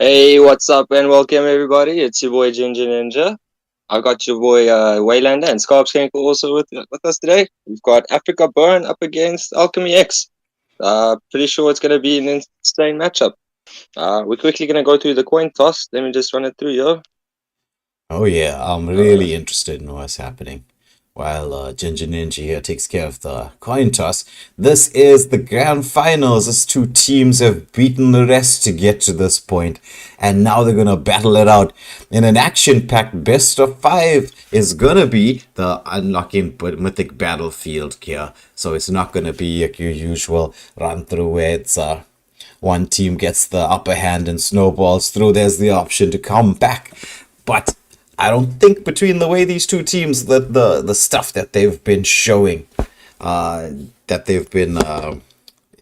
Hey, what's up and welcome everybody. It's your boy Ginger Ninja. I've got your boy Waylander and Scarps Chemical also with us today. We've got Africa Burn up against AlchemyX. Pretty sure it's going to be an insane matchup. We're quickly going to go through the coin toss. Let me just run it through, yo. Oh yeah, I'm really interested in what's happening. While Ginger Ninja here takes care of the coin toss, this is the grand finals. These two teams have beaten the rest to get to this point, and now they're gonna battle it out in an action-packed best of five. Is gonna be the unlocking mythic battlefield here, so it's not gonna be like your usual run through where it's one team gets the upper hand and snowballs through. There's the option to come back, but I don't think between the way these two teams, that the stuff that they've been showing, that they've been,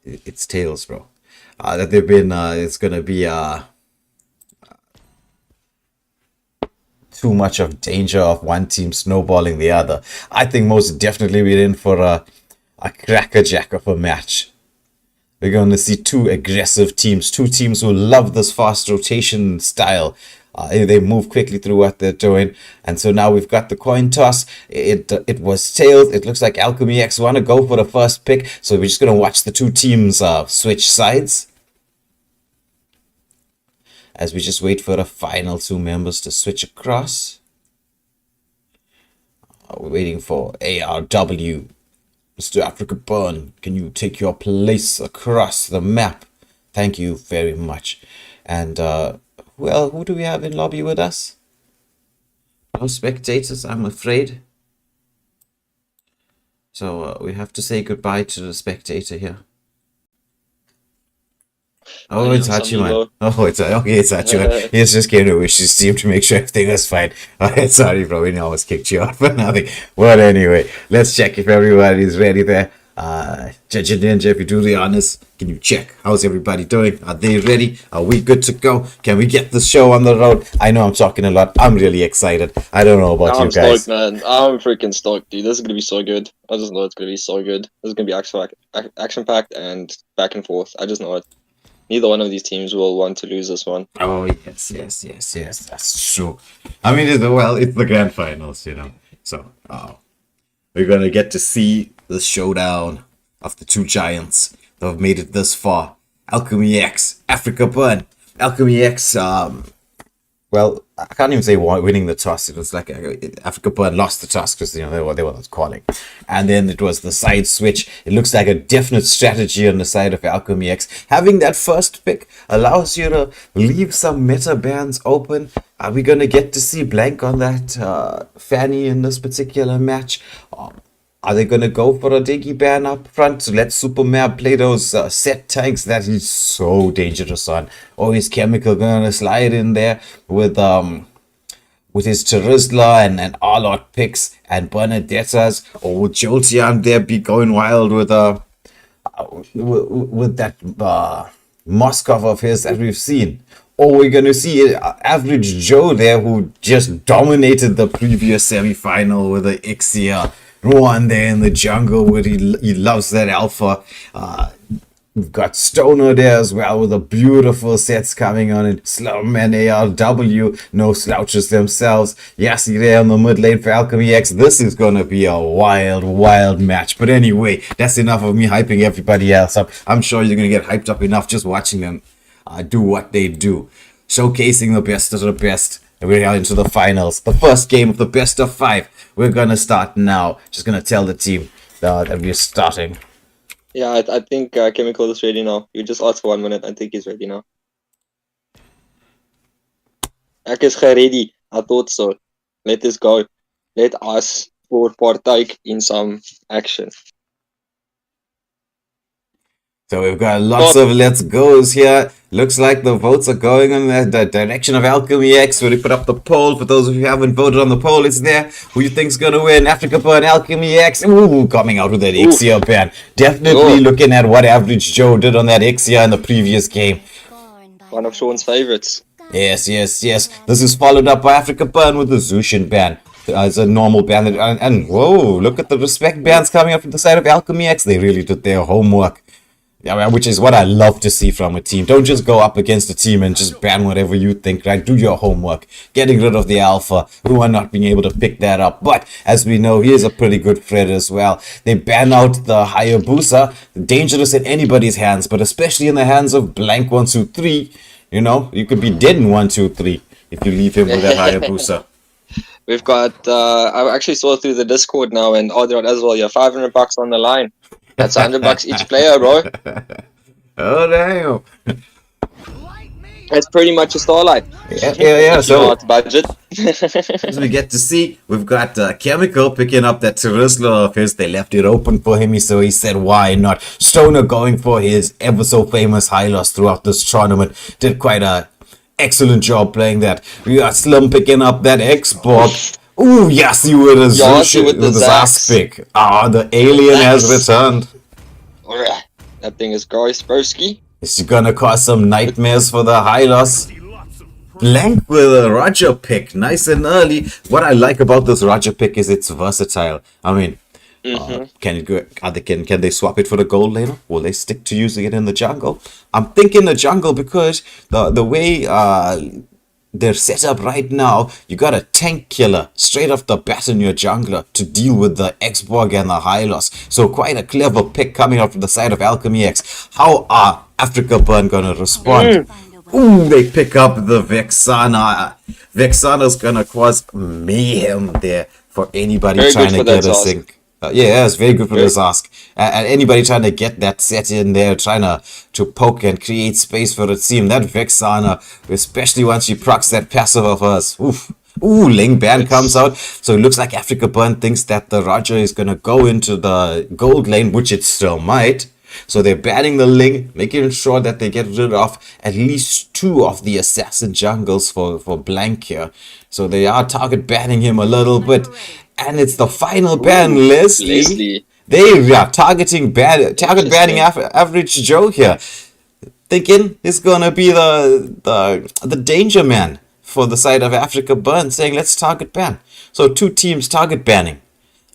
it's tails, bro. That they've been, it's gonna be too much of danger of one team snowballing the other. I think most definitely we're in for a crackerjack of a match. We're going to see two aggressive teams, two teams who love this fast rotation style. They move quickly through what they're doing. And so now we've got the coin toss. It was tails. It looks like AlchemyX want to go for the first pick. So we're just going to watch the two teams switch sides. As we just wait for the final two members to switch across. We're waiting for ARW. Mr. Africa Burn, can you take your place across the map? Thank you very much. And, well, who do we have in lobby with us? No spectators, I'm afraid. So, we have to say goodbye to the spectator here. Oh, it's Hachiman. Oh, it's Hachiman. He just came to wish his team to make sure everything was fine. Sorry, bro. We almost kicked you out for nothing. But anyway, let's check if everybody's ready there. Ginger Ninja, if you do the honors, can you check? How's everybody doing? Are they ready? Are we good to go? Can we get the show on the road? I know I'm talking a lot. I'm really excited. I don't know about you guys. I'm stoked, man. I'm freaking stoked, dude. This is going to be so good. I just know it's going to be so good. This is going to be action-packed and back and forth. I just know it. Neither one of these teams will want to lose this one. Oh, yes. That's true. I mean, it's the grand finals, you know. So, we're going to get to see the showdown of the two giants that have made it this far. AlchemyX, Africa Burn. AlchemyX, well, I can't even say winning the toss. It was like Africa Burn lost the toss because, you know, they were calling. And then it was the side switch. It looks like a definite strategy on the side of AlchemyX. Having that first pick allows you to leave some meta bands open. Are we going to get to see blank on that Fanny in this particular match? Are they going to go for a Diggy ban up front to let Superman play those set tanks that he's so dangerous on? Or is Chemical going to slide in there with his Charizla and all-out picks and Bernadettas? Or would Jolteon there be going wild with that Moskov of his that we've seen? Or we're going to see Average Joe there who just dominated the previous semi-final with the Ixia. One there in the jungle where he loves that alpha. We've got Stoner there as well with the beautiful sets coming on, and Slum and ARW, no slouches themselves. Yassi there on the mid lane for AlchemyX. This is gonna be a wild match. But anyway, that's enough of me hyping everybody else up. I'm sure you're gonna get hyped up enough just watching them do what they do, showcasing the best of the best. And we're into the finals, the first game of the best of five. We're gonna start now. Just gonna tell the team that we're starting. Yeah, I think Chemical is ready now. You just asked for 1 minute. I think he's ready now. Ek is ready. I thought so. Let us go. Let us partake in some action. So we've got lots of let's goes here. Looks like the votes are going in the direction of AlchemyX. We put up the poll. For those of you who haven't voted on the poll, it's there. Who you think's gonna win? Africa Burn, AlchemyX. Ooh, coming out with that Ixia ban. Definitely looking at what Average Joe did on that Ixia in the previous game. One of Sean's favorites. Yes. This is followed up by Africa Burn with the Zushin ban. It's a normal ban. And whoa, look at the respect bans coming up from the side of AlchemyX. They really did their homework. which is what I love to see from a team. Don't just go up against a team and just ban whatever you think, right? Do your homework. Getting rid of the alpha, who are not being able to pick that up. But as we know, he is a pretty good threat as well. They ban out the Hayabusa, dangerous in anybody's hands, but especially in the hands of blank 123. You know, you could be dead in 123 if you leave him with that Hayabusa. We've got, I actually saw through the Discord now, and Adrian as well, you're $500 on the line. That's $100 each player, bro. Oh, damn. It's pretty much a Starlight. Yeah. So, budget. as we get to see, we've got Chemical picking up that Terizla of his. They left it open for him, so he said, why not? Stoner going for his ever so famous high loss throughout this tournament. Did quite a excellent job playing that. We got Slim picking up that X-Borg. Ooh, Yassi with a Yassi with the his ass pick. Ah, the alien has returned. That thing is gross, broski. It's gonna cause some nightmares for the high loss. Blank with a Roger pick, nice and early. What I like about this Roger pick is it's versatile. I mean, can they swap it for the gold laner? Will they stick to using it in the jungle? I'm thinking the jungle because the way they're set up right now, you got a tank killer straight off the bat in your jungler to deal with the X-Borg and the Hylos. So quite a clever pick coming out from the side of AlchemyX. How are Africa Burn gonna respond? Ooh, they pick up the Vexana. Vexana's gonna cause mayhem there for anybody Very trying to get a task. sync. Yeah, it's very good for this ask. And anybody trying to get that set in there, trying to poke and create space for the team. That Vexana, especially once she procs that passive of hers. Oof. Ooh, Ling Ban comes out. So it looks like Africa Burn thinks that the Roger is going to go into the gold lane, which it still might. So they're banning the Ling, making sure that they get rid of at least 2 of the assassin jungles for Blank here. So they are target banning him a little bit. And it's the final ban, Leslie. They are target banning Average Joe here. Thinking it's gonna be the danger man for the side of Africa Burn, saying let's target ban. So 2 teams target banning.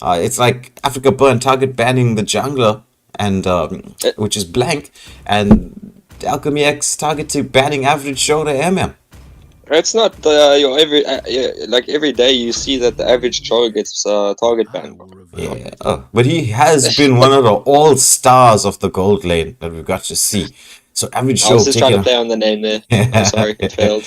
It's like Africa Burn target banning the jungler, and which is Blank, and AlchemyX target banning Average Joe to MM. It's not your every day you see that the Average Joe gets target banned. Yeah, but he has been one of the all-stars of the gold lane that we've got to see. So Average Joe. I was just trying to play on the name there. I'm sorry, it failed.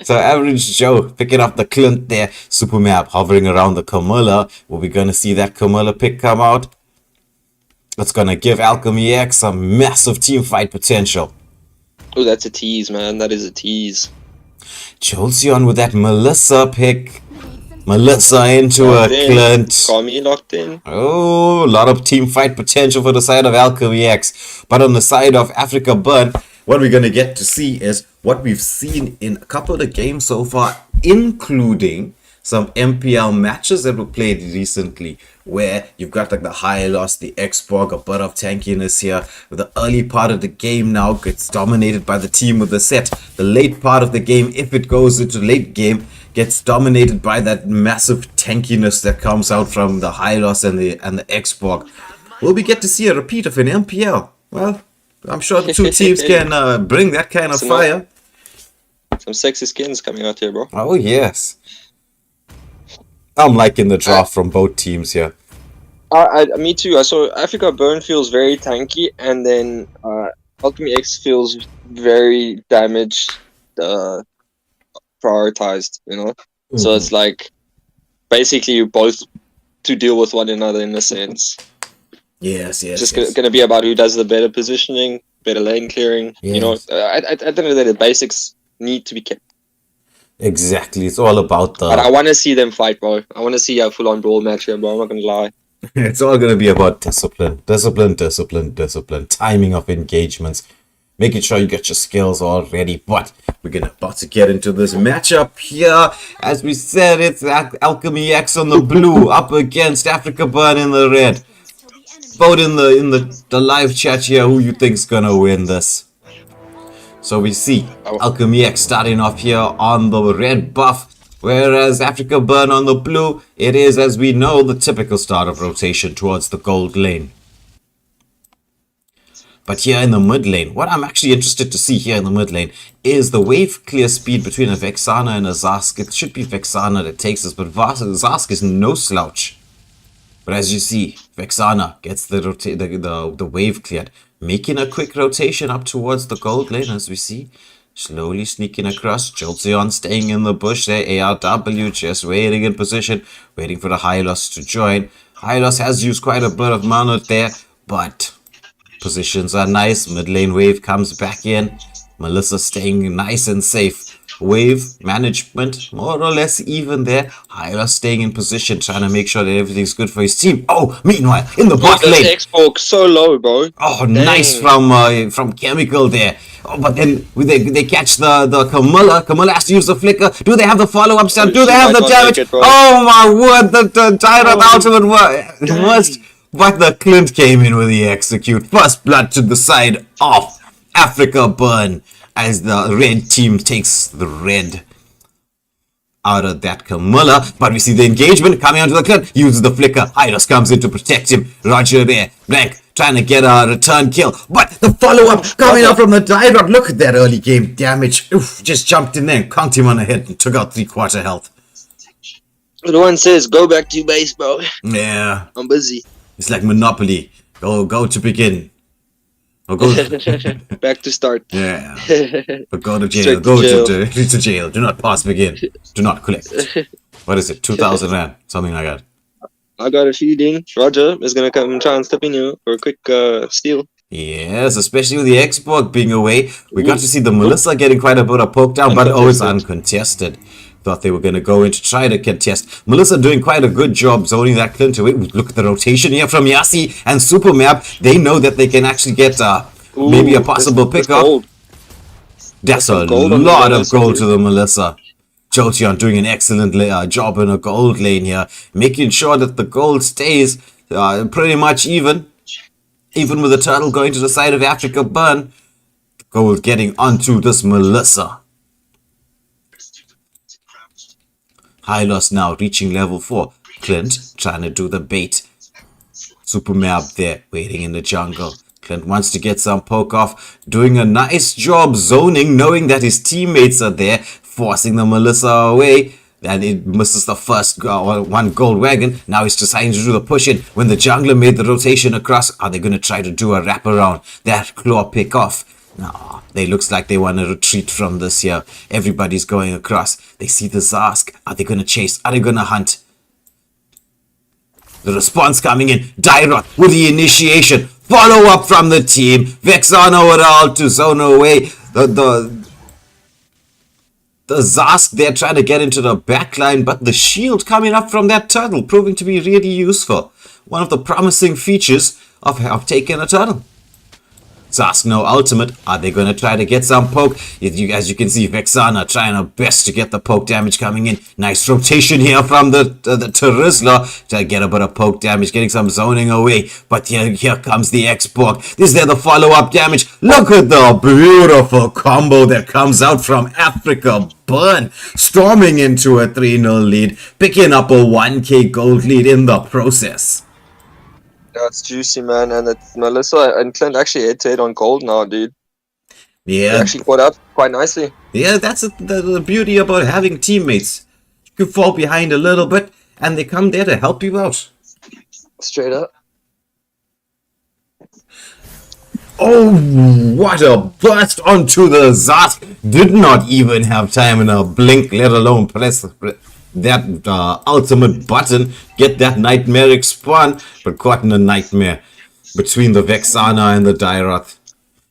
So Average Joe picking up the Clint there. Supermap hovering around the Camilla. Well, we're gonna see that Camilla pick come out. That's gonna give AlchemyX some massive team fight potential. Oh, that's a tease, man. That is a tease. Jolteon with that Melissa pick. Melissa into a Clint. Got me locked in. Oh, a lot of team fight potential for the side of AlchemyX. But on the side of Africa Burn, what we're going to get to see is what we've seen in a couple of the games so far, including some MPL matches that were played recently, where you've got like the high loss, the X-Borg, a bit of tankiness here. The early part of the game now gets dominated by the team with the set. The late part of the game, if it goes into late game, gets dominated by that massive tankiness that comes out from the high loss and the X-Borg. Will we get to see a repeat of an MPL? Well, I'm sure the 2 teams can bring that kind of fire. Some sexy skins coming out here, bro. Oh, yes. I'm liking the draft from both teams here. Me too. I saw Africa Burn feels very tanky, and then AlchemyX feels very damaged, prioritized, you know? Mm-hmm. So it's like, basically you both to deal with one another in a sense. Yes. Just gonna be about who does the better positioning, better lane clearing, you know? At the end of the day, the basics need to be kept. Exactly, it's all about the... But I want to see them fight, bro. I want to see a full-on brawl match here, bro. I'm not gonna lie. It's all gonna be about discipline. Timing of engagements. Making sure you get your skills all ready. But we're about to get into this matchup here. As we said, it's AlchemyX on the blue up against Africa Burn in the red. Vote in the live chat here who you think's gonna win this. So we see AlchemyX starting off here on the red buff, whereas Africa Burn on the blue, it is, as we know, the typical start of rotation towards the gold lane. But here in the mid lane, what I'm actually interested to see here in the mid lane is the wave clear speed between a Vexana and a Zask. It should be Vexana that takes this, but Zask is no slouch. But as you see, Vexana gets the wave cleared, making a quick rotation up towards the gold lane as we see. Slowly sneaking across, Jolteon staying in the bush there, ARW just waiting in position, waiting for the Hylos to join. Hylos has used quite a bit of mana there, but positions are nice. Mid lane wave comes back in. Melissa staying nice and safe. Wave management more or less even there. Hylos staying in position, trying to make sure that everything's good for his team. Oh, meanwhile, in the bot lane. Xbox so low, bro. Oh, dang. Nice from Chemical there. Oh, but then they catch the Camilla. Camilla has to use the flicker. Do they have the follow-up stun? Do they have the damage? Oh my word, the Tyrant ultimate worst. But the Clint came in with the execute. First blood to the side of Africa Burn as the red team takes the red out of that Camilla. But we see the engagement coming onto the Clint. Uses the flicker. Hylos comes in to protect him. Roger there. Blank trying to get a return kill. But the follow-up coming out from the Tyrant. Look at that early game damage. Oof, just jumped in there and conked him on the head and took out 3/4 health. The one says, go back to base, bro. Yeah. I'm busy. It's like Monopoly. Go to begin. Or go back to start. Yeah. But go to jail. Go to jail. Do not pass begin. Do not collect. What is it? 2,000 rand. Something like that. I got a feeling Roger is going to come and try and step in here for a quick steal. Yes, especially with the Xbox being away. We got to see the Melissa getting quite a bit of poke down, but always uncontested. Thought they were going to go in to try to contest. Melissa doing quite a good job zoning that Clint away. Look at the rotation here from Yassi and Supermap. They know that they can actually get maybe a possible pickup. That's a lot of gold to the Melissa. Jolteon doing an excellent job in a gold lane here, making sure that the gold stays pretty much even. Even with the turtle going to the side of Africa Burn, gold getting onto this Melissa. Hylos now reaching level 4. Clint trying to do the bait. Supermap there waiting in the jungle. Clint wants to get some poke off. Doing a nice job zoning, knowing that his teammates are there. Forcing the Melissa away. And it misses the first one gold wagon. Now he's deciding to do the push in. When the jungler made the rotation across, are they going to try to do a wraparound? That claw pick off. No, they looks like they want to retreat from this here. Everybody's going across. They see the Zask. Are they going to chase? Are they going to hunt? The response coming in. Dyrot with the initiation. Follow up from the team. Vexana with all to zone away. The Zask, they're trying to get into the backline, but the shield coming up from that turtle proving to be really useful. One of the promising features of taking a turtle. Zask no ultimate. Are they going to try to get some poke? As you can see, Vexana trying her best to get the poke damage coming in. Nice rotation here from the Terizla to get a bit of poke damage, getting some zoning away. But here comes the Xbox. Is there the follow-up damage? Look at the beautiful combo that comes out from Africa Burn. Storming into a 3-0 lead, picking up a 1k gold lead in the process. That's juicy, man. And it's Melissa and Clint actually head-to-head on gold now, dude. Yeah. They actually caught up quite nicely. Yeah, that's the beauty about having teammates. You can fall behind a little bit, and they come there to help you out. Straight up. Oh, what a burst onto the Zask. Did not even have time in a blink, let alone press that ultimate button, get that nightmaric spawn, but caught in a nightmare between the Vexana and the Dyroth.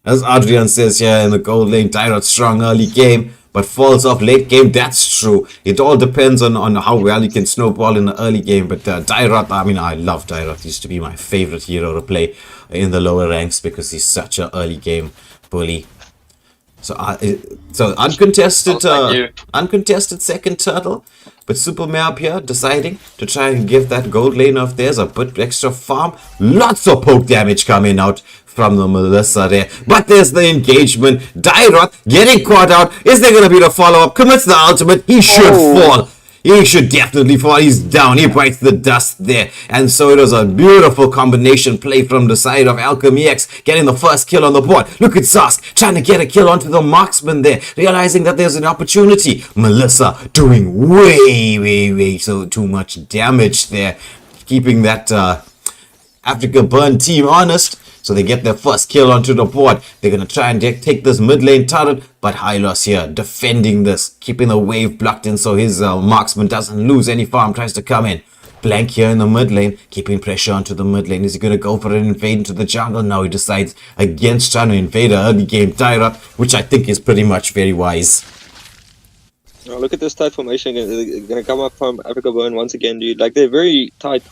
As Adrian says here in the gold lane, Dyroth strong early game, but falls off late game. That's true. It all depends on how well you can snowball in the early game, but Dyroth, I mean, I love Dyroth. He used to be my favorite hero to play in the lower ranks because he's such an early game bully. So uncontested second turtle, but Supermap here deciding to try and give that gold lane of theirs a bit extra farm. Lots of poke damage coming out from the Melissa there, but there's the engagement. Dyroth getting caught out. Is there going to be the follow-up? Commits the ultimate. He should fall. He should definitely fall. He's down. He bites the dust there. And so it was a beautiful combination play from the side of AlchemyX, getting the first kill on the board. Look at Zask trying to get a kill onto the marksman there, realizing that there's an opportunity. Melissa doing way so too much damage there, keeping that Africa Burn team honest. So they get their first kill onto the board. They're going to try and take this mid lane turret. But Hylos here defending this, keeping the wave blocked in so his marksman doesn't lose any farm. Tries to come in. Blank here in the mid lane, keeping pressure onto the mid lane. Is he going to go for an invade into the jungle? No, he decides against trying to invade an early game Tyra, which I think is pretty much very wise. Oh, look at this tight formation. They're going to come up from Africa Burn once again, dude. Like, they're very tight.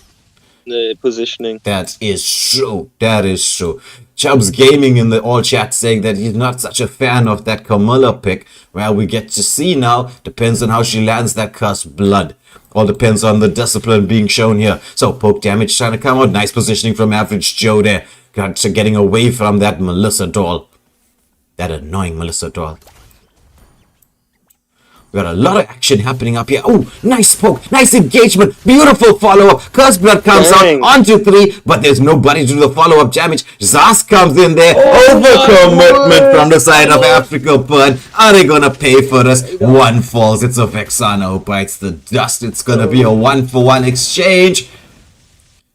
The positioning. That is true. That is true. Chubbs Gaming in the all chat saying that he's not such a fan of that Camilla pick. Well, we get to see now. Depends on how she lands that cursed blood. All depends on the discipline being shown here. So poke damage trying to come out. Nice positioning from Average Joe there. Getting away from that Melissa doll. That annoying Melissa doll. We got a lot of action happening up here. Oh, nice poke, nice engagement, beautiful follow-up. Curse blood comes out onto 3, but there's nobody to do the follow-up damage. Zas comes in there, overcommitment from the side of Africa Burn. Are they gonna pay for this? One falls, it's a Vexana who bites the dust. It's gonna be a 1-for-1 exchange.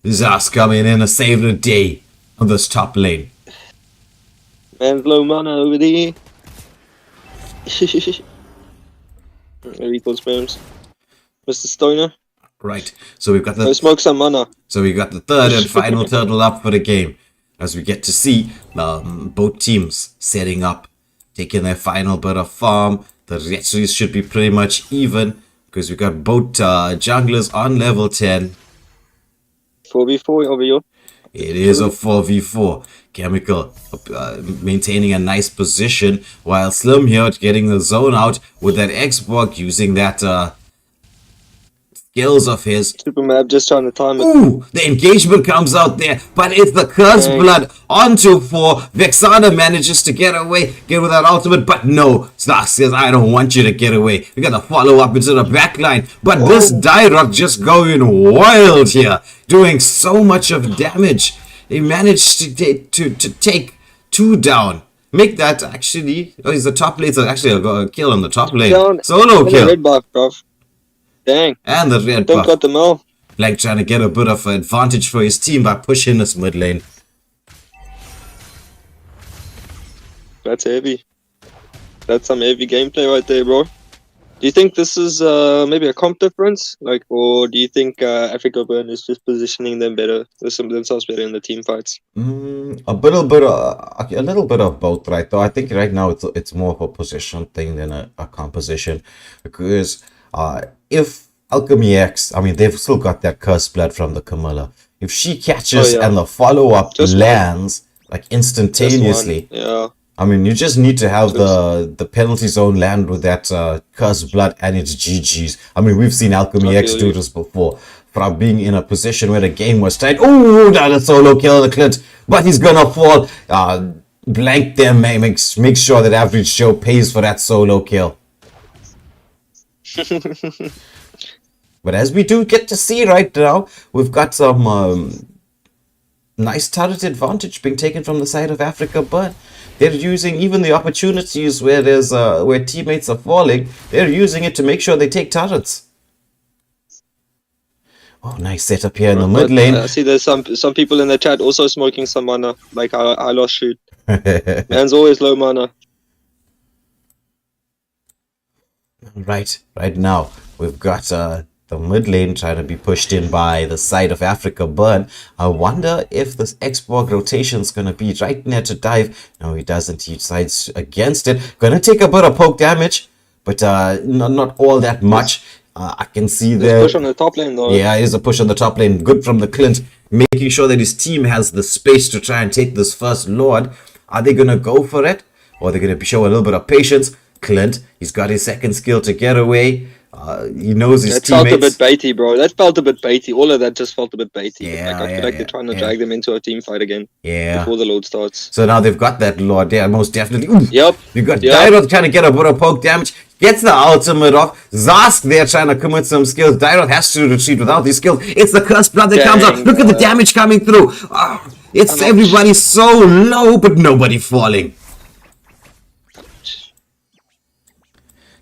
Zas coming in to save the day on this top lane. Man's low mana over there. Lethal spams. Mr. Stoner. Right. So we've got the smoke some mana. So we got the third and final turtle up for the game. As we get to see both teams setting up, taking their final bit of farm. The retries should be pretty much even because we got both junglers on level 10. 4v4 over here. It is a 4v4. Chemical maintaining a nice position while Slim here getting the zone out with that Xbox using that skills of his. Supermap just trying to time it. Ooh, the engagement comes out there, but it's the cursed blood onto 4. Vexana manages to get away, get with that ultimate, but no. Stark says, I don't want you to get away. We got to follow up into the backline, but this Dyrok just going wild here, doing so much of damage. They managed to take 2 down. Make that actually. Oh, he's the top lane. So actually, a kill on the top lane. Solo kill. Red buff, bro. Dang. And the red Don't buff. got the mill. Like trying to get a bit of advantage for his team by pushing this mid lane. That's heavy. That's some heavy gameplay right there, bro. Do you think this is maybe a comp difference, like, or do you think Africa Burn is just positioning them better, themselves better in the team fights? A little bit of both, right? Though I think right now it's more of a position thing than a composition, because if AlchemyX, I mean, they've still got that cursed blood from the Camilla. If she catches and the follow up lands like instantaneously, I mean, you just need to have the penalty zone land with that cursed blood and it's GG's. I mean, we've seen AlchemyX do this before. From being in a position where the game was tight. Ooh, that a solo kill on the Clint. But he's gonna fall. Blank them, make sure that Average Joe pays for that solo kill. But as we do get to see right now, we've got some nice turret advantage being taken from the side of Africa Burn. They're using even the opportunities where there's where teammates are falling. They're using it to make sure they take turrets. Oh, nice setup here in the mid lane. I see there's some people in the chat also smoking some mana, like I lost shoot. Man's always low mana. Right now we've got the mid lane trying to be pushed in by the side of Africa Burn. I wonder if this Xborg rotation is going to be right near to dive. No, he doesn't. He decides against it. Going to take a bit of poke damage, but not all that much. I can see there. Push on the top lane though. Yeah, here's a push on the top lane. Good from the Clint, making sure that his team has the space to try and take this first Lord. Are they going to go for it? Or are they going to show a little bit of patience? Clint, he's got his second skill to get away. He knows his teammates. That felt a bit baity, bro. That felt a bit baity. All of that just felt a bit baity. Yeah, I feel like they're trying to drag them into a team fight again. Yeah. Before the load starts. So now they've got that Lord there, most definitely. Ooh, Yep. We've got Dyro trying to get a bit of poke damage. gets the ultimate off. Zask there trying to commit some skills. Dyrod has to retreat without these skills. It's the Cursed Blood that comes up. Look at the damage coming through. It's everybody so low, but nobody falling.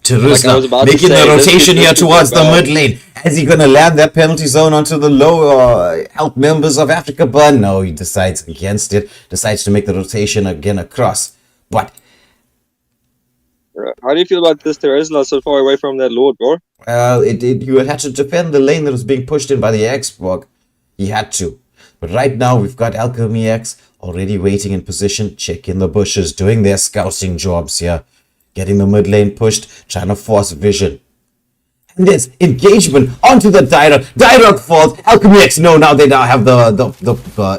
Terusla making the rotation here towards the mid lane. Is he going to land that penalty zone onto the low health members of Africa Burn? No, he decides against it. Decides to make the rotation again across. But how do you feel about this Terusla so far away from that Lord, bro? Well, you had to defend the lane that was being pushed in by the Xborg. He had to. But right now, we've got AlchemyX already waiting in position, checking the bushes, doing their scouting jobs here. Getting the mid lane pushed, trying to force vision. And there's engagement onto the Dyrod. Dyrod falls. AlchemyX, no, now they now have the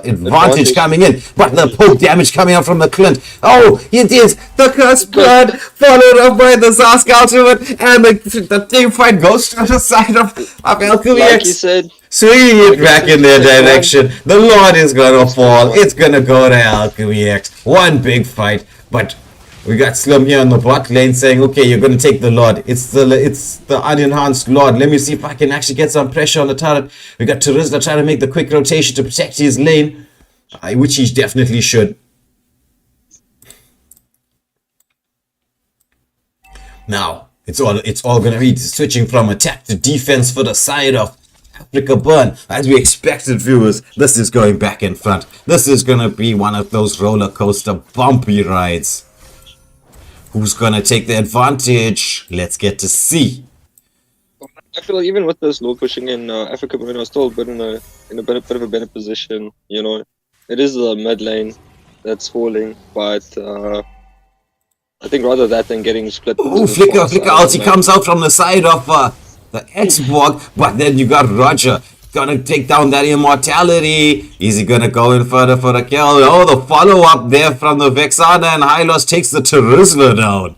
advantage coming in. But the poke damage coming out from the Clint. Oh, it is the Cursed Blood, followed up by the Zask ultimate. And the team fight goes to the side of AlchemyX. Like you said. Swinging it back in their direction. The Lord is going to fall. It's going to go to AlchemyX. One big fight. But we got Slim here on the bot lane saying, okay, you're going to take the Lord. It's the unenhanced Lord. Let me see if I can actually get some pressure on the turret. We got Terusla trying to make the quick rotation to protect his lane, which he definitely should. Now, it's all going to be switching from attack to defense for the side of Africa Burn. As we expected, viewers, this is going back in front. This is going to be one of those roller coaster bumpy rides. Who's going to take the advantage? Let's get to see. I feel like even with this low pushing in Africa Burn, I was still in a bit of a better position. You know, it is the mid lane that's falling, but I think rather that than getting split. Oh, Flicker ulti comes out from the side of the Xborg, but then you got Roger gonna take down that immortality. Is he gonna go in further for the kill? Oh, the follow-up there from the Vexana, and Hylos takes the Terusla down.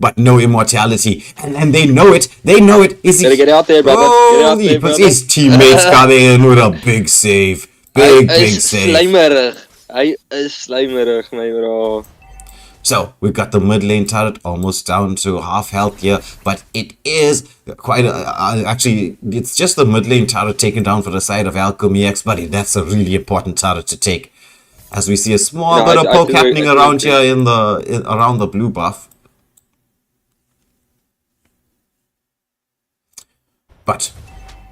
But no immortality. And they know it. They know it. Is he... Gotta get out there, brother. Oh, he puts his teammates coming in with a big save. Big save. Hy is slijmerig, my bro. So, we've got the mid lane turret almost down to half health here, but it is quite actually, it's just the mid lane turret taken down for the side of AlchemyX, but that's a really important turret to take. As we see a small bit of poke happening around here around the blue buff. But,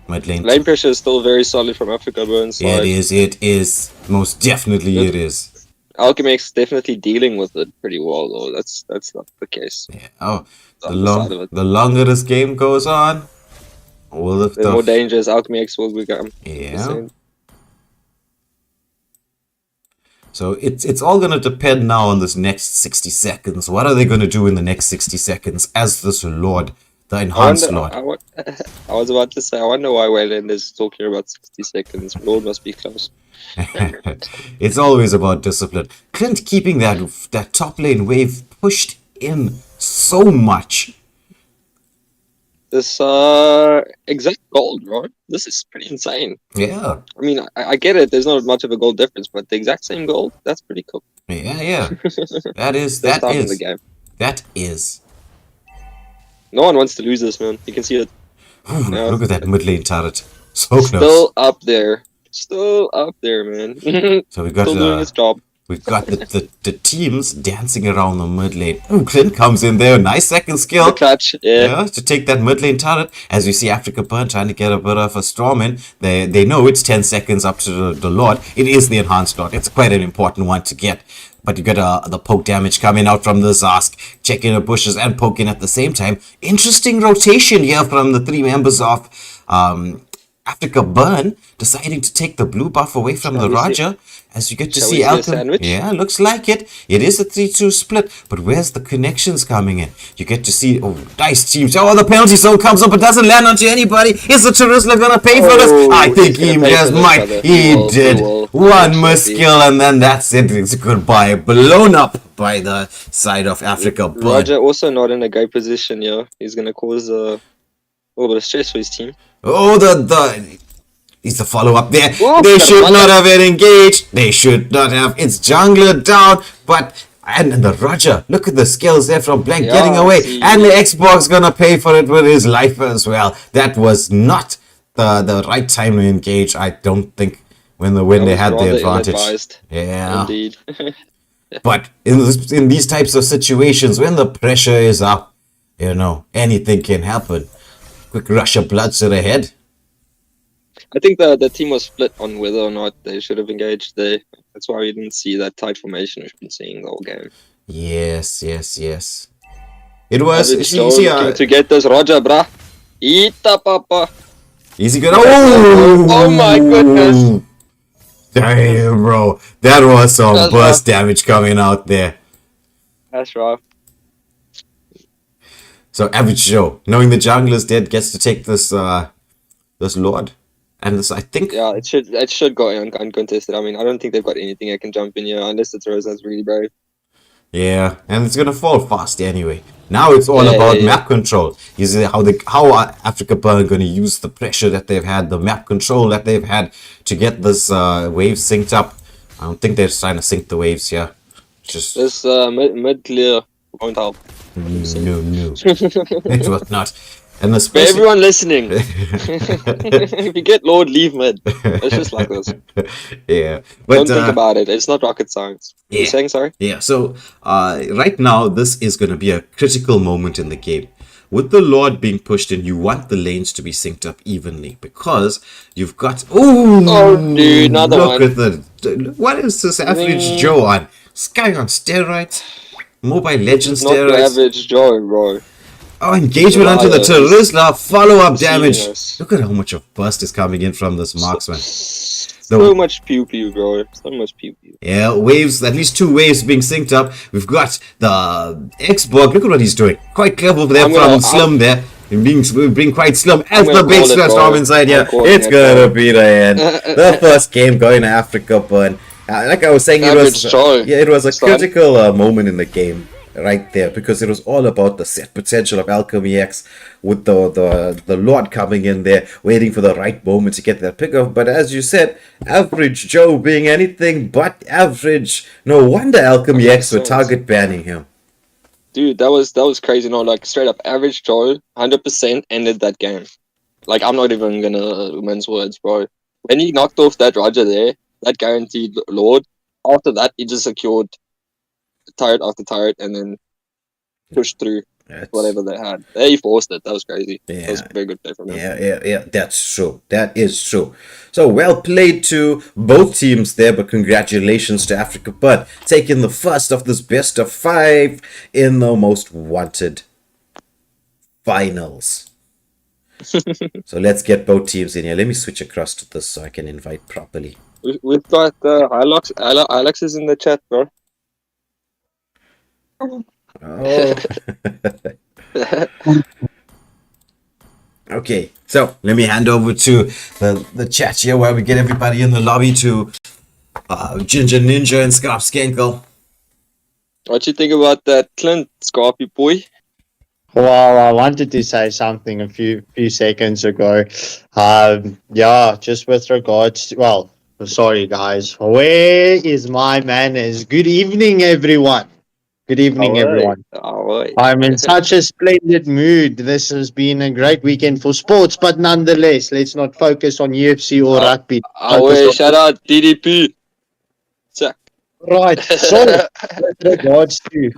mid lane... Lane pressure is still very solid from Africa Burn side. Yeah, it is. Most definitely it is. AlchemyX is definitely dealing with it pretty well, though. That's not the case. Yeah. Oh, the longer this game goes on, the more dangerous AlchemyX will become. Yeah. So it's all gonna depend now on this next 60 seconds. What are they gonna do in the next 60 seconds as this Lord, the enhanced Lord? I was about to say, I wonder why Wayland is talking about 60 seconds. Lord must be close. It's always about discipline. Clint keeping that top lane wave pushed in so much. This exact gold, bro. This is pretty insane. Yeah. I mean, I get it. There's not much of a gold difference, but the exact same gold, that's pretty cool. Yeah. That is. That is. No one wants to lose this, man. You can see it. Ooh, yeah. Look at that mid lane turret. So close. Still up there. Still up there, man. So we got still doing its job. We've got the teams dancing around the mid lane. Ooh, Clint comes in there. Nice second skill. The clutch, yeah. To take that mid lane turret. As we see Africa Burn trying to get a bit of a storm in. They know it's 10 seconds up to the Lord. It is the enhanced Lord. It's quite an important one to get. But you got the poke damage coming out from the Zask. Checking the bushes and poking at the same time. Interesting rotation here from the three members of Africa Burn deciding to take the blue buff away from the Roger, as you get to see Alchem. Yeah, looks like it. It is a 3-2 split, but where's the connections coming in? You get to see, nice teams. Oh, the penalty zone comes up, but doesn't land onto anybody. Is the Terusla gonna pay for this? I think he just might. He did. One skill, and then that's it. It's goodbye. Blown up by the side of Africa Burn. Roger also not in a great position, yeah. He's gonna cause a little bit of stress for his team. Oh, it's the follow-up there. They should not have it engaged. They should not have. It's jungler down, but And the Roger, look at the skills there from Blank getting Yeah, away. see, And the Xbox gonna pay for it with his life as well. That was not the right time to engage, I don't think, when that they was had the rather advantage. ill-advised. Yeah. Indeed. But in these types of situations, when the pressure is up, anything can happen. Quick rush of blood to the head. I think the team was split on whether or not they should have engaged there. That's why we didn't see that tight formation we've been seeing the whole game. Yes. It was. Average Joe looking to get this Roger, bruh. Eita, papa. Easy good. Oh my goodness. Damn, bro. That was some burst damage coming out there. That's rough. So Average Joe, knowing the jungle is dead, gets to take this Lord. And this, I think... Yeah, it should go uncontested. I mean, I don't think they've got anything that can jump in here, unless it's Rose that's really brave. Yeah, and it's gonna fall fast anyway. Now it's all about map control. You see how Africa Burn gonna use the pressure that they've had, the map control that they've had to get this wave synced up. I don't think they're trying to sync the waves here. Just this mid clear won't help. No, it was not. And For everyone listening, if you get Lord, leave mid. It's just like this. Yeah, but don't think about it. It's not rocket science. Yeah. You're saying sorry? Yeah. So right now, this is going to be a critical moment in the game. With the Lord being pushed in, you want the lanes to be synced up evenly because you've got oh dude, another look one. at what is this Average Joe on? This guy on steroids? Mobile Legends Not steroids? the Average Joe, bro. Oh, engagement onto the Terizla, follow-up damage. us. Look at how much of burst is coming in from this marksman. So much pew pew, bro. So much pew pew. Yeah, waves, at least 2 waves being synced up. We've got the Xbox. Look at what he's doing. Quite clever there from Slim there. Being quite slim as the big stretch arm inside here. It's gonna be the end. The first game going to Africa Burn. Like I was saying, it was a critical moment in the game right there because it was all about the set potential of AlchemyX with the Lord coming in there, waiting for the right moment to get that pickup. But as you said, Average Joe being anything but average. No wonder AlchemyX were target banning him. Dude, that was crazy. No, like straight up, Average Joe 100% ended that game. Like, I'm not even gonna mince words, bro. When he knocked off that Roger there, that guaranteed Lord. After that, he just secured turret after turret and then pushed through whatever they had. He forced it. That was crazy. Yeah. That was a very good play from him. Yeah. That's true. That is true. So well played to both teams there, but congratulations to Africa Burn taking the first of this best of 5 in the most wanted finals. So let's get both teams in here. Let me switch across to this so I can invite properly. We've got Alex is in the chat, bro. Oh. Okay, so let me hand over to the chat here where we get everybody in the lobby to Ginger Ninja and Scarf Skankel. What you think about that Clint, Scarpy boy? Well, I wanted to say something a few seconds ago. Just with regards to, sorry guys, where is my manners? Good evening, everyone. Good evening, everyone. I'm in such a splendid mood. This has been a great weekend for sports, but nonetheless, let's not focus on UFC or rugby. Shout out DDP. Check. Right. So, with regards to,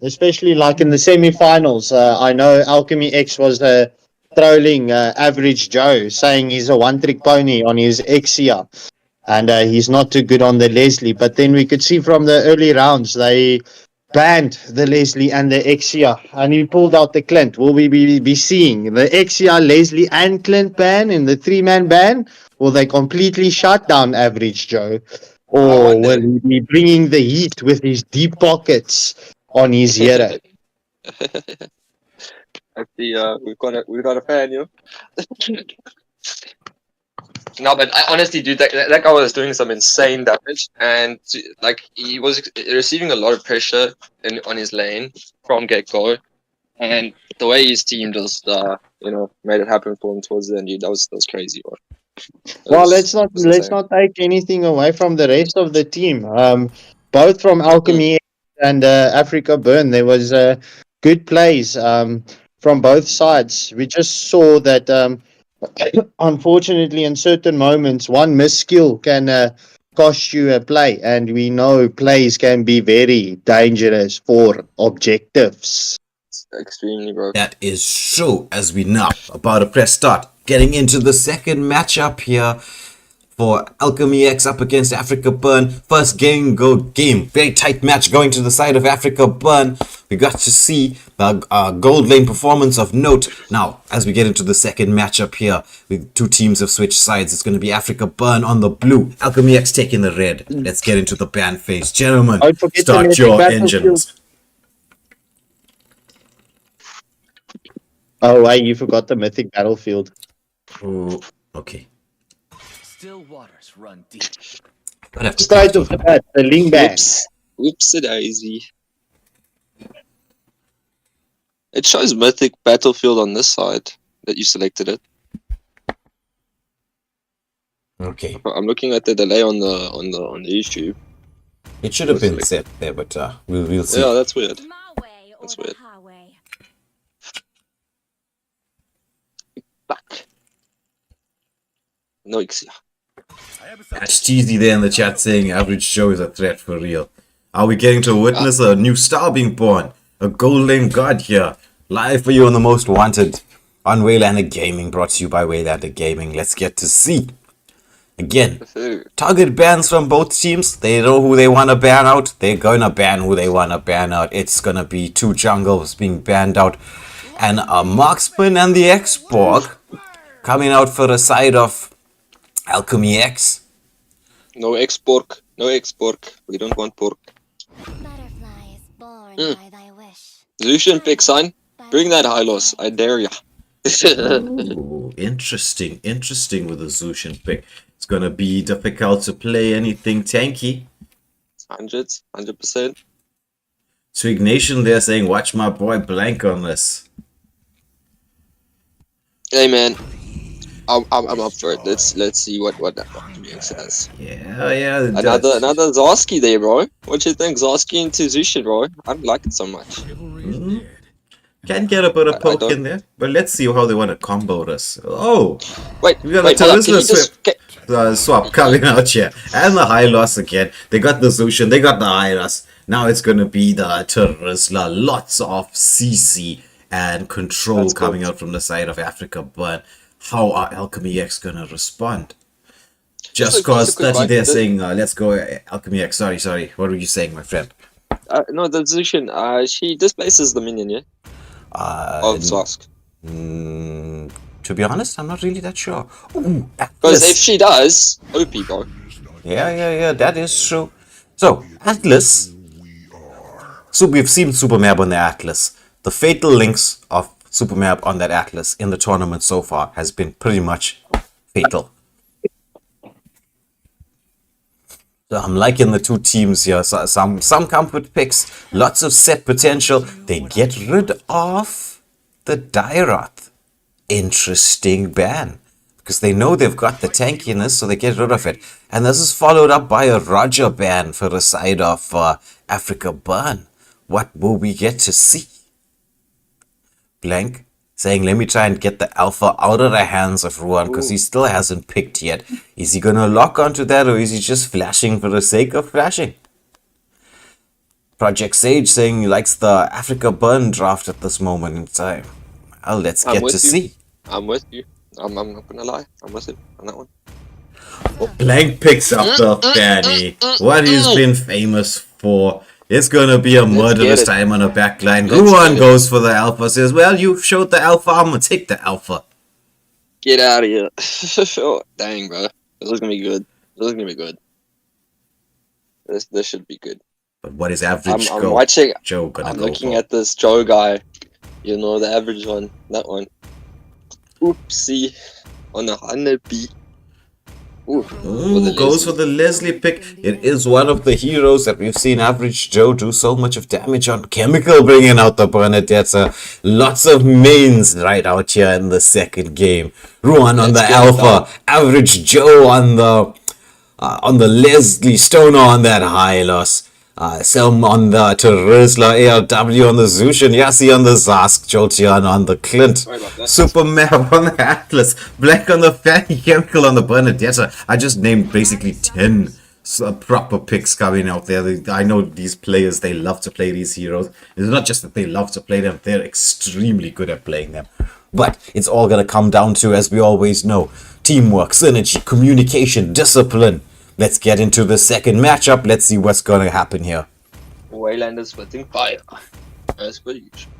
especially like in the semi-finals, I know AlchemyX was trolling Average Joe, saying he's a one-trick pony on his Exia, and he's not too good on the Leslie. But then we could see from the early rounds, they banned the Leslie and the Exia, and he pulled out the Clint. Will we be seeing the Exia, Leslie, and Clint ban in the 3-man ban? Will they completely shut down Average Joe? Or will he be bringing the heat with his deep pockets on his hero? I see, we've got a fan, you know? No, but I honestly, dude, that guy was doing some insane damage, and like he was receiving a lot of pressure on his lane from get-go, and the way his team just made it happen for him towards the end, dude, that was crazy, bro. Let's not take anything away from the rest of the team. Both from Alchemy and Africa Burn. There was good plays from both sides. We just saw that, unfortunately, in certain moments, one misskill can cost you a play, and we know plays can be very dangerous for objectives. Extremely, bro. That is true, as we now about to press start. Getting into the second matchup here for AlchemyX up against Africa Burn. First game. Very tight match going to the side of Africa Burn. We got to see the gold lane performance of note. Now, as we get into the second matchup here, with two teams have switched sides. It's going to be Africa Burn on the blue, AlchemyX taking the red. Let's get into the ban phase. Gentlemen, Don't forget the start Mythic your Battlefield. engines. Oh, hey, you forgot the Mythic Battlefield. Oh, okay. Still waters run deep. I'd have to Straight think off the bat, the Lingback. Oops, a daisy. It shows Mythic Battlefield on this side that you selected it. Okay. I'm looking at the delay on the YouTube. It should have been set there, but we'll see. Yeah, that's weird. My way or That's the weird. highway. Back. No, Ixia. That's cheesy there in the chat saying Average Joe is a threat for real. Are we getting to witness a new star being born? A gold lane god here. Live for you on the most wanted on Waylander Gaming, brought to you by Waylander Gaming. Let's get to see. Again, target bans from both teams. They know who they want to ban out. They're going to ban who they want to ban out. It's going to be two jungles being banned out. And a marksman and the X-Borg coming out for the side of AlchemyX. No X-Pork. No X-Pork. We don't want pork. Butterfly is born by thy wish. Zushin pick, son. Bring that high loss. I dare ya. Ooh, interesting with the Zushin pick. It's gonna be difficult to play anything tanky. 100%. So Ignatian there saying, watch my boy blank on this. Hey man, I'm up for it. Let's see what that AlchemyX says. Yeah. Another Zarski there, bro. What you think, Zarski into Zushin, bro? I don't like it so much. Can get a bit of I poke don't- in there, but let's see how they want to combo this. Oh, Wait, we got wait, a hold up. Can you Charisma swap coming out here, and the high loss again. They got the Zushin, they got the high loss. Now it's gonna be the Charisma. Lots of CC and control That's coming good. out from the side of Africa, but how are AlchemyX gonna respond? Just cause a quick 30 one. there saying, let's go AlchemyX. Sorry. What were you saying, my friend? No, the Zushin, she displaces the minion, yeah? Of Zarsk. To be honest, I'm not really that sure. Ooh, Because Atlas. if she does, OP, bro. Yeah, that is true. So, Atlas. So we've seen Supermap on the Atlas. The fatal links of Supermap on that Atlas in the tournament so far has been pretty much fatal. So I'm liking the two teams here. So some comfort picks, lots of set potential. They get rid of the Dairoth. Interesting ban. Because they know they've got the tankiness, so they get rid of it. And this is followed up by a Roger ban for the side of Africa Burn. What will we get to see? Blank saying, let me try and get the alpha out of the hands of Ruan because he still hasn't picked yet. Is he going to lock onto that, or is he just flashing for the sake of flashing? Project Sage saying he likes the Africa Burn draft at this moment in time. Well, let's I'm get with to you. see. I'm with you. I'm not gonna lie. I'm with it on that one. Blank picks up the Fanny. What he's been famous for. It's gonna be a murderous get it. time on a backline. Let's Ruan get it. goes for the alpha, says, well, you showed the alpha, I'm gonna take the alpha. Get out of here. Dang, bro. This is gonna be good. This should be good. But what is average I'm go? watching. Joe gonna I'm go looking for? at this Joe guy. You know, the average one. That one. Oopsie. On a honeybee. Ooh. Ooh, goes for the Leslie pick. It is one of the heroes that we've seen Average Joe do so much of damage on. Chemical bringing out the Bernadette. Lots of mains right out here in the second game. Ruan on Let's the get it Alpha. Average Joe on the Leslie. Stoner on that high loss. Selm on the Terizla, ALW on the Zushin, Yassi on the Zask, Jolteon on the Clint, Sorry about that. Super Map on the Atlas, Black on the Fanny, Chemical on the Bernadetta. I just named basically 10 proper picks coming out there. I know these players, they love to play these heroes. It's not just that they love to play them, they're extremely good at playing them. But it's all going to come down to, as we always know, teamwork, synergy, communication, discipline. Let's get into the second matchup. Let's see what's going to happen here. Waylander splitting fire. As per usual.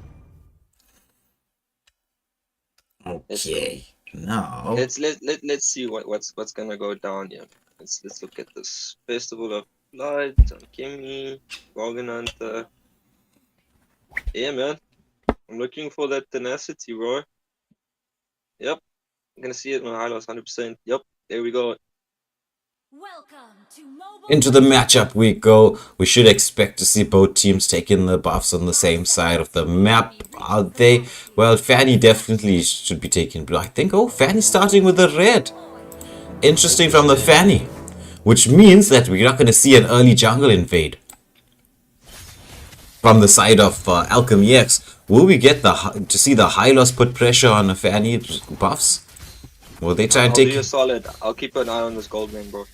Okay, now Let's see what's gonna go down here. Let's look at this Festival of Light, Alchemy, Bargain Hunter. Yeah, man. I'm looking for that tenacity, bro. Yep. I'm gonna see it on high loss 100%. Yep. There we go. Welcome to mobile. into the matchup we go. We should expect to see both teams taking the buffs on the same side of the map. Are they? Well, Fanny definitely should be taking blue. I think, oh, Fanny starting with the red. Interesting from the Fanny. Which means that we're not going to see an early jungle invade. From the side of AlchemyX, will we get to see the high loss put pressure on the Fanny buffs? Will they try and I'll take... do you solid. I'll keep an eye on this gold man, bro.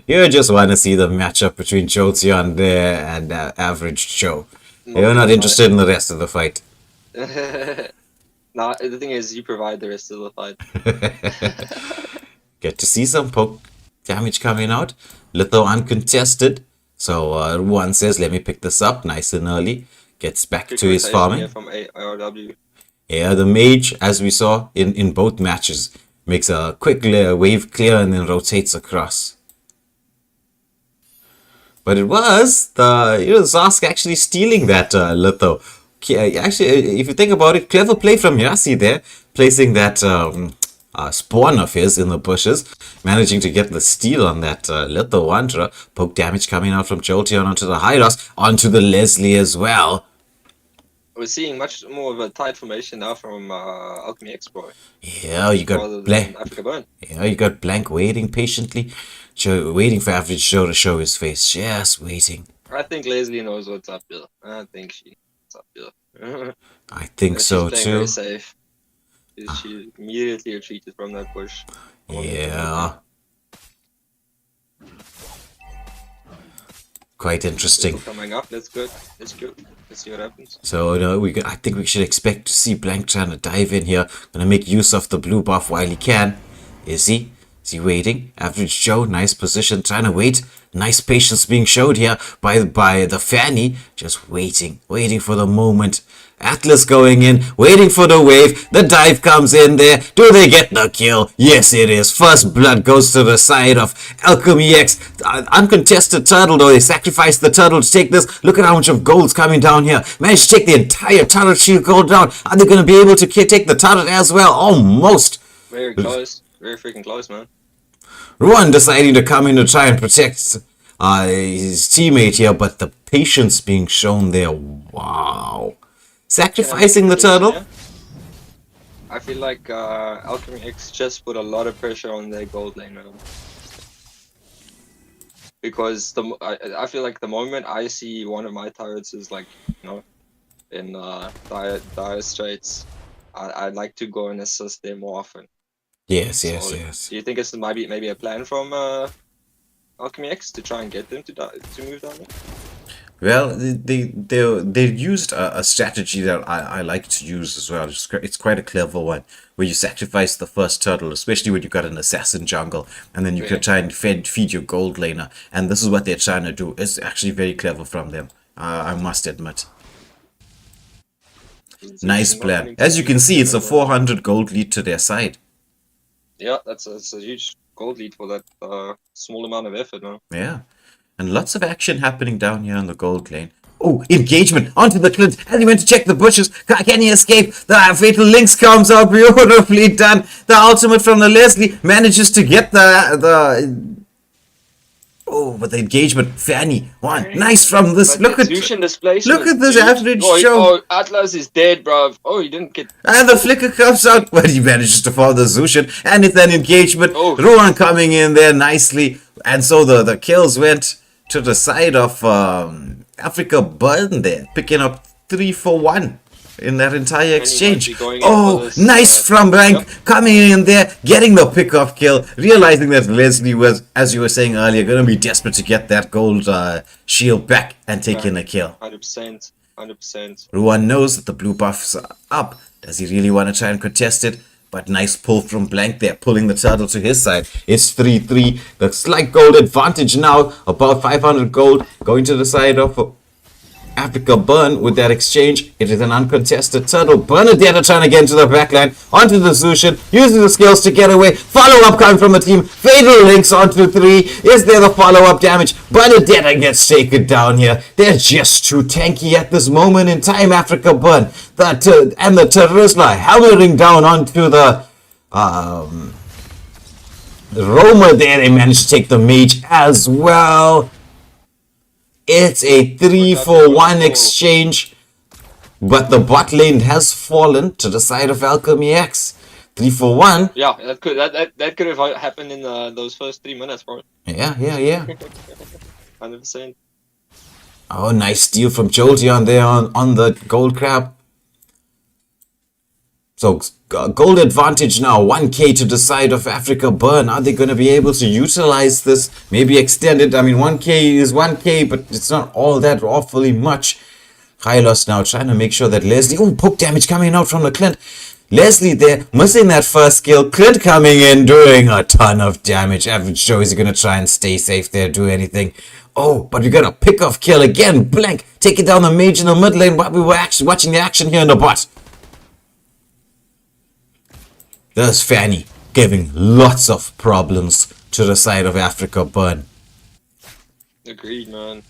You just want to see the matchup between Jolteon there and Average Joe. You're not interested in the rest of the fight. Nah, the thing is, you provide the rest of the fight. Get to see some poke damage coming out. Litho uncontested. So Ruan says, let me pick this up nice and early. Gets back to his farming. From ARW. Yeah, the mage, as we saw in both matches, makes a quick wave clear and then rotates across. But it was the Zask actually stealing that Litho. Actually, if you think about it, clever play from Yassi there, placing that spawn of his in the bushes, managing to get the steal on that Litho Wanderer. Poke damage coming out from Jolteon onto the high loss, onto the Leslie as well. We're seeing much more of a tight formation now from AlchemyX, bro. Yeah, you got Blank. Africa Burn. Yeah, you got Blank waiting patiently, waiting for Average Joe to show his face. Just waiting. I think Leslie knows what's up here. I think she knows what's up here. I think so She's playing too. very safe. She immediately retreated from that bush. Yeah. Quite interesting. Coming up, that's good. That's good. Let's see what happens. So I think we should expect to see Blank trying to dive in here. Gonna make use of the blue buff while he can. Is he? Is he waiting? Average Joe, nice position, trying to wait. Nice patience being showed here by the Fanny. Just waiting for the moment. Atlas going in, waiting for the wave. The dive comes in there. Do they get the kill? Yes, it is. First blood goes to the side of AlchemyX. Uncontested turtle, though. They sacrificed the turtle to take this. Look at how much of gold's coming down here. Managed to take the entire turtle shield gold down. Are they going to be able to take the turtle as well? Almost. Very close. Very freaking close, man. Ruan deciding to come in to try and protect his teammate here, but the patience being shown there. Wow. Sacrificing the turtle. Yeah. I feel like AlchemyX just put a lot of pressure on their gold lane, man. Because I feel like the moment I see one of my turrets is like, in dire straits, I'd like to go and assist them more often. Yes. Do you think it's maybe a plan from AlchemyX to try and get them to move down there? Well, they used a strategy that I like to use as well. It's quite a clever one, where you sacrifice the first turtle, especially when you got an assassin jungle, and then you can try and feed your gold laner. And this is what they're trying to do. It's actually very clever from them, I must admit. Nice plan. As you can see, it's a 400 gold lead to their side. Yeah, that's a huge gold lead for that small amount of effort, man. Yeah. And lots of action happening down here on the gold lane. Oh, engagement onto the Clint as he went to check the bushes. Can he escape? The fatal links comes out, beautifully done. The ultimate from the Leslie manages to get the oh, but the engagement, Fanny, one nice from this. Look at this Average Joe. Oh, Atlas is dead, bruv. Oh, he didn't get. And the flicker comes out, but he manages to follow the Zushin. And it's an engagement. Oh. Ruan coming in there nicely. And so the kills went to the side of Africa Burn there, picking up 3 for 1 in that entire exchange. Oh, nice from Blank, coming in there, getting the pick-off kill, realizing that Leslie was, as you were saying earlier, going to be desperate to get that gold shield back and taking a kill. 100%. 100%. Ruan knows that the blue buffs are up. Does he really want to try and contest it? But nice pull from Blank there, pulling the turtle to his side. It's 3-3. The slight gold advantage now, about 500 gold, going to the side of Africa Burn with that exchange. It is an uncontested turtle. Bernadetta trying to get into the backline, onto the Zushin, using the skills to get away. Follow-up coming from the team. Fatal links onto 3. Is there the follow-up damage? Bernadetta gets taken down here. They're just too tanky at this moment in time, Africa Burn. And the Terizla hammering down onto the Roma there. They managed to take the mage as well. It's a 3 for 1 exchange, but the bot lane has fallen to the side of AlchemyX. 3 for 1. Yeah, that could have happened in those first 3 minutes, bro. Yeah. 100%. Oh, nice steal from Jolteon there on the gold crab. So gold advantage now, 1k to the side of Africa Burn. Are they going to be able to utilize this? Maybe extend it. I mean, 1k is 1k, but it's not all that awfully much. Hylos now trying to make sure that Leslie... Oh, poke damage coming out from the Clint. Leslie there, missing that first kill. Clint coming in, doing a ton of damage. Average Joe is going to try and stay safe there, do anything. Oh, but we got a pick-off kill again. Blank, taking down the mage in the mid lane while we were actually watching the action here in the bot. There's Fanny giving lots of problems to the side of Africa Burn. Agreed, man.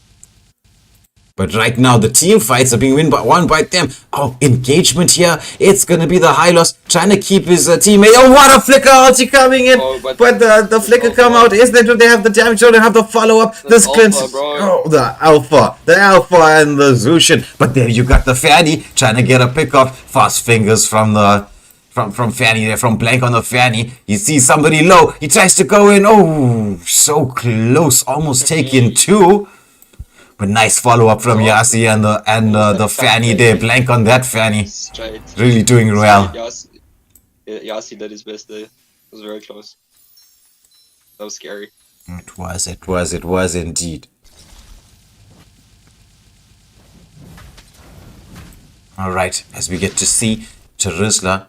But right now the team fights are being won by them. Oh, engagement here. It's going to be the Hylos trying to keep his teammate. Oh, what a flicker ulti coming in. Oh, but the flicker come out. Do they have the damage? Do they have the follow-up? This Clint. Oh, the Alpha. The Alpha and the Zushin. But there you got the Fanny trying to get a pick off. Fast fingers from the... From Fanny there, from Blank on the Fanny. You see somebody low. He tries to go in. Oh, so close. Almost taking 2. But nice follow-up from Yasi and the Fanny there. Blank on that Fanny. Straight. Really doing well. Yasi did his best there. It was very close. That was scary. It was indeed. Alright, as we get to see Terizla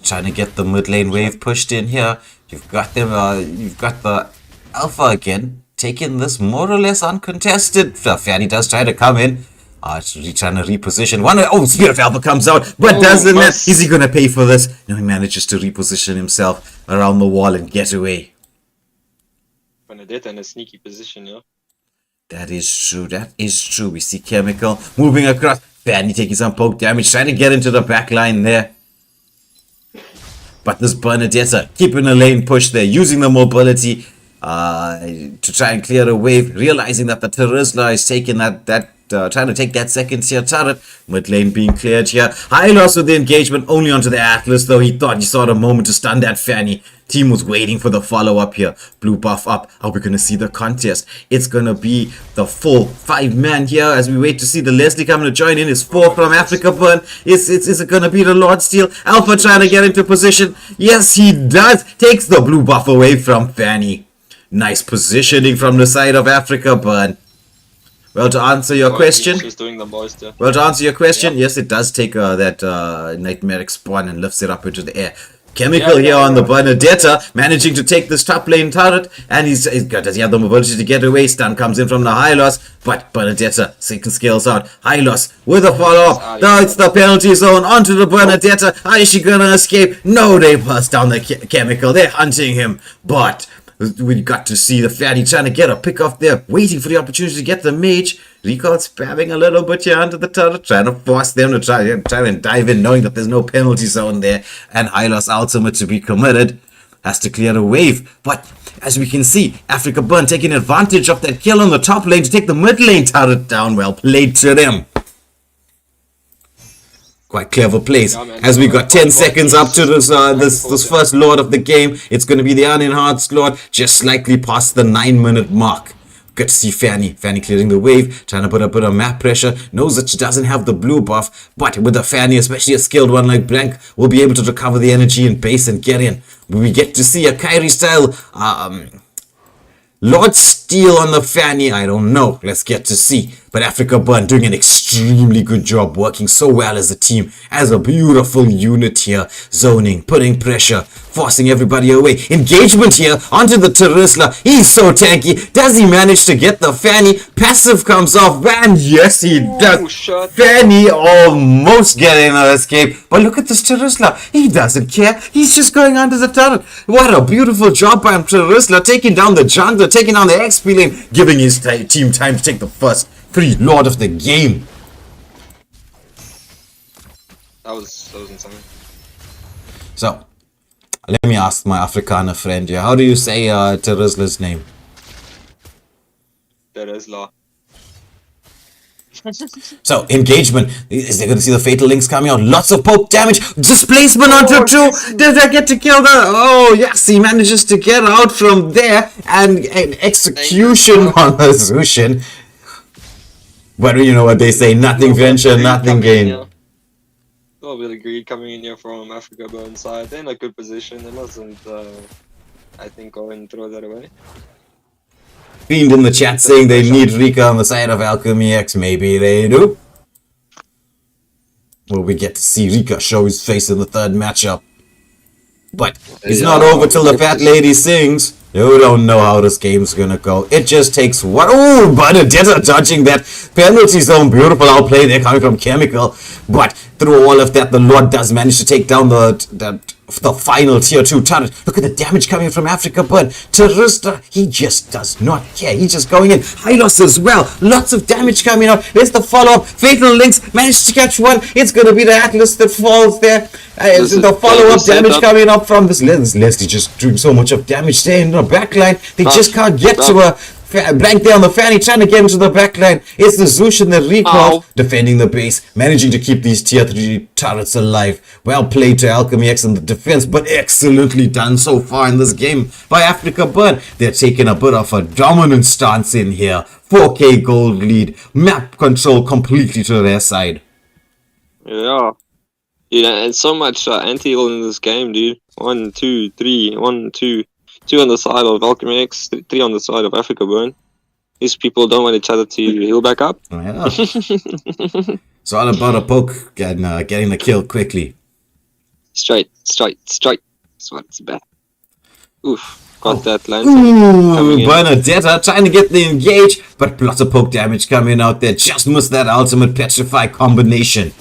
trying to get the mid lane wave pushed in here. You've got them. You've got the Alpha again taking this more or less uncontested. Fanny does try to come in. Trying to reposition. Spear of Alpha comes out, but doesn't. Is he gonna pay for this? No, he manages to reposition himself around the wall and get away. Benedetta in a sneaky position, yeah. That is true. We see Chemical moving across. Fanny taking some poke damage, trying to get into the back line there. But this Bernadetta keeping a lane push there, using the mobility to try and clear a wave, realizing that the Terizla is taking trying to take that second tier turret. Mid lane being cleared here. High loss with the engagement only onto the Atlas, though he thought he saw the moment to stun that Fanny. Team was waiting for the follow-up here. Blue buff up. Are we going to see the contest? It's going to be the full 5-man here as we wait to see the Leslie coming to join in. It's 4 from Africa Burn. Is it going to be the Lord Steel? Alpha trying to get into position. Yes, he does. Takes the blue buff away from Fanny. Nice positioning from the side of Africa Burn. Well, to answer your question, yes, it does take that Nightmaric Spawn and lifts it up into the air. Chemical here on the Bernadetta, managing to take this top lane turret, and does he have the mobility to get away? Stun comes in from the Hylos, but Bernadetta second scales out. Hylos with a follow-up. It's the penalty zone onto the Bernadetta. Is she gonna escape? No, they burst down the Chemical. They're hunting him, but we got to see the Fanny trying to get a pick off there, waiting for the opportunity to get the mage. Recall spamming a little bit here onto the turret, trying to force them to try and dive in, knowing that there's no penalty zone there. And Hylos ultimate to be committed has to clear the wave. But as we can see, Africa Burn taking advantage of that kill on the top lane to take the mid lane turret down. Well played to them. Quite clever plays. Yeah, man, As we got 10 quite seconds up to this Wonderful, first Lord of the game. It's going to be the unenhanced Lord, just slightly past the 9-minute mark. Good to see Fanny clearing the wave, trying to put a bit of map pressure. Knows that she doesn't have the blue buff, but with the Fanny, especially a skilled one like Blank, will be able to recover the energy in base and get in. We get to see a Kyrie style Lord Steel on the Fanny, I don't know. Let's get to see. But Africa Burn doing an extremely good job, working so well as a team, as a beautiful unit here, zoning, putting pressure, forcing everybody away. Engagement here onto the Terisla. He's so tanky. Does he manage to get the Fanny? Passive comes off, and yes, he does. Shot. Fanny almost getting an escape. But look at this Terisla. He doesn't care. He's just going under the turret. What a beautiful job by Terisla, taking down the jungler, taking down the XP lane, giving his team time to take the first free Lord of the game. That was insane. So, let me ask my Afrikaner friend here. How do you say Terisla's name? That is law. So, engagement. Is they going to see the fatal links coming out? Lots of poke damage. Displacement onto two. Does that get to kill the... Oh, yes, he manages to get out from there. And an execution on the Zushin. But you know what they say, nothing venture, nothing gain. A little bit of greed coming in here from Africa Burn side. They're in a good position. They mustn't, I think, go and throw that away. Fiend in the chat saying they need Rika on the side of AlchemyX. Maybe they do. Well, we get to see Rika show his face in the third matchup. But it's not over till the fat lady sings. You don't know how this game's gonna go. It just takes one. Oh, Bernadetta dodging that penalty zone. Beautiful outplay there coming from Chemical. But through all of that, the Lord does manage to take down the final tier 2 turret. Look at the damage coming from Africa Burn. Terista, he just does not care. He's just going in. Hylos as well. Lots of damage coming out. There's the follow-up. Fatal Links managed to catch one. It's going to be the Atlas that falls there. The follow-up damage coming up from this Leslie just doing so much of damage there in the backline. They just can't get to a blank there on the Fanny, trying to get into the backline. It's the Zushin that recall defending the base, managing to keep these tier 3 turrets alive. Well played to AlchemyX in the defense, but excellently done so far in this game by Africa Burn. They're taking a bit of a dominant stance in here. 4k gold lead, map control completely to their side. Yeah. Yeah, and so much anti-heal in this game, dude. 1, 2, 3, 1, 2. 2 on the side of AlchemyX, 3 on the side of Africa Burn. These people don't want each other to heal back up. Oh, yeah. It's all about a poke and getting the kill quickly. Straight. That's what it's about. Oof, got that land. Ooh, Bernadetta trying to get the engage, but lots of poke damage coming out there. Just missed that ultimate petrify combination.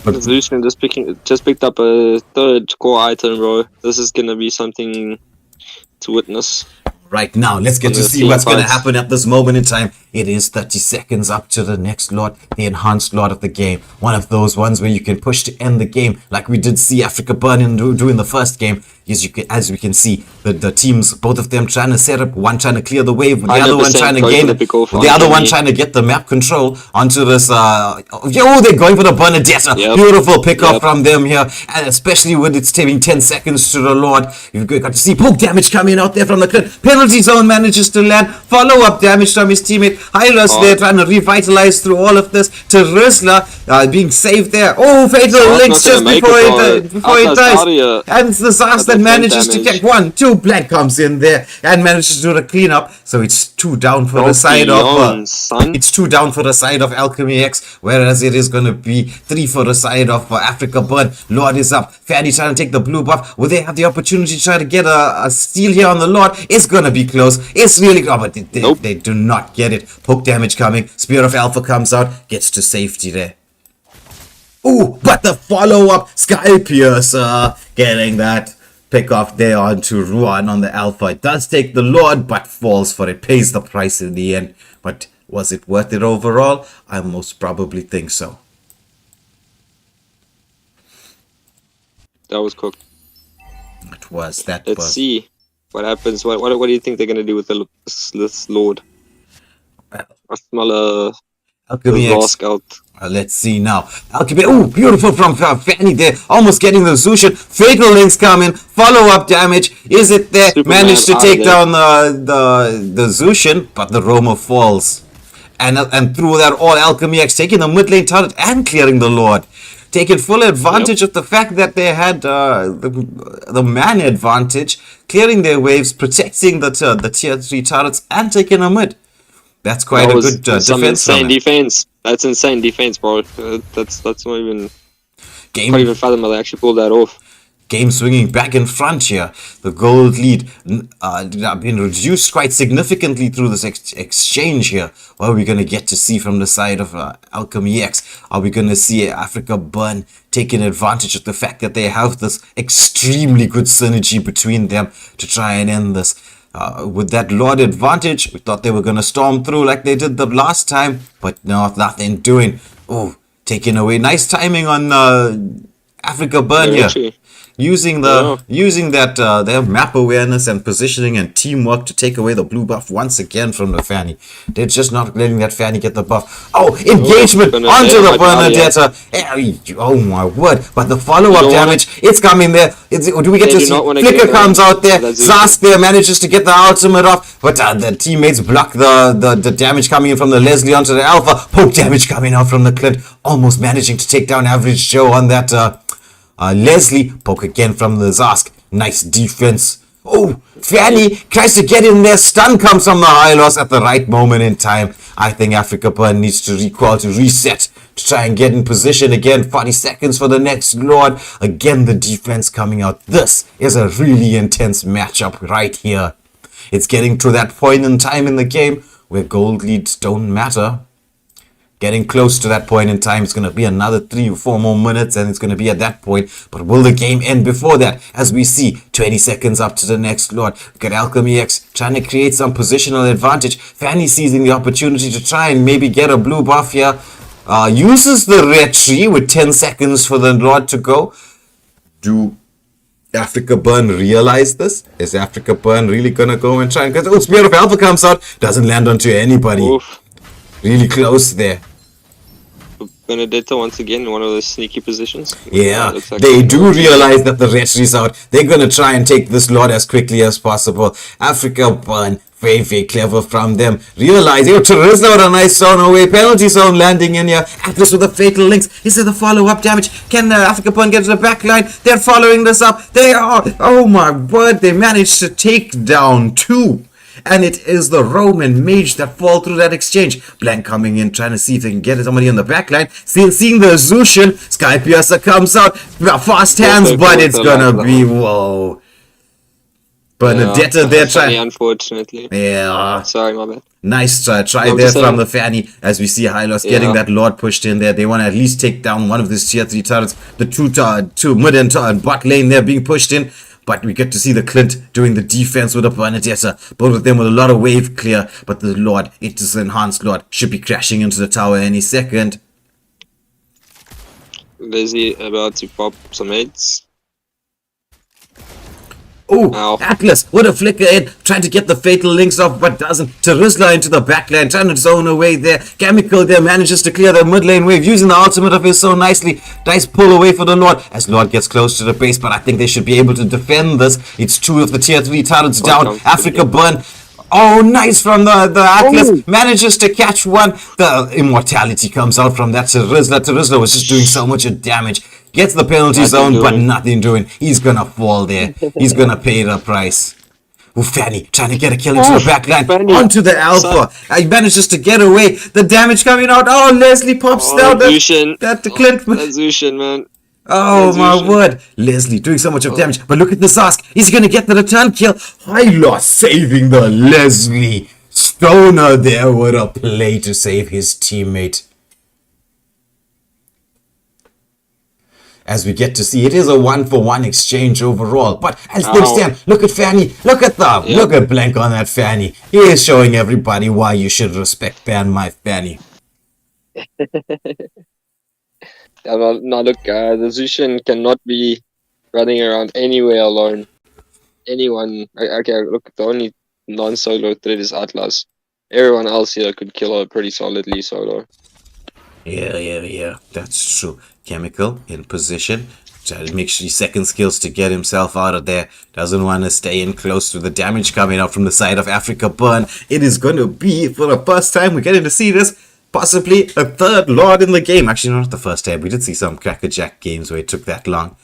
But Zeusman just picked up a 3rd core item, bro. This is gonna be something to witness. Right now, let's get to see what's going to happen at this moment in time. It is 30 seconds up to the next Lord, the enhanced Lord of the game. One of those ones where you can push to end the game, like we did see Africa Burn do in the first game. As we can see, the teams, both of them trying to set up, one trying to clear the wave, the other one trying to gain, the other one trying to get the map control onto this. They're going for the Bernadetta. Yep. Beautiful pickup from them here, and especially when it's taking 10 seconds to the Lord. You've got to see poke damage coming out there from the crit. Penalty zone manages to land. Follow-up damage from his teammate. Hylos there trying to revitalize through all of this. Terisla being saved there. Oh, fatal links just before he dies. And it's the Zas that manages to get 1. 2 Black comes in there and manages to do the cleanup. So it's 2 down for the side of it's 2 down for the side of AlchemyX, whereas it is going to be 3 for the side of Africa Burn. Lord is up. Fanny trying to take the blue buff. Will they have the opportunity to try to get a steal here on the Lord? It's going to be close. It's really but they do not get it. Poke damage coming. Spear of Alpha comes out, gets to safety there. Ooh, but the follow-up, Sky Piercer getting that pick off there onto Ruan on the Alpha. It does take the Lord, but falls for it. Pays the price in the end. But was it worth it overall? I most probably think so. That was cooked. It was. Let's see what happens. What do you think they're going to do with this Lord? I smell a raw scout. Let's see now. Alchemy, oh, beautiful from Fanny there. Almost getting the Zushin. Fatal links coming. Follow-up damage. Is it there? Superman Managed to out take of there. down the Zushin, but the Roma falls. And through that all, AlchemyX taking the mid lane turret and clearing the Lord. Taking full advantage of the fact that they had the man advantage, clearing their waves, protecting the tier 3 turrets, and taking a mid. That's quite That a was good some defense. insane defense. That's insane defense, bro. That's not even. Game Can't even fathom how they actually pulled that off. Game swinging back in front here. The gold lead been reduced quite significantly through this exchange here. What are we going to get to see from the side of AlchemyX? Are we going to see Africa Burn taking advantage of the fact that they have this extremely good synergy between them to try and end this? With that Lord advantage, we thought they were going to storm through like they did the last time, but no, nothing doing. Oh, taking away. Nice timing on Africa Burn Yeah, here. actually. Using that their map awareness and positioning and teamwork to take away the blue buff once again from the Fanny. They're just not letting that Fanny get the buff. Oh, engagement onto the Bernadetta. Oh my word! But the follow-up damage, it's coming there. Do we get to see? Flicker comes out there. Zask there manages to get the ultimate off, but the teammates block the damage coming in from the Leslie onto the Alpha. Poke damage coming out from the Clint, almost managing to take down Average Joe on that. Leslie, poke again from the Zask. Nice defense. Oh, Fanny tries to get in there. Stun comes from the Hylos at the right moment in time. I think Africa Burn needs to recall to reset to try and get in position again. 40 seconds for the next Lord. Again, the defense coming out. This is a really intense matchup right here. It's getting to that point in time in the game where gold leads don't matter. Getting close to that point in time. It's going to be another 3 or 4 more minutes and it's going to be at that point. But will the game end before that? As we see, 20 seconds up to the next Lord. We've got AlchemyX trying to create some positional advantage. Fanny seizing the opportunity to try and maybe get a blue buff here. Uses the red tree with 10 seconds for the Lord to go. Do Africa Burn realize this? Is Africa Burn really going to go and try and get... Oh, Spear of Alpha comes out. Doesn't land onto anybody. Oof. Really close there. Benedetta once again in one of those sneaky positions. Yeah, Like they do realize that the red tree's out. They're gonna try and take this Lord as quickly as possible. Africa Burn, very, very clever from them. Realize, Charizla with a nice zone away. Penalty zone landing in here. Atlas with the fatal links. Is it the follow-up damage? Can Africa Burn get to the back line? They're following this up. They are, oh my word, they managed to take down 2. And it is the Roman mage that fall through that exchange. Blank coming in, trying to see if they can get somebody on the back line. Still seeing the Zushin. Sky Piercer comes out. Fast hands, but it's gonna be, whoa. Bernadetta there trying. Unfortunately. Yeah. Sorry, my bad. Nice try there from the Fanny. As we see Hylos getting that Lord pushed in there. They want to at least take down one of these tier 3 turrets. The two mid and bot lane there being pushed in. But we get to see the Clint doing the defense with the Bernadetta. Both of them with a lot of wave clear. But the Lord, it is enhanced Lord, should be crashing into the tower any second. Leslie about to pop some heads. Oh, Atlas with a flicker in, trying to get the fatal links off, but doesn't. Charizla into the backline, trying to zone away there. Chemical there manages to clear the mid lane wave, using the ultimate of his so nicely. Nice pull away for the Lord, as Lord gets close to the base, but I think they should be able to defend this. It's 2 of the tier 3 turrets down. Africa Burn. Oh, nice from the Atlas. Manages to catch one. The immortality comes out from that Charizla. Charizla was just doing so much damage. Gets the penalty zone, but nothing doing. He's gonna fall there. He's gonna pay the price. Oh, Fanny trying to get a kill into the back line. Onto the Alpha. He manages to get away. The damage coming out. Oh, Leslie pops down. That the Clint. That Zushin, man. Oh my word. Leslie doing so much of damage. But look at the Zask. He's gonna get the return kill. Hylos saving the Leslie. Stoner there with a play to save his teammate. As we get to see, it is a 1-for-1 exchange overall. But as things stand, look at Fanny. Look at look at Blank on that Fanny. He is showing everybody why you should respect ban my Fanny. Now look, the Zushin cannot be running around anywhere alone. Anyone, okay, look, the only non-solo threat is Atlas. Everyone else here could kill her pretty solidly solo. Yeah. That's true. Chemical in position. Try to make sure second skills to get himself out of there. Doesn't want to stay in close to the damage coming out from the side of Africa Burn. It is going to be, for the first time, we're getting to see this, possibly a third Lord in the game. Actually, not the first time. We did see some Crackerjack games where it took that long.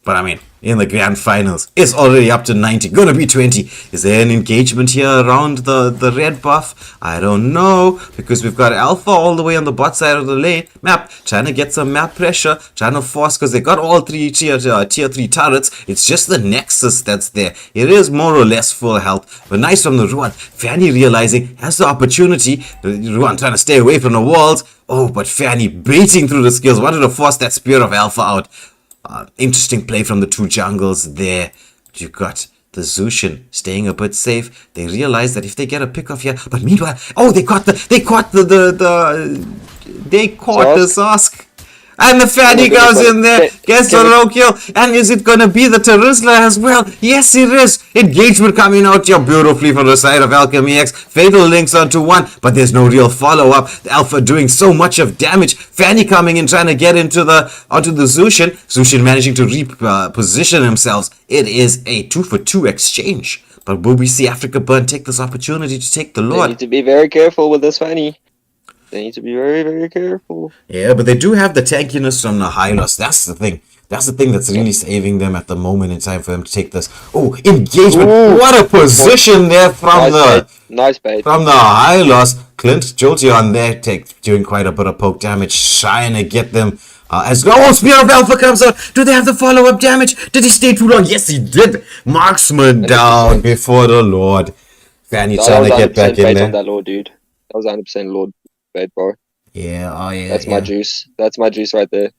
But I mean, in the grand finals, it's already up to 90, gonna be 20. Is there an engagement here around the red buff? I don't know, because we've got Alpha all the way on the bot side of the lane map, trying to get some map pressure, trying to force, because they got all three tier 3 turrets. It's just the Nexus that's there. It is more or less full health, but nice from the Ruan. Fanny realizing, has the opportunity, Ruan trying to stay away from the walls. Oh, but Fanny baiting through the skills, wanted to force that Spear of Alpha out. Interesting play from the two jungles there. You got the Zushin staying a bit safe. They realize that if they get a pick off here, but meanwhile, oh, they caught the Zosk. And the Fanny goes in there, gets the low kill, and is it gonna be the Terizla as well? Yes, it is. Engagement coming out here beautifully from the side of AlchemyX. Fatal links onto one, but there's no real follow-up. The Alpha doing so much of damage. Fanny coming in, trying to get onto the Zushin. Zushin managing to reposition themselves. It is a 2-for-2 exchange. But will we see Africa Burn take this opportunity to take the They Lord? need to be very careful with this Fanny. They need to be very, very careful. Yeah, but they do have the tankiness from the Hylos. That's the thing. That's the thing that's really saving them at the moment in time for them to take this. Oh, engagement! Ooh. What a position there from Nice bait. from the Hylos. Clint Jolty on there, doing quite a bit of poke damage, trying to get them. Spear of Alpha comes out. Do they have the follow-up damage? Did he stay too long? Yes, he did. Marksman down before the Lord. Fanny trying to get back in there. On that Lord, dude. That was 100% Lord bait, bro. Yeah, oh yeah. That's my juice. That's my juice right there.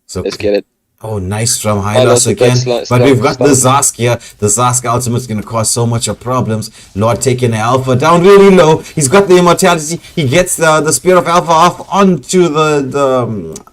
So Let's get it. Oh, nice from Hylos again. But we've got the Zask here. The Zask ultimate's going to cause so much of problems. Lord taking the Alpha down really low. He's got the immortality. He gets the Spear of Alpha off onto the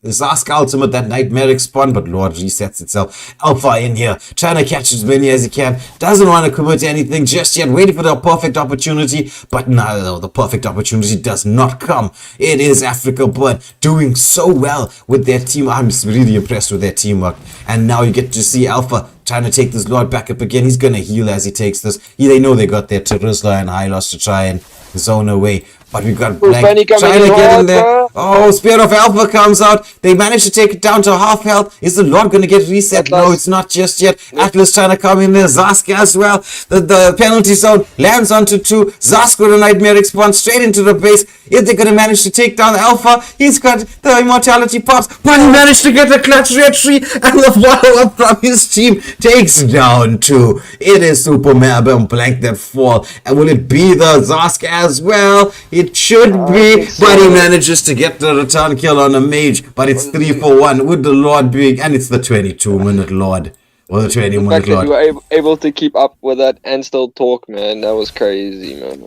Zask ultimate, that nightmaric spawn, but Lord resets itself. Alpha in here, trying to catch as many as he can. Doesn't want to commit to anything just yet, waiting for the perfect opportunity. But no, the perfect opportunity does not come. It is Africa Burn doing so well with their team. I'm really impressed with their teamwork. And now you get to see Alpha trying to take this Lord back up again. He's going to heal as he takes this. They know they got their Terizla and Hylos to try and zone away. But we've got Blank trying to get in there. Oh, Spear of Alpha comes out. They manage to take it down to half health. Is the Lord going to get reset? No, it's not just yet. Atlas trying to come in there. Zask as well. The penalty zone lands onto 2. Zask with a nightmare spawn straight into the base. Is they going to manage to take down Alpha? He's got the immortality pops. But he managed to get a clutch retry. And the follow-up from his team takes down 2. It is Super Mab and Blank that fall. And will it be the Zask as well? It should be, but he manages to get the return kill on a mage. But it's 3 for 1 with the Lord being, and it's the 22-minute Lord. Or the 20-minute Lord. You were able to keep up with that and still talk, man. That was crazy, man.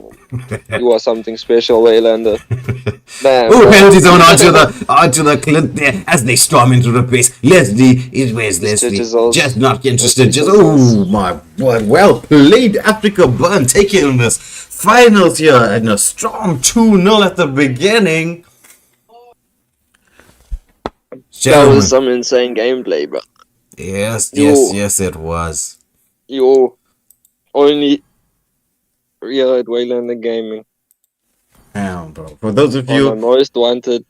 You are something special, Waylander. Man. Oh, penalty zone onto the Clint there as they storm into the base. Where's Leslie? Just not interested. Oh my word. Well played, Africa Burn taking this finals here and a strong 2-0 at the beginning. That was some insane gameplay, bro. Yes, it was. You only real at Waylander Gaming. Damn, bro. For those of you, the most wanted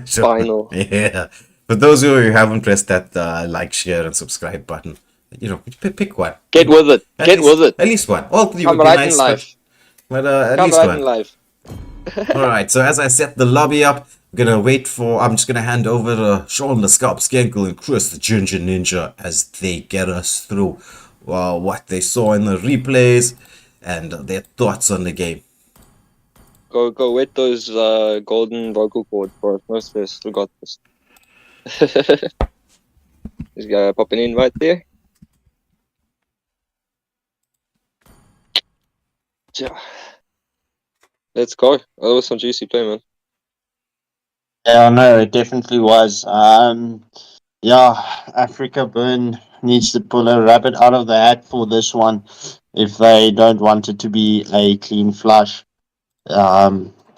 final. Yeah. For those of you who haven't pressed that like, share, and subscribe button, pick one. Get with it. Get with it. At least one. All 3 Come would be right nice. in life. But at Come least right one. in life. Alright, so as I set the lobby up, I'm just gonna hand over to Sean the Scalp Skankel and Chris the Ginger Ninja as they get us through what they saw in the replays and their thoughts on the game. Go with those golden vocal cords, bro. No stress. We got this. Just go popping in right there. Yeah. Let's go. That was some juicy play, man. Yeah, no, it definitely was. Africa Burn needs to pull a rabbit out of the hat for this one if they don't want it to be a clean flush.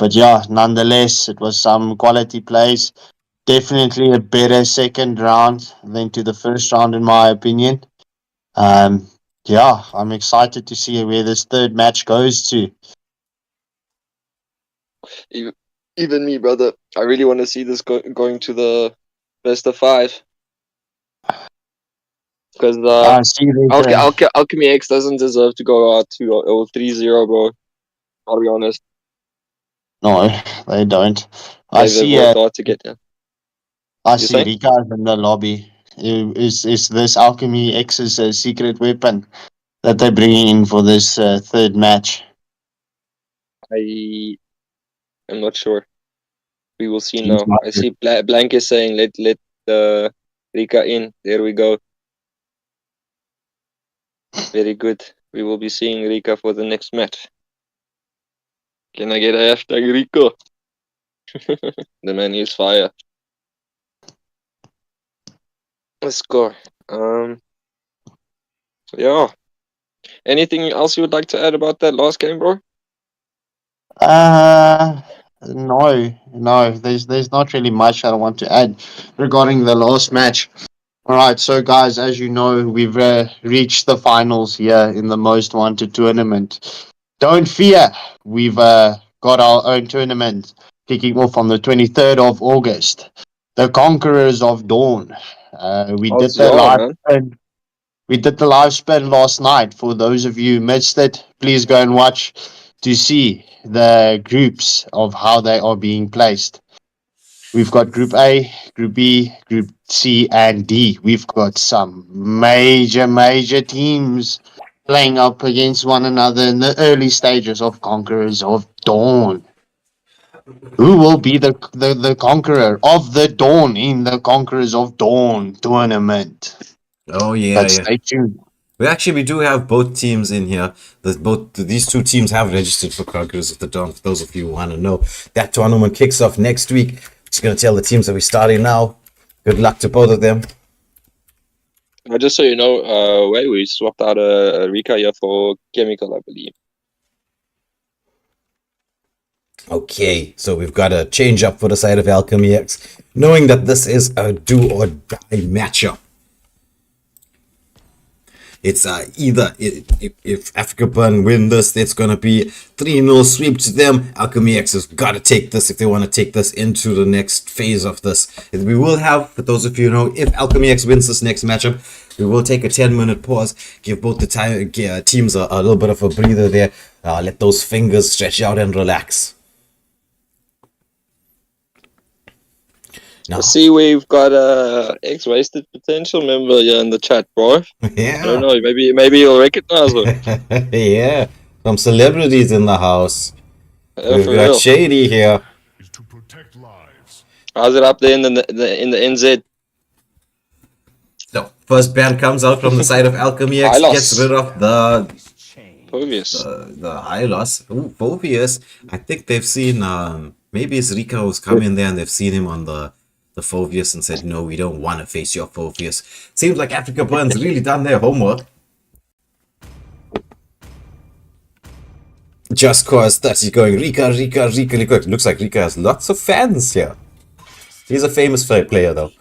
But yeah, nonetheless, it was some quality plays. Definitely a better second round than to the first round, in my opinion. Yeah, I'm excited to see where this third match goes to. Even me, brother. I really want to see this going to the best of 5. Because I see that. Alchemy X doesn't deserve to go out 2-0 3-0, bro. I'll be honest. No, they don't. I They've see. worked hard to get there. I You see saying? Rika in the lobby. Is this Alchemy X's secret weapon that they're bringing in for this third match? I am not sure. We will see Seems now. like I it. see Blank is saying let Rika in. There we go. Very good. We will be seeing Rika for the next match. Can I get a hashtag Rico? The man is fire. Let's go. Yeah. Anything else you would like to add about that last game, bro? Uh, no. There's not really much I want to add regarding the last match. All right, so guys, as you know, we've reached the finals here in the Most Wanted tournament. Don't fear, we've got our own tournament kicking off on the 23rd of August. The Conquerors of Dawn. We did How's the y'all, live man? spin. We did the live spin last night. For those of you who missed it, please go and watch to see the groups of how they are being placed. We've got Group A, Group B, Group C, and D. We've got some major teams playing up against one another in the early stages of Conquerors of Dawn. Who will be the conqueror of the Dawn in the Conquerors of Dawn tournament? Oh yeah, But yeah. stay tuned. We do have both teams in here. These two teams have registered for Conquerors of the Dawn. For those of you who want to know, that tournament kicks off next week. Just gonna tell the teams that we're starting now. Good luck to both of them. Just so you know, we swapped out a Rika here for Chemical, I believe. Okay, so we've got a change up for the side of AlchemyX, knowing that this is a do or die matchup. It's either if Africa Burn win this, it's gonna be 3-0 sweep to them. AlchemyX has got to take this if they want to take this into the next phase of this. We will have, for those of you who know, if AlchemyX wins this next matchup, we will take a 10-minute pause, give both the teams a little bit of a breather there, let those fingers stretch out and relax. I see we've got a ex-wasted potential member here in the chat, bro. I don't Yeah, know, maybe you'll recognize her. yeah, some celebrities in the house. We've For got real. Shady here. is to protect lives. How's it up there in the NZ? So first band comes out from the side of AlchemyX, Hylos. gets rid of the Obvious. Hylos. Ooh, Phobius. I think they've seen maybe it's Rika who's come in there and they've seen him on the Phobius and said, no, we don't want to face your Phobius. Seems like Africa Burn's really done their homework. Just cause that he's going Rika. It looks like Rika has lots of fans here. He's a famous player though.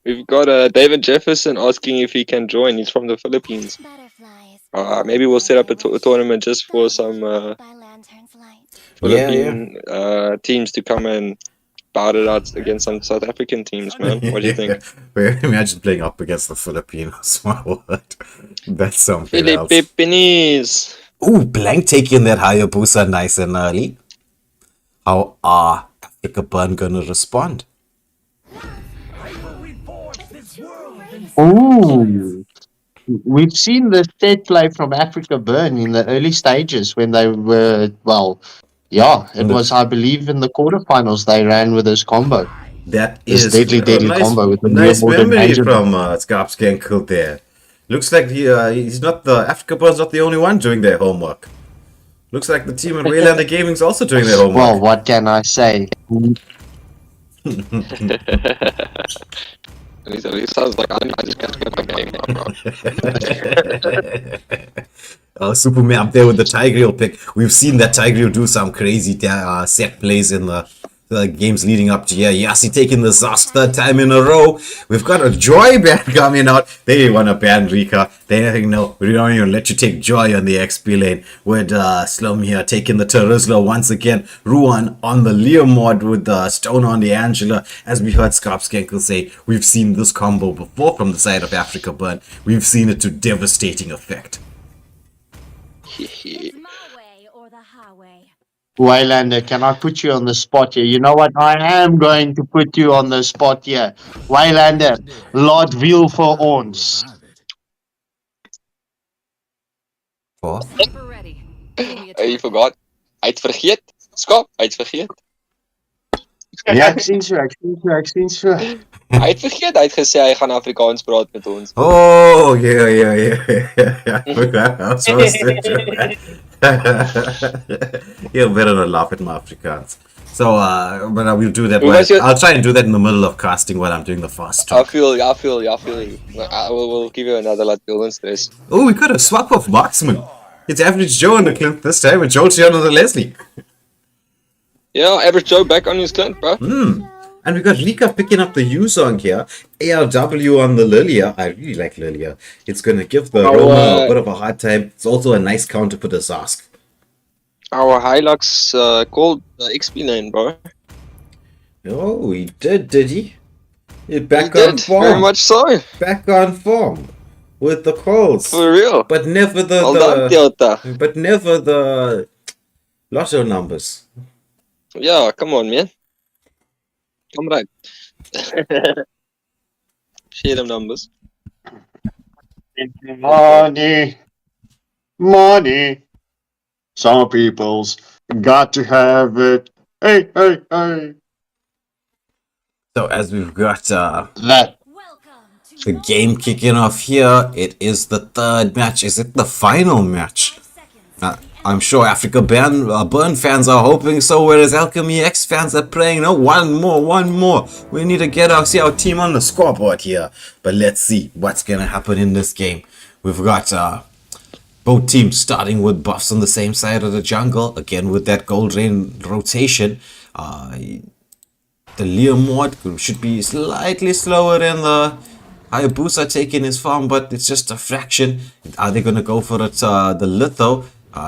We've got David Jefferson asking if he can join. He's from the Philippines. Butterflies. Maybe we'll set up a tournament just for some By lantern's light. Philippine teams to come and battle it out against some South African teams, man. What do you think? Imagine playing up against the Filipinos. My word. That's something else. Philippines. Ooh, Blank taking that Hayabusa nice and early. How are Africa Burn gonna respond? Ooh. We've seen the set play from Africa Burn in the early stages when they were, well, yeah, it was, I believe, in the quarterfinals they ran with this combo. That This is deadly nice, combo with the nice Neomorph and memory Angel. from Scarps Genkel there. Looks like he's not the Africa Burn's not the only one doing their homework. Looks like the team at Waylander Gaming's also doing their homework. Well, what can I say? He sounds like I just can't get my game now, bro. Superman up there with the Tigreal pick. We've seen that Tigreal do some crazy set plays in the games leading up to here. Yassi taking the Zosk third time in a row. We've got a Joy ban coming out. They want to ban Rika. They think, no, we don't even let you take Joy on the XP lane. With Slum here taking the Terizla once again. Ruan on the Leomord with the Stone on the Angela. As we heard Skarpskenkel say, we've seen this combo before from the side of Africa Burn. We've seen it to devastating effect. It's my way or the highway. Waylander, can I put you on the spot here? You know what? I am going to put you on the spot here. Waylander, Lord Veal for ons. For? Sniper ready. Give me a Hy target. forgot. Hy het vergeet. Skop, hy het vergeet. Ja, ek sien so. Hy het vergeet, hy het gesê hy gaan Afrikaans praat met ons. Oh, yeah. I forgot. I was supposed to do that. You better not laugh at my Afrikaans. So, but I will do that. Who was your- I'll try and do that in the middle of casting while I'm doing the fast I talk. feel you. We'll give you another laat feel stress. Oh, we could have swap off Marksman. It's Average Joe on the clip this time and Joel on the Leslie. Yeah, Average Joe back on his clint, bro. And we got Rika picking up the U-Song here. ARW on the Lilia. I really like Lilia. It's going to give the Roma a bit of a hard time. It's also a nice counter for the Zosk. Our Hilux called the XP lane, bro. Oh, he did he? He's back He on did, form. very much so. Back on form. With the calls. For real. But never Well done, Delta. but never the lotto numbers. Yeah, come on, man. Come right. Share them numbers. Money. Some people's got to have it. Hey. So as we've got That. Welcome to the game kicking off here, it is the third match. Is it the final match? 5 seconds. I'm sure Africa Burn fans are hoping so, whereas AlchemyX fans are praying, no, one more. We need to see our team on the scoreboard here. But let's see what's going to happen in this game. We've got both teams starting with buffs on the same side of the jungle, again with that gold rain rotation. The Leomord should be slightly slower than the Hayabusa taking his farm, but it's just a fraction. Are they going to go for it? The Litho,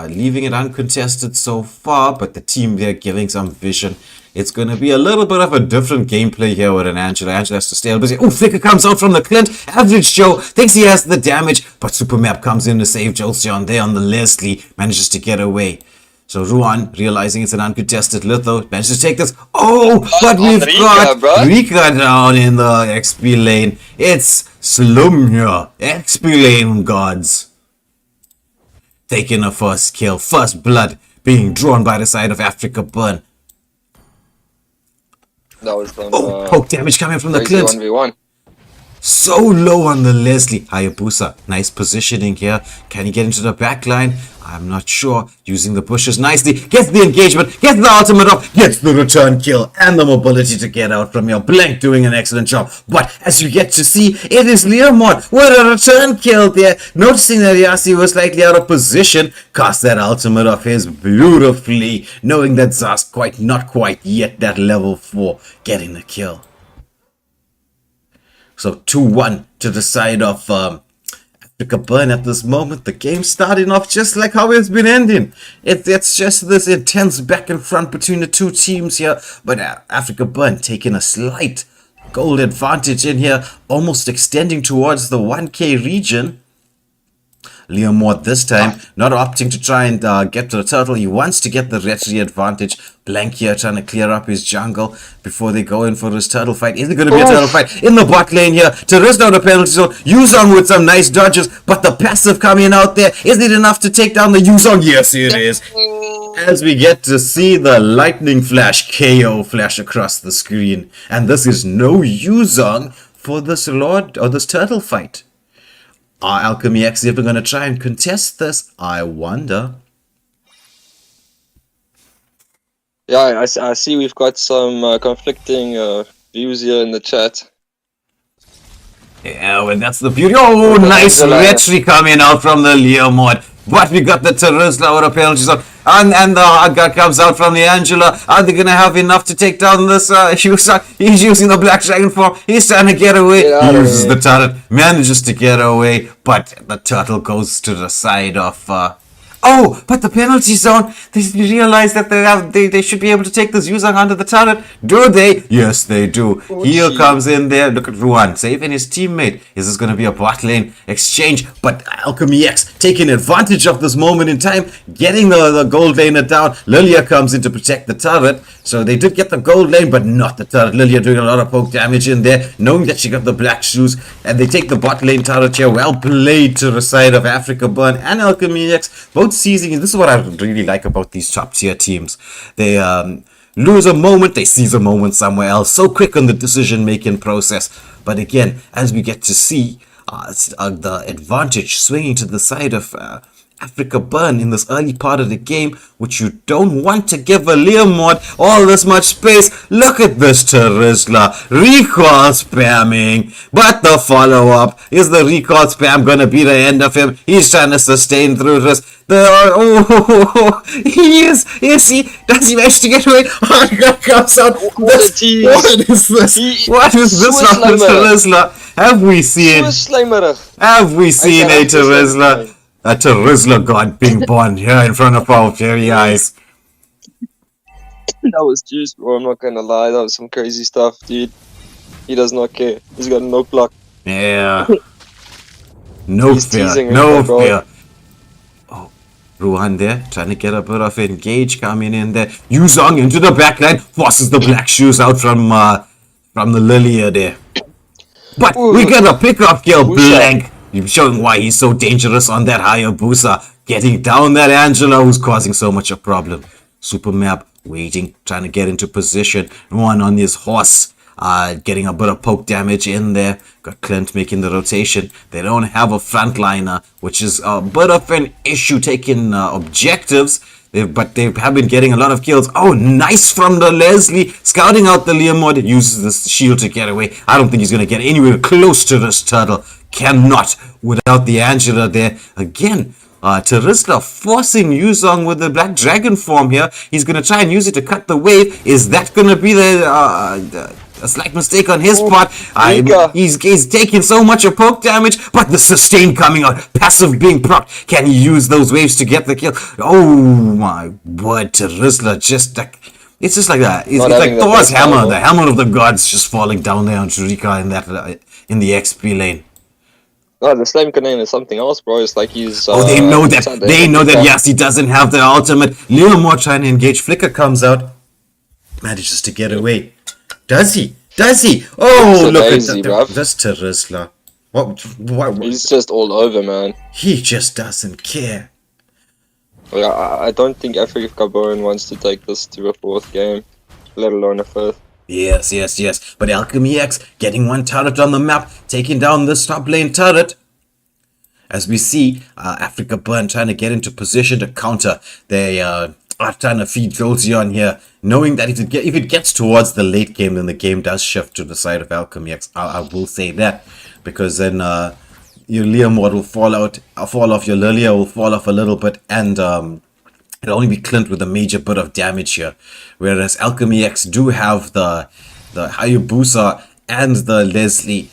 leaving it uncontested so far, but the team there giving some vision. It's going to be a little bit of a different gameplay here with an Angela. Angela has to stay a busy. Oh, Flicker comes out from the Clint. Average Joe thinks he has the damage, but Supermap comes in to save Jolsion there on the Leslie. Manages to get away. So Ruan, realizing it's an uncontested Litho, manages to take this. Oh, but we've Rika, got bro. Rika down in the XP lane. It's Slum here. XP lane gods. Taking a first kill. First blood being drawn by the side of Africa Burn. That was some Poke damage coming from the crazy Clint. 1v1. So low on the Leslie. Hayabusa, nice positioning here. Can he get into the back line? I'm not sure. Using the bushes nicely. Gets the engagement. Gets the ultimate off. Gets the return kill. And the mobility to get out from here. Blank doing an excellent job. But as you get to see, it is Leomord with a return kill there. Noticing that Yassi was slightly out of position. Cast that ultimate off his beautifully. Knowing that Zosk not quite yet that level 4. Getting the kill. So 2-1 to the side of Africa Burn at this moment. The game starting off just like how it's been ending. It's just this intense back and front between the two teams here. But Africa Burn taking a slight gold advantage in here. Almost extending towards the 1k region. Leomord this time not opting to try and get to the turtle. He wants to get the retry advantage. Blank here trying to clear up his jungle before they go in for his turtle fight. Is it going to be a turtle fight in the bot lane here? Terrorist down the penalty zone. Yuzong with some nice dodges, but the passive coming out there. Is it enough to take down the Yuzong? Yes, it is. As we get to see the lightning flash, KO flash across the screen. And this is no Yuzong for this Lord or this turtle fight. Are AlchemyX even going to try and contest this? I wonder. Yeah, I see we've got some conflicting views here in the chat. Yeah, well, that's the beauty. Oh, nice retry coming out from the Leomord. But we got the Terizla with a penalty zone. And the Hardguard comes out from the Angela. Are they going to have enough to take down this Husa? He's using the Black Dragon form. He's trying to get away. Get He out of uses here. the turret. Manages to get away. But the turtle goes to the side of... Oh, but the penalty zone. They realize that they should be able to take this Yuzang under the turret. Do they? Yes, they do. Heal comes in there. Look at Ruan saving his teammate. Is this going to be a bot lane exchange? But AlchemyX taking advantage of this moment in time, getting the gold laner down. Lilia comes in to protect the turret. So they did get the gold lane, but not the turret. Lilia doing a lot of poke damage in there, knowing that she got the black shoes. And they take the bot lane turret here. Well played to the side of Africa Burn and AlchemyX. Both seizing it. This is what I really like about these top tier teams. They lose a moment, they seize a moment somewhere else. So quick on the decision making process. But again, as we get to see the advantage swinging to the side of Africa Burn in this early part of the game, which you don't want to give a Leomord all this much space. Look at this Terizla, recall spamming, but the follow-up, is the recall spam gonna be the end of him? He's trying to sustain through this. He is he? Does he manage to get away? Hardguard comes out. What is this? What is this from Terizla? Have we seen a Terizla? A Terizla god being born here in front of our very eyes. That was juice, bro. I'm not gonna lie. That was some crazy stuff, dude. He does not care. He's got no block. Yeah. No He's fear. teasing No him, bro. fear. Oh, Ruan there, trying to get a bit of engage coming in there. Yuzong into the backline, forces the black shoes out from the Lilia there. But we get a pickup kill, blank. Showing why he's so dangerous on that Hayabusa. Getting down that Angela who's causing so much a problem. Super map waiting, trying to get into position. One on his horse. Getting a bit of poke damage in there. Got Clint making the rotation. They don't have a frontliner, which is a bit of an issue taking objectives. But they have been getting a lot of kills. Oh, nice from the Leslie. Scouting out the Leomord. Uses the shield to get away. I don't think he's going to get anywhere close to this turtle. Cannot without the Angela there. Again, Terizla forcing Yuzong with the Black Dragon form here. He's going to try and use it to cut the wave. Is that going to be a slight mistake on his part? He's taking so much of poke damage, but the sustain coming out. Passive being procced. Can he use those waves to get the kill? Oh my word, Terizla just like... It's just like that. It's like Thor's hammer. The hammer of the gods just falling down there on Shurika in the XP lane. No, the Slime Cannon is something else, bro. It's like he's... they know that. They know that, yes, he doesn't have the ultimate. Leomord trying to engage. Flicker comes out. Manages to get away. Does he? Does he? Oh, look at that. That's Terizla. What? He's just all over, man. He just doesn't care. I don't think Africa Burn wants to take this to a fourth game, let alone a fifth. Yes. But AlchemyX getting one turret on the map, taking down this top lane turret. As we see, Africa Burn trying to get into position to counter. They are trying to feed Jolteon here, knowing that if it gets towards the late game, then the game does shift to the side of AlchemyX. I will say that, because then your Leomord will fall off, your Lilia will fall off a little bit, and it'll only be Clint with a major bit of damage here. Whereas AlchemyX do have the Hayabusa and the Leslie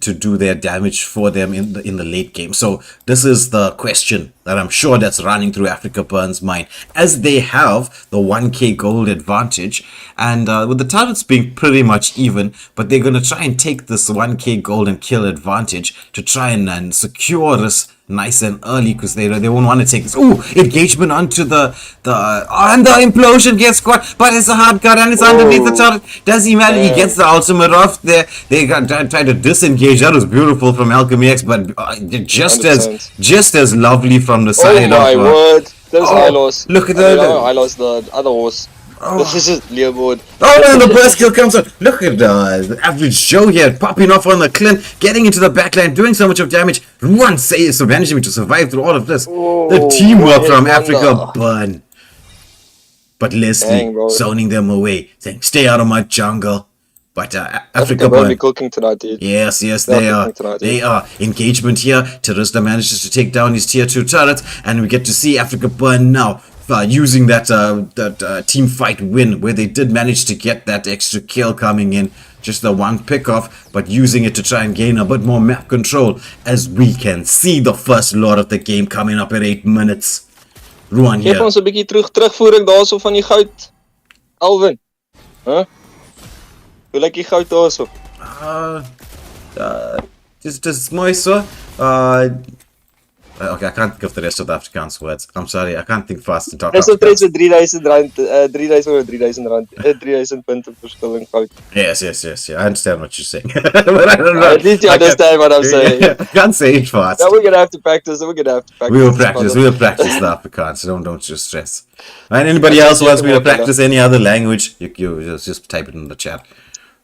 to do their damage for them in the late game. So this is the question that I'm sure that's running through Africa Burn's mind, as they have the 1k gold advantage, and with the turrets being pretty much even, but they're going to try and take this 1k gold and kill advantage to try and secure this nice and early, because they won't want to take this. Ooh, engagement onto and the implosion gets caught, but it's a hard cut and it's underneath the turret. Does he manage? He gets the ultimate off there. They try to disengage. That was beautiful from AlchemyX, but just as lovely from the side. Oh my word! There's Hylos. Look at Hylos, the other horse. This is Leomord. Oh, and the burst kill comes out. Look at the average Joe here popping off on the Clint, getting into the backline, doing so much of damage. One saves, so managing to survive through all of this. The teamwork from Africa Burn. But Leslie zoning them away, saying, "Stay out of my jungle." But Africa Africa Burn be Burn. cooking tonight, dude. Yes, They're they are. cooking tonight, They dude. are. Engagement here. Terizla manages to take down his tier 2 turrets, and we get to see Africa Burn now using that team fight win, where they did manage to get that extra kill coming in. Just the one pick off, but using it to try and gain a bit more map control, as we can see the first lot of the game coming up at 8 minutes. Ruan Geef here. ons 'n bietjie terugvoering daarso van die goud. Alvin. Huh? Hoe lyk die goud daarso? Just mooi okay, I can't think of the rest of the Afrikaans words. I'm sorry, I can't think fast and talk Dis Afrikaans. omtrent so R3000, 3000 rand, 3000 punte verskil in goud. Yes, I understand what you're saying. But I don't know. At least you understand what I'm saying. I can't say it fast. Now we're gonna have to practice. We will practice the Afrikaans. Don't you stress. And anybody else wants me to practice any other language, you just type it in the chat.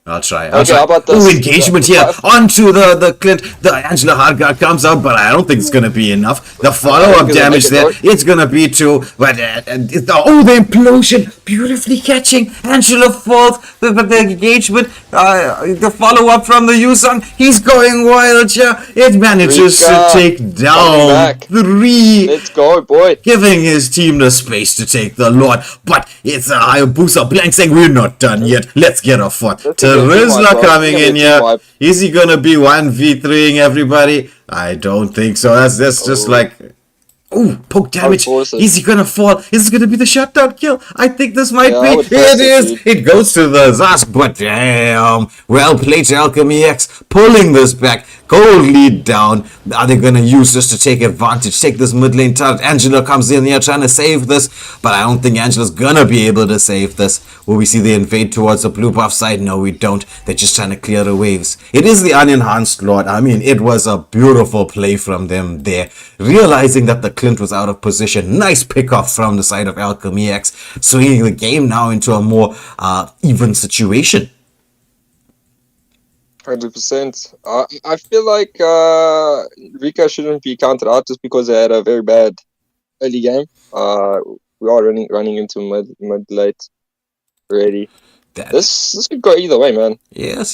I'll try. How about this? Ooh, engagement here. Onto the Clint. The Angela Hardguard comes out, but I don't think it's going to be enough. The follow-up damage there, it's going to be 2. But, the implosion. Beautifully catching. Angela falls. The engagement. The follow-up from the Yusung. He's going wild here. It manages to take down 3. Let's go, boy. Giving his team the space to take the Lord. But it's a Hayabusa blank saying, we're not done yet. Let's get a foot. Rizla coming in here. Is he gonna be 1v3ing everybody? I don't think so. That's just like... Ooh, poke damage. Is he gonna fall? Is this gonna be the shutdown kill? I think this might be. It is. It goes to the Zask, but damn. Well played to AlchemyX, pulling this back. Gold lead down. Are they gonna use this to take advantage? Take this mid lane turret. Angela comes in here trying to save this, but I don't think Angela's gonna be able to save this. Will we see the invade towards the blue buff side? No, we don't. They're just trying to clear the waves. It is the unenhanced Lord. I mean, it was a beautiful play from them there. Realizing that the Clint was out of position. Nice pick off from the side of AlchemyX, swinging the game now into a more even situation. 100%. I feel like Rika shouldn't be counted out just because they had a very bad early game. We are running into mid late already. This could go either way, man. Yes.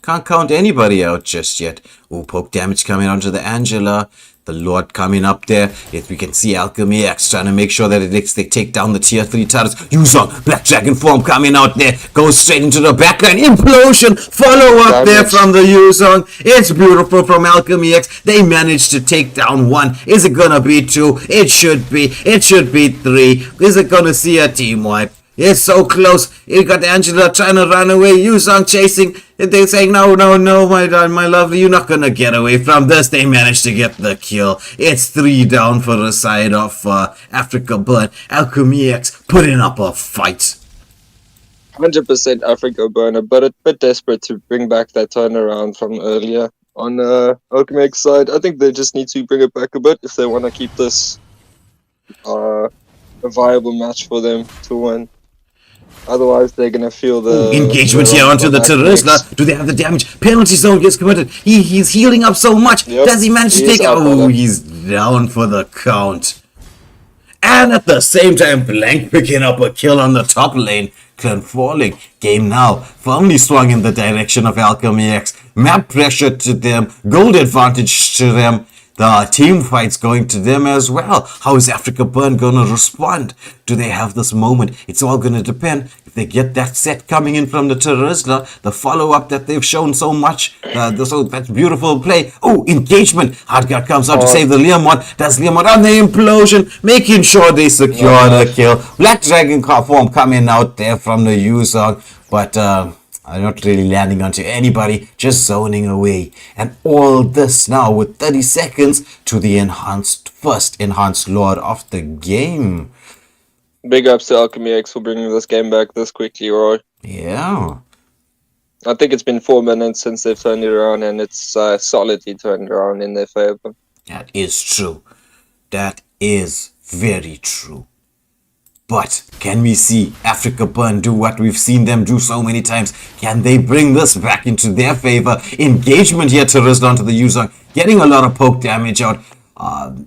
Can't count anybody out just yet. Oh, poke damage coming onto the Angela. The Lord coming up there. If we can see AlchemyX trying to make sure that they take down the tier 3 turrets. Yuzong, Black Dragon form coming out there. Goes straight into the backline. Implosion. Follow up there from the Yuzong. It's beautiful from AlchemyX. They managed to take down 1. Is it gonna be 2? It should be. It should be 3. Is it gonna see a team wipe? It's so close. You got Angela trying to run away. Yuzong chasing. They're saying, no, my lovely, you're not going to get away from this. They managed to get the kill. It's 3 down for the side of Africa Burn. AlchemyX putting up a fight. 100% Africa Burn, but a bit desperate to bring back that turnaround from earlier on AlchemyX side. I think they just need to bring it back a bit if they want to keep this a viable match for them to win. Otherwise, they're gonna feel the engagement here onto the Terizla. Do they have the damage? Penalty zone gets committed. He's healing up so much. Yep. Does he manage to take? Oh, he's down for the count. And at the same time, Blank picking up a kill on the top lane. Clint falling. Game now firmly swung in the direction of AlchemyX. Map pressure to them. Gold advantage to them. The team fight's going to them as well. How is Africa Burn going to respond? Do they have this moment? It's all going to depend. If they get that set coming in from the Terizla, the follow-up that they've shown so much, that beautiful play. Oh, engagement. Hardguard comes out to save the Leomon. Does Leomon on the implosion, making sure they secure the kill. Black Dragon form coming out there from the Yuzong, but I'm not really landing onto anybody, just zoning away. And all this now with 30 seconds to the first enhanced Lord of the game. Big ups to AlchemyX for bringing this game back this quickly, Roy. Yeah. I think it's been 4 minutes since they've turned it around, and it's solidly turned around in their favor. That is true. That is very true. But can we see Africa Burn do what we've seen them do so many times? Can they bring this back into their favor? Engagement here to Rizla onto the user, getting a lot of poke damage out,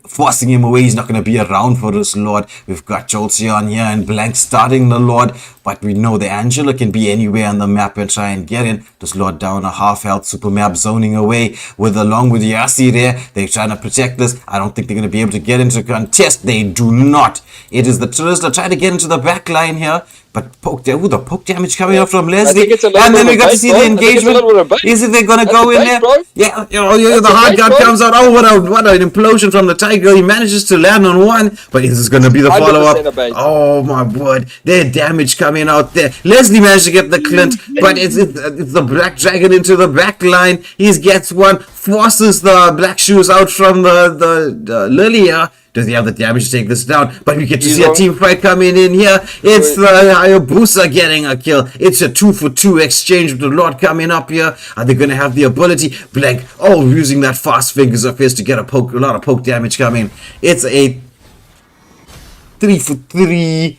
forcing him away. He's not going to be around for this Lord. We've got Jolteon here and Blank starting the Lord, but we know the Angela can be anywhere on the map and try and get in. This Lord down a half health super map zoning away along with Yassi there. They're trying to protect this. I don't think they're going to be able to get into contest. They do not. It is the Trisla trying to get into the back line here. But the poke damage coming out from Leslie. And then we got to see the engagement. Is it they're going to go in there? Yeah, the hard guard comes out. Oh, what an implosion from the Tiger. He manages to land on one. But is this going to be the follow-up? Oh, my word. Their damage coming out there. Leslie managed to get the Clint. But it's the Black Dragon into the back line. He gets one. Forces the Black Shoes out from the Lilia. Does he have the damage to take this down? But we get to see a team fight coming in here. It's the Hayabusa getting a kill. It's a 2-for-2 exchange with the Lord coming up here. Are they going to have the ability? Blank. Oh, using that fast fingers of his to get a lot of poke damage coming. It's a 3-for-3.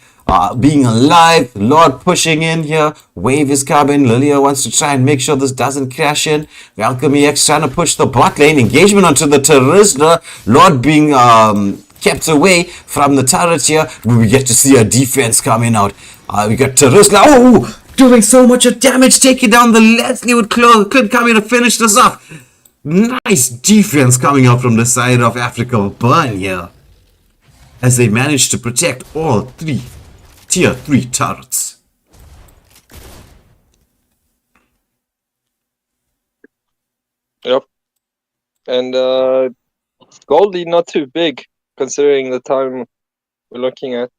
Being alive, Lord pushing in here, wave is coming, Lilia wants to try and make sure this doesn't crash in, AlchemyX trying to push the bot lane, engagement onto the Terizla, Lord being kept away from the turret here, we get to see a defense coming out, we got Terizla, doing so much damage, taking down the Leslie with Clint coming to finish this off, nice defense coming out from the side of Africa Burn here, as they manage to protect all three Tier 3 turrets. Yep. And gold lead not too big considering the time we're looking at.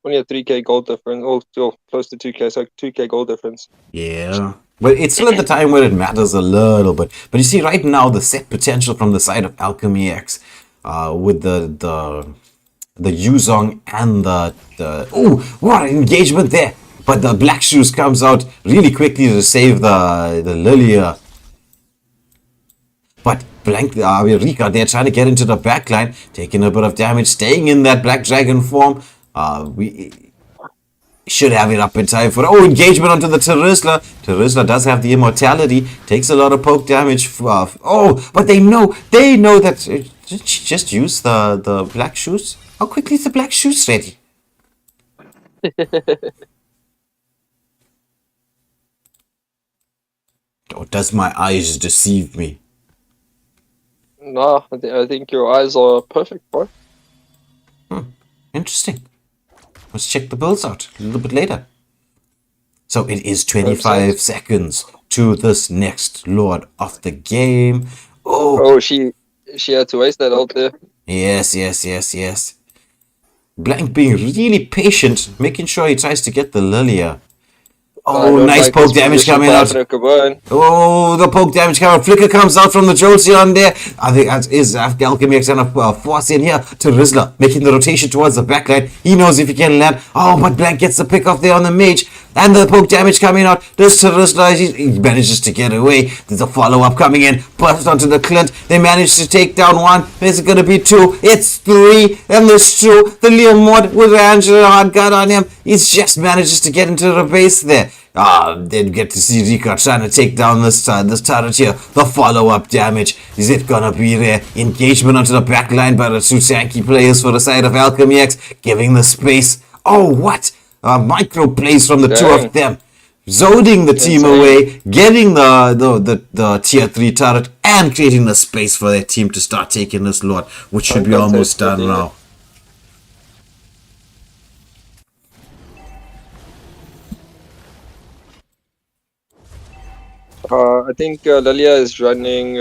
Only a 3k gold difference, or still close to 2k, so 2k gold difference. Yeah. But it's still at the time where it matters a little bit. But you see right now the set potential from the side of AlchemyX with the Yuzong and what an engagement there! But the Black Shoes comes out really quickly to save the Lilia. But Rika, they're trying to get into the backline, taking a bit of damage, staying in that Black Dragon form. We should have it up in time for engagement onto the Terizla. Terizla does have the immortality, takes a lot of poke damage. But they know that just use the Black Shoes. How quickly is the Black Shoes ready? Or does my eyes deceive me? No, I think your eyes are perfect, bro. Interesting. Let's check the builds out a little bit later. So it is 25 seconds to this next Lord of the game. She had to waste that ult there. Yes. Blank being really patient, making sure he tries to get the Lilia. Nice poke damage coming out. The poke damage coming out. Flicker comes out from the Jolteon there. I think that is AlchemyX trying to force in here to Rizla, making the rotation towards the backline. He knows if he can land. But Blank gets the pick off there on the mage. And the poke damage coming out. This Rizla, he manages to get away. There's a follow-up coming in. Burst onto the Clint. They manage to take down one. Is it going to be two? It's three. And there's two. The Leo mod with Angela hard guard on him. He just manages to get into the base there. Then get to see Rika trying to take down this turret here. The follow-up damage. Is it gonna be there? Engagement onto the back line by the two tanky players for the side of AlchemyX, giving the space. What? Micro plays from the two of them. Zoning the team away, getting the tier 3 turret, and creating the space for their team to start taking this Lord, which should be almost done now. I think Lilia is running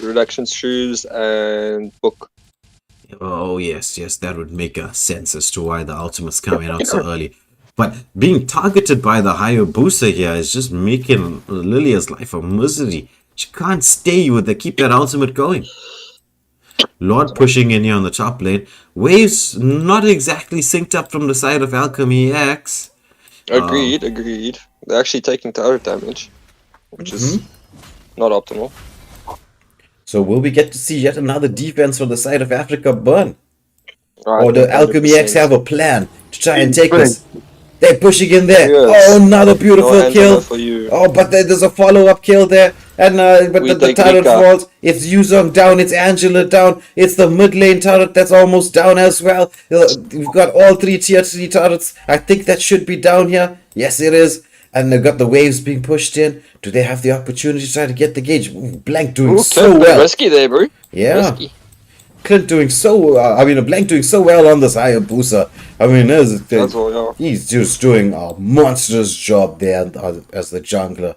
Reduction Shoes and Book. Yes, that would make sense as to why the ultimate's coming out so early. But being targeted by the Hayabusa here is just making Lilia's life a misery. She can't stay with keep that ultimate going. Lord pushing in here on the top lane. Waves not exactly synced up from the side of AlchemyX. Agreed. They're actually taking tower damage, which is not optimal. So will we get to see yet another defense from the side of Africa Burn? Or do AlchemyX have a plan to try and take this? They're pushing in there. Yes. Oh, another No beautiful hand kill. for you. Oh, but there's a follow-up kill there. And but We the take turret Rika. falls. It's Yuzong down. It's Angela down. It's the mid lane turret that's almost down as well. We've got all three tier 3 turrets. I think that should be down here. Yes, it is. And they've got the waves being pushed in. Do they have the opportunity to try to get the gauge? Ooh, Blank doing Ooh, so Clint, well. risky there, bro. Yeah. Risky. Clint doing so. Blank doing so well on this Hayabusa. I mean, That's all, yeah. he's just doing a monstrous job there as the jungler.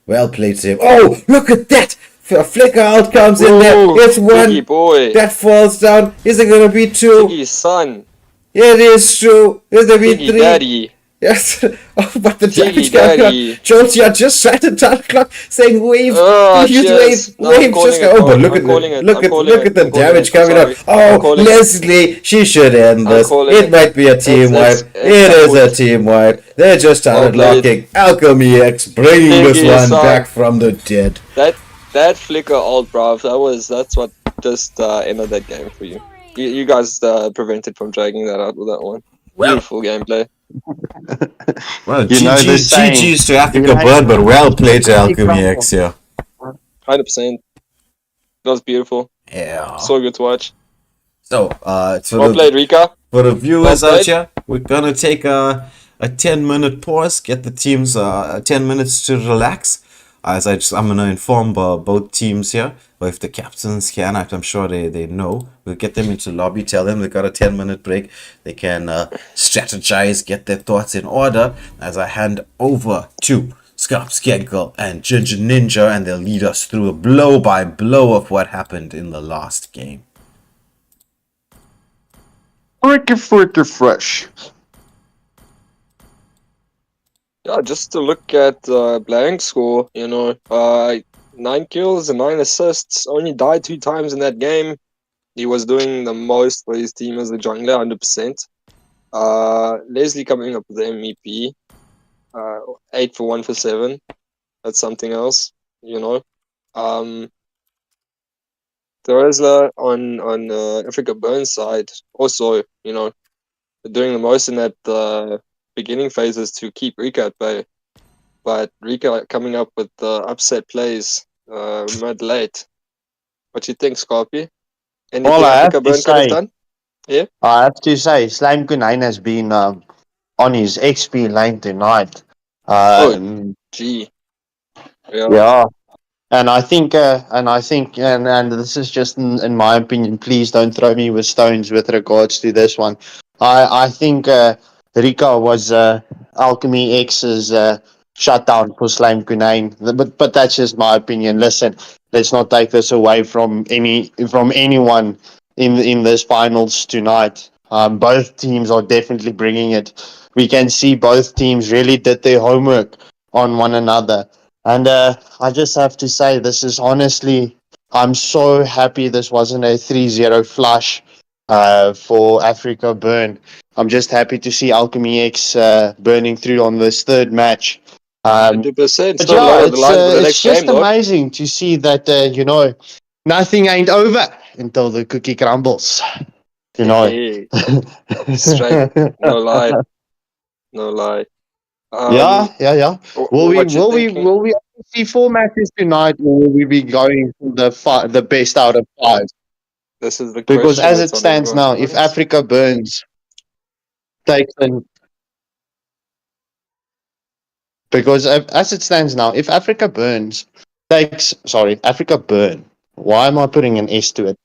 Well played, Tim. Oh, look at that! Flicker out comes in there. Ooh, It's one. Biggie boy. That falls down. Is it gonna be two? Biggie's son. It is two. Is there be Biggie three? daddy. Yes. Oh, but the Biggie damage coming daddy. up. Jonesy just sat at 10 o'clock saying waves. Oh, Use cheers. wave. No, I'm Waves calling just it, go. Oh, bro. but look I'm at calling it. look I'm at calling look it. at the I'm calling damage it. I'm coming up. sorry. I'm Oh, calling it. Leslie, she should end I'm this. calling It it. might be a team It's- wipe. it's It is a kaput. team wipe. They just started Well locking. AlchemyX bringing this Biggie, one son. back from the dead. That flicker ult, bruv. That's what just ended that game for you. You guys prevented from dragging that out with that one. Beautiful gameplay. Well, You know the saying, GG's to Africa you like- Bird, but well played to AlchemyX here. 100%. That was beautiful. Yeah. So good to watch. So, Well played, Rika. for the viewers Well out played. here, we're gonna take a 10-minute pause, get the teams 10 minutes to relax. I'm gonna inform both teams here, or if the captains can, I'm sure they know. We'll get them into lobby, tell them they've got a 10-minute break. They can strategize, get their thoughts in order as I hand over to Scarp Skenkel and Ginger Ninja, and they'll lead us through a blow by blow of what happened in the last game. Freaky fresh. Yeah, just to look at Blank's score, 9 kills and 9 assists. Only died 2 times in that game. He was doing the most for his team as the jungler, 100%. Leslie coming up with the MVP. 8 for 1 for 7. That's something else, Teresla on Africa Burns side also, doing the most in that beginning phases to keep Rika at bay. But Rika coming up with the upset plays mid late. What you think, Scorpy? Anything Well, I have Africa to Burn could have say- done? I have to say, Slime Kunine has been on his XP lane tonight. Gee. Yeah. Yeah. And I think, and this is just in my opinion, please don't throw me with stones with regards to this one. I think Rika was Alchemy X's shutdown for Slime Kunine. But that's just my opinion. Listen, let's not take this away from anyone in this finals tonight. Both teams are definitely bringing it. We can see both teams really did their homework on one another. And I just have to say, this is honestly, I'm so happy this wasn't a 3-0 flush for Africa Burn. I'm just happy to see AlchemyX burning through on this third match. 100%. But Still yeah, lower the line for the it's next just game, though. amazing to see that, nothing ain't over until the cookie crumbles. Hey, straight. No lie. No lie. Yeah. Will we What you will we thinking? will we only see 4 matches tonight, or will we be going for the best out of 5? This is the Because question as that's it on stands now, everyone's if minds. Africa Burns takes an because as it stands now, if Africa Burns Africa Burn. Why am I putting an S to it?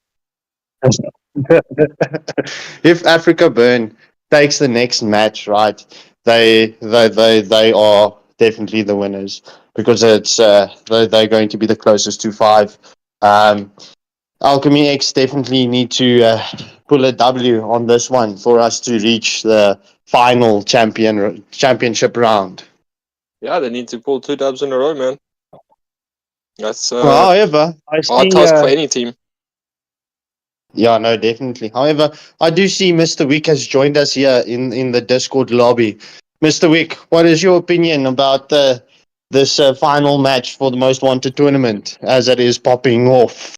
If Africa Burn takes the next match, right, they are definitely the winners because it's they're going to be the closest to 5. AlchemyX definitely need to pull a W on this one for us to reach the final championship round. Yeah, they need to pull 2 dubs in a row, man. That's However, I hard see. task for any team. Yeah, no, definitely. However, I do see Mr. Wick has joined us here in the Discord lobby. Mr. Wick, what is your opinion about this final match for the Most Wanted tournament as it is popping off?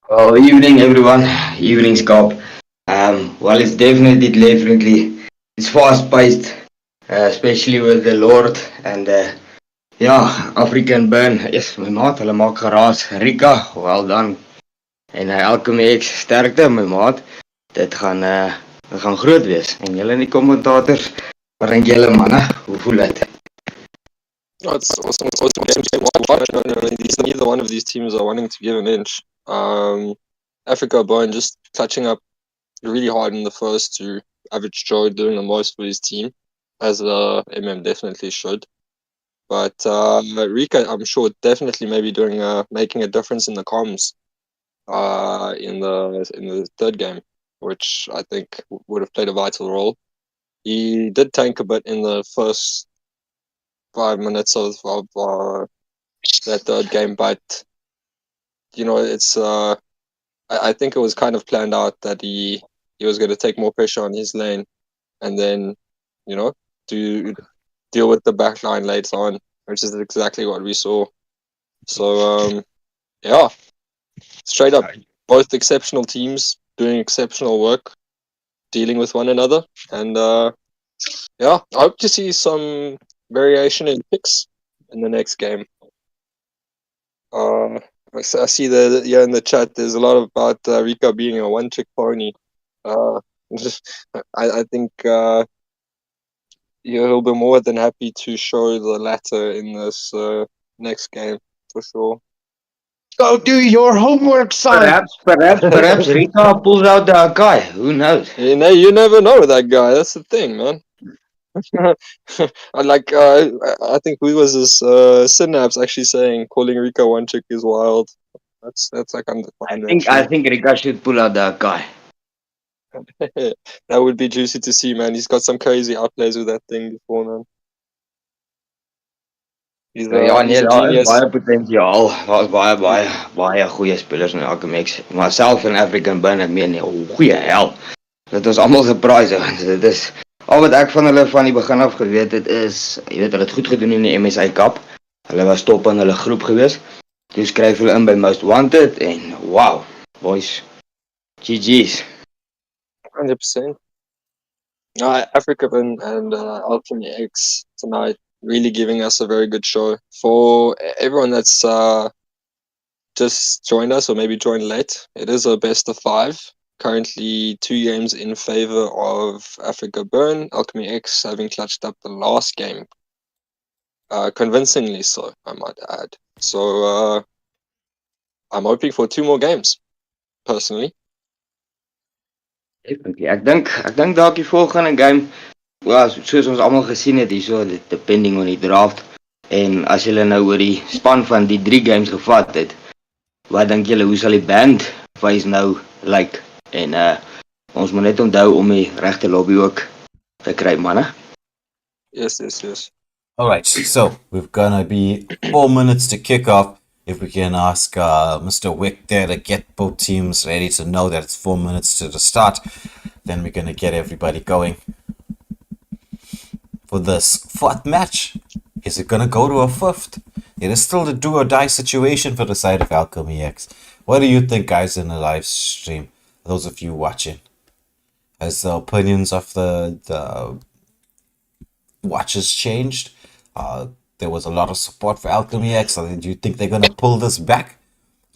Oh, evening everyone. Evening Scop. Well, it's definitely it's fast paced, especially with the Lord and yeah, African burn. Yes, my maat, hulle maak geraas. Rika, well done. En AlchemyX sterkte, my maat. Dit gaan groot wees. En julle in die kommentators, wat dink julle manne? Hoe voel dit? Oh, it's awesome. It's awesome games to watch. Neither one of these teams are wanting to give an inch. Africa Burn just clutching up really hard in the first to Average Joe doing the most for his team, as the MM definitely should. But Rika, I'm sure, definitely maybe doing making a difference in the comms in the third game, which I think would have played a vital role. He did tank a bit in the first 5 minutes of that third game, but you know, it's I think it was kind of planned out that he was going to take more pressure on his lane, and then you know deal with the back line later on, which is exactly what we saw. So yeah, straight up, both exceptional teams doing exceptional work, dealing with one another, and yeah, I hope to see some variation in picks in the next game. I see that in the chat there's a lot about Rika being a one-trick pony. I think he'll be more than happy to show the latter in this next game for sure. Go do your homework, son. Perhaps Rika pulls out the guy. Who knows? You know, you never know with that guy. That's the thing, man. I think who was this? Synapse actually saying calling Rika one chick is wild. That's like undefined. I think Rika should pull out the guy. That would be juicy to see, man. He's got some crazy outplays with that thing before, man. He's a Daar is genius. baie potensiaal. Daar's baie goeie spelers in AlchemyX. Myself en African Burn, ek meen, goeie hel. Dit is almal surprise. Dit is al wat ek van hulle van die begin af geweet het is, jy weet, hulle het goed gedoen in die MSI Cup. Hulle was top in hulle groep gewees. Toe skryf hulle in by Most Wanted en wow, boys. GG's. 100%. Africa and AlchemyX tonight really giving us a very good show. For everyone that's just joined us or maybe joined late, it is a best of 5. Currently 2 games in favor of Africa Burn. AlchemyX having clutched up the last game. Convincingly so, I might add. So I'm hoping for 2 more games, personally. Ek dink dalk die volgende game, well, soos ons almal gesien het hierso, depending on die draft. En as julle nou oor die span van die 3 games gevat het, wat dink julle hoe sal die band wys nou lyk? En ons moet net onthou om die regte lobby ook te kry, manne. Yes. Alright, so we've gonna be 4 minutes to kick off. If we can ask Mr. Wick there to get both teams ready to know that it's 4 minutes to the start, then we're gonna get everybody going for this 4th match. Is it gonna go to a 5th? It is still the do or die situation for the side of AlchemyX. What do you think, guys, in the live stream? Those of you watching, has the opinions of the watchers changed? There was a lot of support for AlchemyX. Do you think they're gonna pull this back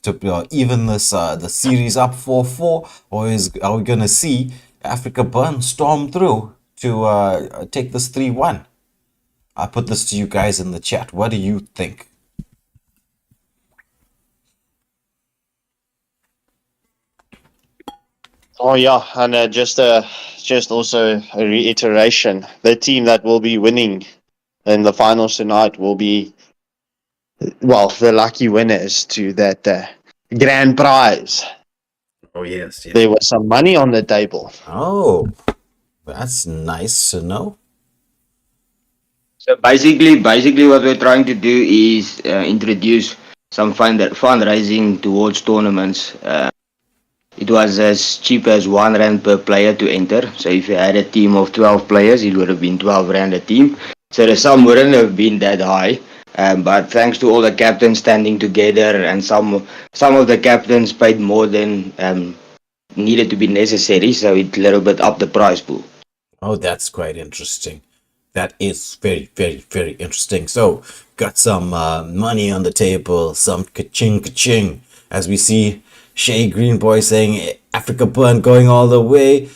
to even this the series up 4-4, or are we gonna see Africa Burn storm through to take this 3-1? I put this to you guys in the chat. What do you think? Oh yeah, and just also a reiteration: the team that will be winning in the finals tonight will be, well, the lucky winners to that grand prize. Oh yes. There was some money on the table. Oh, that's nice to know. So basically what we're trying to do is introduce some fundraising towards tournaments. It was as cheap as R1 per player to enter. So if you had a team of 12 players, it would have been R12 a team. So the sum wouldn't have been that high. But thanks to all the captains standing together, and some of the captains paid more than needed to be necessary, so it a little bit up the prize pool. Oh, that's quite interesting. That is very, very, very interesting. So, got some money on the table, some ka-ching, ka-ching. As we see Shay Greenboy saying Africa Burn going all the way.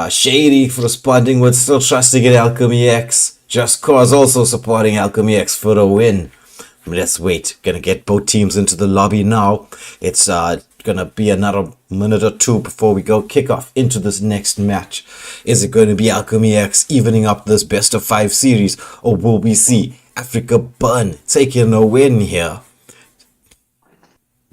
Shady responding with still trusting in AlchemyX. Just Cause also supporting AlchemyX for a win. Let's wait. Gonna get both teams into the lobby now. It's gonna be another minute or two before we go kick off into this next match. Is it going to be AlchemyX evening up this best of 5 series, or will we see Africa Burn taking a win here?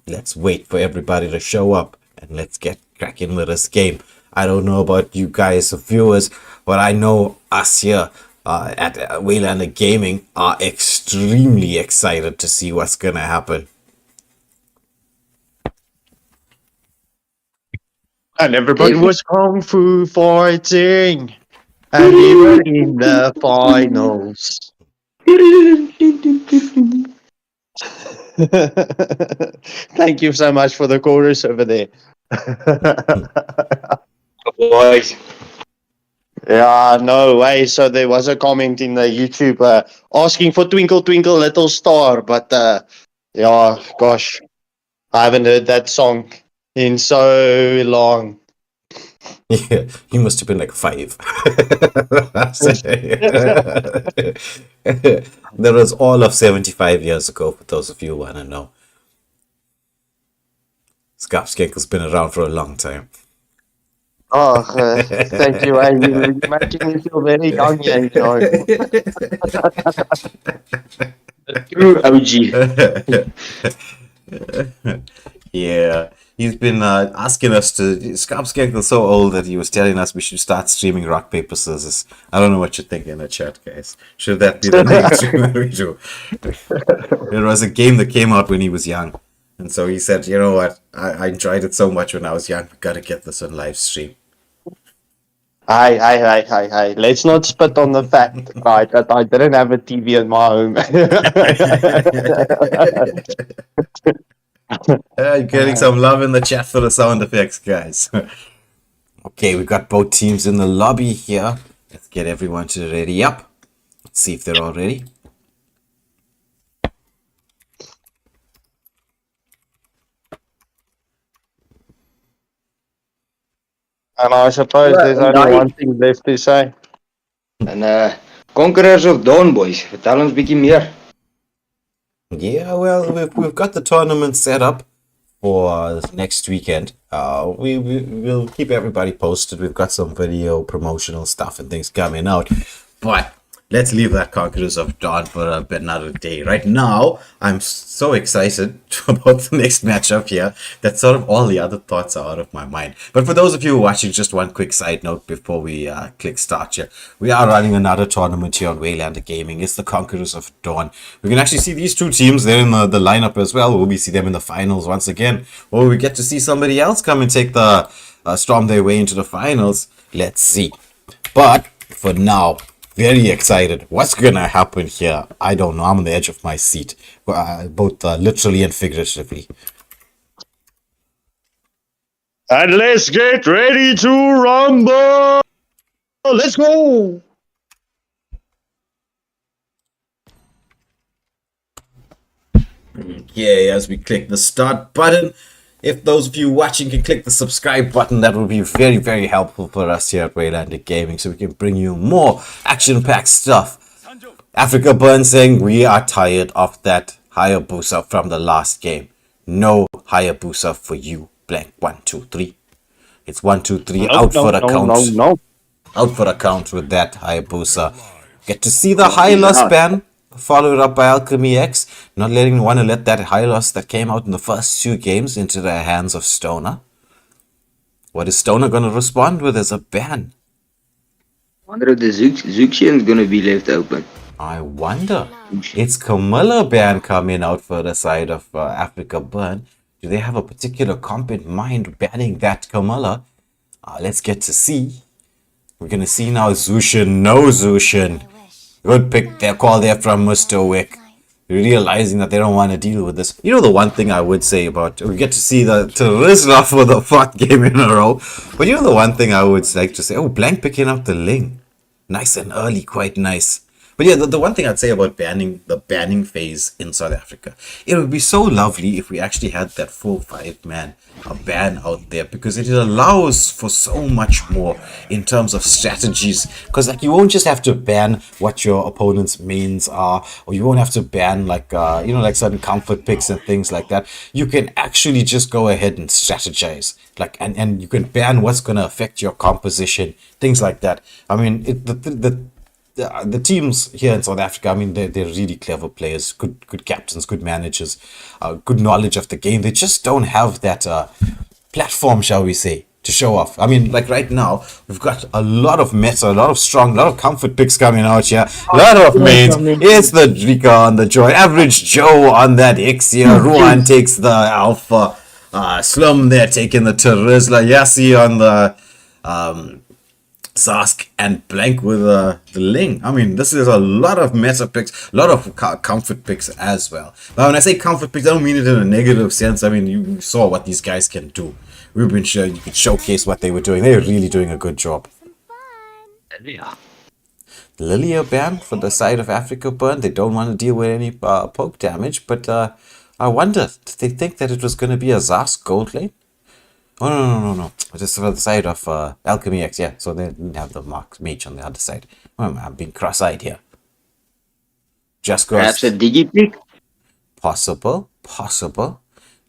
Let's wait for everybody to show up and let's get cracking with this game. I don't know about you guys, viewers, but I know us here at Waylander Gaming are extremely excited to see what's gonna happen. And everybody was kung fu fighting. And we were in the finals. Thank you so much for the chorus over there. Boys. Yeah, no way. So there was a comment in the YouTube asking for Twinkle Twinkle Little Star, but yeah, gosh, I haven't heard that song in so long. Yeah, he must have been like 5. That was all of 75 years ago, for those of you who want to know. Scarpskinker's been around for a long time. Oh, thank you. You're making me feel very young, you know. True OG. Yeah, he's been asking us to. Scarpskinker's so old that he was telling us we should start streaming rock, paper, scissors. I don't know what you think in the chat, guys. Should that be the next stream that we do? There was a game that came out when he was young. And so he said, you know what, I enjoyed it so much when I was young, we gotta get this on live stream. Hi. Let's not spit on the fact, right, that I didn't have a TV in my home. You're getting some love in the chat for the sound effects, guys. Okay, we got both teams in the lobby here. Let's get everyone to ready up. Let's see if they're all ready. And I suppose there's only one thing left to say. En Conquerors of Dawn, boys. Vertel ons bietjie meer. Yeah, well, we've got the tournament set up for next weekend. We'll keep everybody posted. We've got some video promotional stuff and things coming out. But let's leave that Conquerors of Dawn for another day. Right now, I'm so excited about the next matchup here that sort of all the other thoughts are out of my mind. But for those of you watching, just one quick side note before we click start here. We are running another tournament here on Waylander Gaming. It's the Conquerors of Dawn. We can actually see these two teams. They're in the lineup as well. Will we see them in the finals once again? Or will we get to see somebody else come and take the storm their way into the finals? Let's see. But for now, very excited. What's gonna happen here? I don't know. I'm on the edge of my seat, both literally and figuratively. And let's get ready to rumble! Let's go! Okay, as we click the start button, if those of you watching can click the subscribe button, that will be very, very helpful for us here at Waylander Gaming, so we can bring you more action-packed stuff. Africa Burn saying we are tired of that Hayabusa from the last game. No Hayabusa for you. Blank 1, 2, 3. It's 1, 2, 3 out for the count. Out for the count with that Hayabusa. Get to see the high loss ban. Followed up by AlchemyX, not want to let that high loss that came out in the first 2 games into the hands of Stoner. What is Stoner going to respond with as a ban? I wonder if the Zuxian is going to be left open. I wonder. It's Camilla ban coming out for the side of Africa Burn. Do they have a particular comp in mind banning that Camilla? Let's get to see. We're going to see now Zushin. No Zushin. Good pick their call there from Mr. Wick. Realizing that they don't want to deal with this. You know the one thing I would say about... We get to see the Terizla for the 4th game in a row. But you know the one thing I would like to say... Oh, Blank picking up the Ling. Nice and early, quite nice. But yeah, the one thing I'd say about the banning phase in South Africa, it would be so lovely if we actually had that full 5-man ban out there, because it allows for so much more in terms of strategies. Because like you won't just have to ban what your opponent's mains are, or you won't have to ban like like certain comfort picks and things like that. You can actually just go ahead and strategize, like and you can ban what's going to affect your composition, things like that. I mean, the teams here in South Africa, I mean, they're really clever players, good captains, good managers, good knowledge of the game. They just don't have that platform, shall we say, to show off. I mean, like right now, we've got a lot of meta, a lot of comfort picks coming out here, a lot of mains. It's the Drika on the Joy, Average Joe on that X here, Ruan takes the Alpha, Slum there taking the Terizla, Yassi on the Sask, and Blank with the Ling. I mean, this is a lot of meta picks, a lot of comfort picks as well. But when I say comfort picks, I don't mean it in a negative sense. I mean, you saw what these guys can do. We've been sure you could showcase what they were doing. They were really doing a good job. Yeah. Lilia ban for the side of Africa burn. They don't want to deal with any poke damage, but I wonder, did they think that it was going to be a Zask gold lane? Oh, no. Just for the side of AlchemyX, yeah. So they didn't have the mage on the other side. I'm being cross-eyed here. Just goes. Perhaps a Digipick? Possible.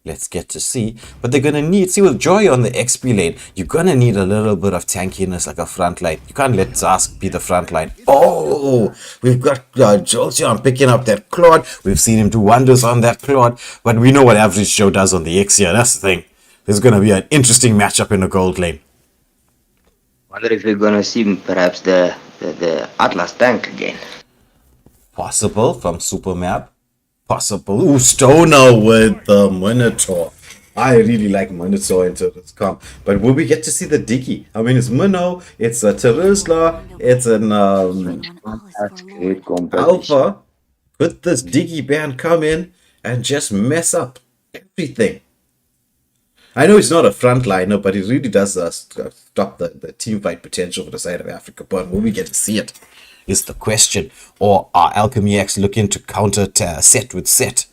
Let's get to see. But they're going to see with Joy on the XP lane, you're going to need a little bit of tankiness, like a front line. You can't let Zask be the front line. Oh, we've got Jolteon picking up that Claude. We've seen him do wonders on that Claude. But we know what Average Joe does on the X here. That's the thing. There's going to be an interesting matchup in the gold lane. Wonder if we're gonna see perhaps the Atlas tank again. Possible from Super Map. Possible. Ooh, Stoner with the Minotaur. I really like Minotaur into this comp. But will we get to see the Diggy? I mean, it's Minnow, it's a Terizla, it's an Alpha. Could this Diggy band come in and just mess up everything? I know it's not a frontliner, but it really does stop the team fight potential for the side of Africa. But will we get to see it? Is the question. Or are AlchemyX looking to counter set with set?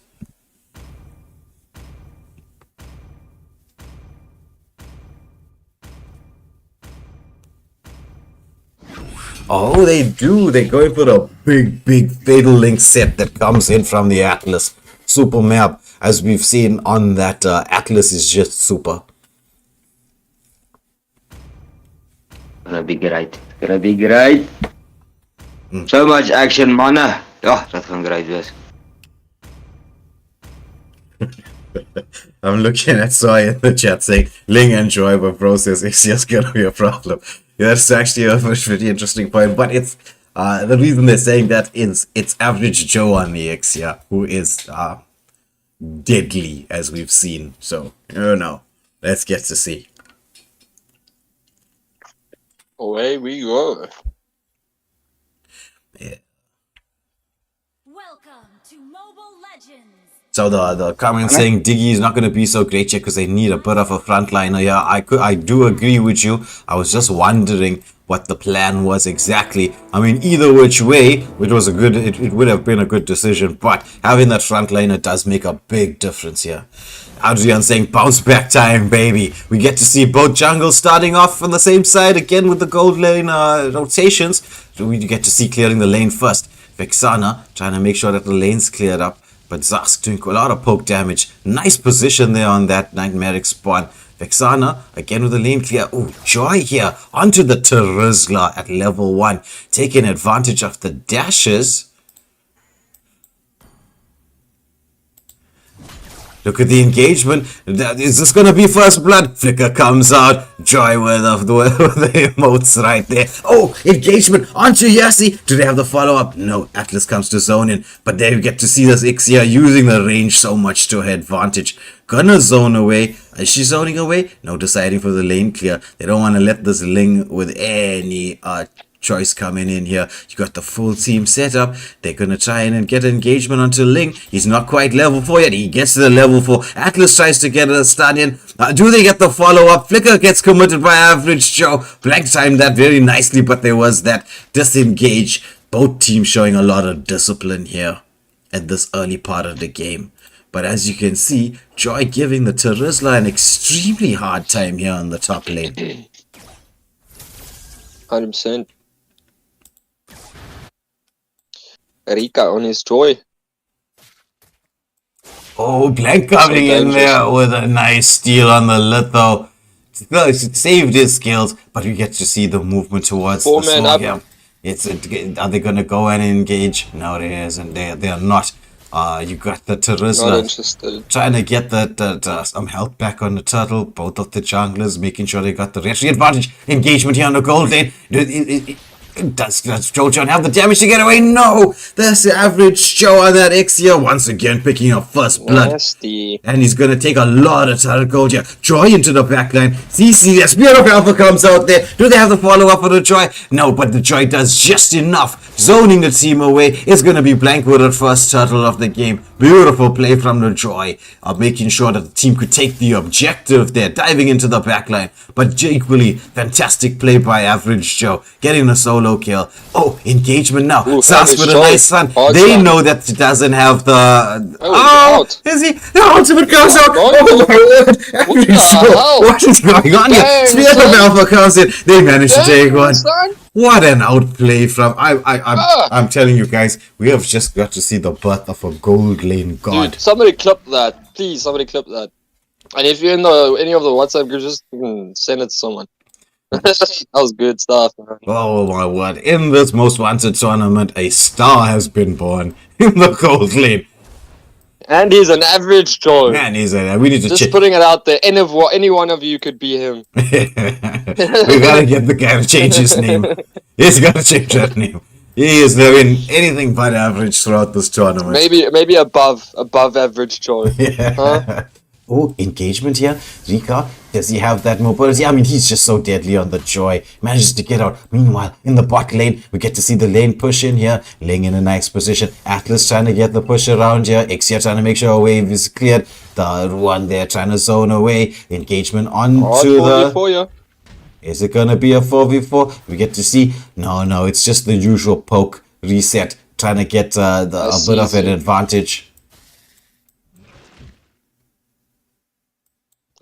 Oh, they do. They're going for a big Fatal Link set that comes in from the Atlas. Super map, as we've seen on that Atlas, is just super. Gonna be great. So much action, manne. Ja, dat gaan great wees. I'm looking at Soy in the chat saying, Ling and Joy, but process is just gonna be a problem. Yeah, that's actually a pretty interesting point, but it's the reason they're saying that is it's Average Joe on the X, yeah, who is deadly, as we've seen. So, I don't know. Let's get to see. Away we go. Yeah. Welcome to Mobile Legends. So the comment saying Diggy is not going to be so great yet because they need a bit of a frontliner. Yeah, I do agree with you. I was just wondering what the plan was exactly. I mean, either which way, it would have been a good decision. But having that frontliner does make a big difference here. Adrian saying bounce back time, baby. We get to see both jungles starting off on the same side again with the gold lane rotations. So we get to see clearing the lane first. Vexana trying to make sure that the lane's cleared up. But Zask doing a lot of poke damage. Nice position there on that Nightmaric spawn. Vexana again with the lane clear. Ooh, Joy here onto the Terizla at level 1. Taking advantage of the dashes. Look at the engagement. Is this going to be first blood? Flicker comes out. Joy with the emotes right there. Oh, engagement onto Yassi. Do they have the follow-up? No, Atlas comes to zone in. But there you get to see this Ixia using the range so much to her advantage. Gonna zone away. Is she zoning away? No, deciding for the lane clear. They don't want to let this Ling with any choice coming in here. You got the full team set up. They're going to try and get engagement onto Ling. He's not quite level 4 yet. He gets to the level 4. Atlas tries to get a stun in. Do they get the follow-up? Flicker gets committed by Average Joe. Blank timed that very nicely, but there was that disengage. Both teams showing a lot of discipline here at this early part of the game. But as you can see, Joy giving the Terizla an extremely hard time here on the top lane. 100%. Rika on his Joy. Oh, Blank coming in there with a nice steal on the Litho. Saved his skills, but we get to see the movement towards the smoke here. Are they going to go and engage? No, they isn't. They are not. You got the Terizla trying to get some health back on the turtle. Both of the junglers making sure they got the retry advantage. Engagement here on the gold lane. Does Jojon have the damage to get away? No! That's the Average Joe on that X here. Once again picking up first blood. Nasty. And he's going to take a lot of turret gold here. Joy into the backline. CC, the Spirit of Alpha comes out there. Do they have the follow-up for the Joy? No, but the Joy does just enough. Zoning the team away. It's going to be Blank with the first turtle of the game. Beautiful play from the Joy. Making sure that the team could take the objective there. Diving into the backline. But equally, fantastic play by Average Joe. Getting the solo kill. Oh, engagement now. Sas with a nice stun. They know that it doesn't have the... Is he? The ultimate comes out. Oh my word. What is going on here? Spirit of Alpha comes in. They managed to take one. What an outplay from... I'm telling you guys, we have just got to see the birth of a gold lane god. Dude, somebody clip that. Please, somebody clip that. And if you're in any of the WhatsApp groups, just send it to someone. That was good stuff, man. Oh my word. In this most wanted tournament, a star has been born in the gold lane. And he's an Average Joe. Man, we need to just putting it out there. Any one of you could be him. We gotta get the guy to change his name. He's gotta change that name. He is doing anything but average throughout this tournament. Maybe above Average Joe. Yeah. Huh? Oh, engagement here. Rika, does he have that mobility? I mean, he's just so deadly on the Joy. Manages to get out. Meanwhile, in the bot lane, we get to see the lane push in here. Ling in a nice position. Atlas trying to get the push around here. Xia trying to make sure a wave is cleared. The one there trying to zone away. Engagement onto the... Is it going to be a 4v4? We get to see... No, it's just the usual poke reset. Trying to get a bit of an advantage.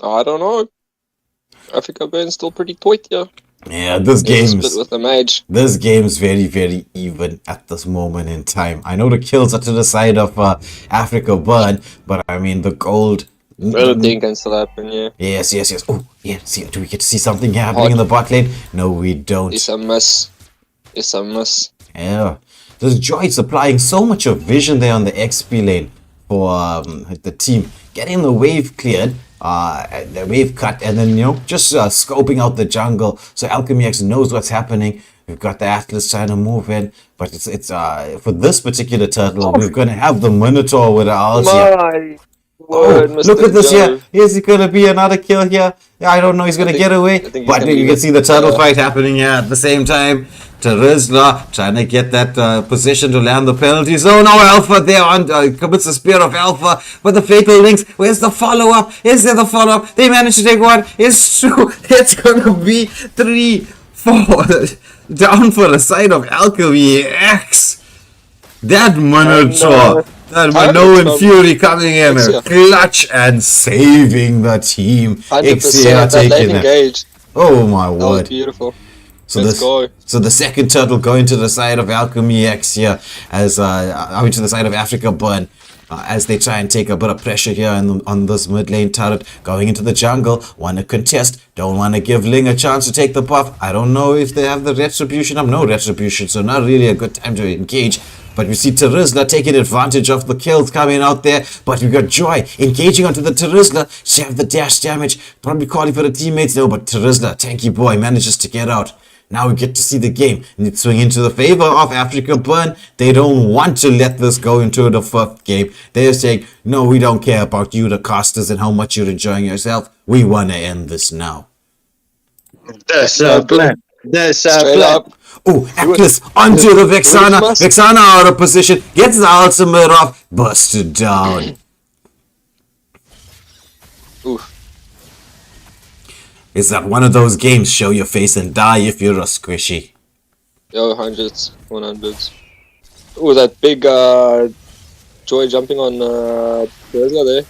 I don't know. Africa Burn's still pretty tight here. Yeah, this game's split with the mage. This game's very, very even at this moment in time. I know the kills are to the side of Africa Burn, but I mean the gold. Anything can still happen, yeah. Yes. Oh, yeah. See, do we get to see something happening in the bot lane? No, we don't. It's a miss. Yeah, this Joy supplying so much of vision there on the XP lane for the team, getting the wave cleared. The wave cut, and then just scoping out the jungle so AlchemyX knows what's happening. We've got the Atlas trying to move in, but it's for this particular turtle, we're gonna have the Minotaur with the ulti. Look at this here. Is it gonna be another kill here? I don't know. He's gonna get away, but you can see the turtle fight happening here at the same time. Terizla trying to get that position to land the penalty zone. Oh, Alpha there commits the Spear of Alpha, but the Fatal Links. Where's the follow-up? Is there the follow-up? They managed to take one. It's true. It's gonna be 3-4 down for the side of AlchemyX. That Minotaur. That Minoan Fury coming in, clutch and saving the team. 100% taking it. Oh my word! That was beautiful. So the second turtle going to the side of AlchemyX here, as to the side of Africa Burn, as they try and take a bit of pressure here on this mid lane turret, going into the jungle, want to contest, don't want to give Ling a chance to take the buff. I don't know if they have the retribution. No retribution, so not really a good time to engage. But we see Terizla taking advantage of the kills coming out there. But we got Joy engaging onto the Terizla. She have the dash damage. Probably calling for the teammates. No, but Terizla, tanky boy, manages to get out. Now we get to see the game. And it's swing into the favor of Africa Burn. They don't want to let this go into the fourth game. They're saying, no, we don't care about you, the casters, and how much you're enjoying yourself. We want to end this now. That's the plan. This Straight flat. up. Oh, Atlas onto the Vexana. Christmas. Vexana out of position. Gets the ultimate off. Busted down. Oof. Is that one of those games? Show your face and die if you're a squishy. Yo, hundreds, 100s. Oh, that big Joy jumping on Tesla there.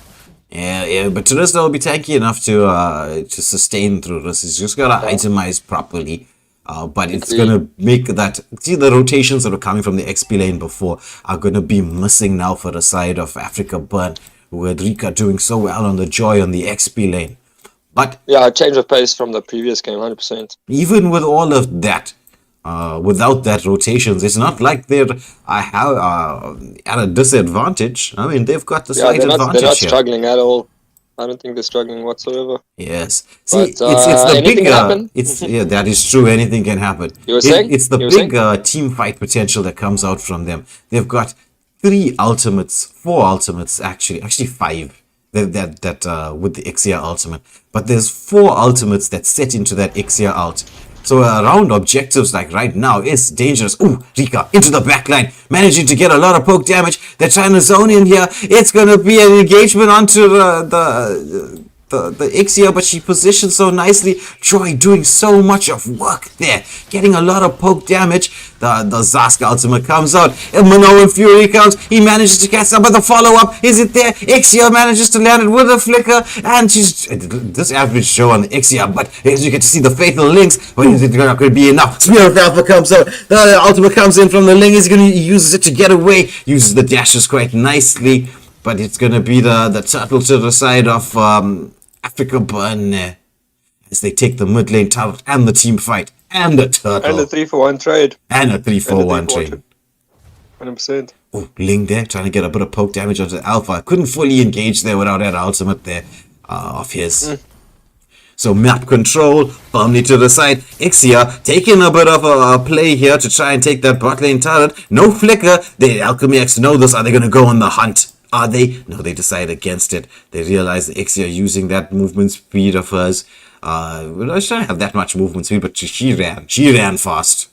Yeah, but Turista will be tanky enough to sustain through this. He's just gotta itemize properly. But it's gonna make that. See, the rotations that were coming from the XP lane before are gonna be missing now for the side of Africa Burn, with Rika doing so well on the Joy on the XP lane. But Yeah, change of pace from the previous game, 100%. even with all of that, without that rotations, it's not like they're at a disadvantage. I mean, they've got the Yeah, slight they're not advantage here. struggling at all. I don't think they're struggling whatsoever. Yes. See, But, it's the anything big. can happen. Yeah, that is true. Anything can happen. You were saying? It's the You were big team fight potential that comes out from them. They've got 4 ultimates actually 5. That with the Ixia ultimate, but there's 4 ultimates that set into that Ixia ult. So around objectives like right now is dangerous. Ooh, Rika into the backline, managing to get a lot of poke damage. They're trying to zone in here. It's gonna be an engagement onto the Ixia, but she positions so nicely. Joy doing so much of work there, getting a lot of poke damage. The Zaska ultimate comes out. Minoan Fury comes. He manages to catch some of the follow-up. Is it there? Ixia manages to land it with a flicker, and she's this average show on the Ixia, but as you get to see the fatal links, but it's not going to be enough. Spear of Alpha comes out. The ultimate comes in from the Ling. He's going to use it to get away. Uses the dashes quite nicely, but it's going to be the turtle to the side of Africa Burn as they take the mid lane turret and the team fight and the turtle. And a 3-for-1 trade. And a 3-4-1 trade. 100%. Oh, Ling there trying to get a bit of poke damage onto Alpha. Couldn't fully engage there without that ultimate there of his. So map control firmly to the side. Ixia taking a bit of a play here to try and take that bot lane turret. No flicker. The AlchemyX know this. Are they going to go on the hunt? Are they? No, they decide against it. They realize the Ixia using that movement speed of hers. Well, she don't have that much movement speed, but she ran fast.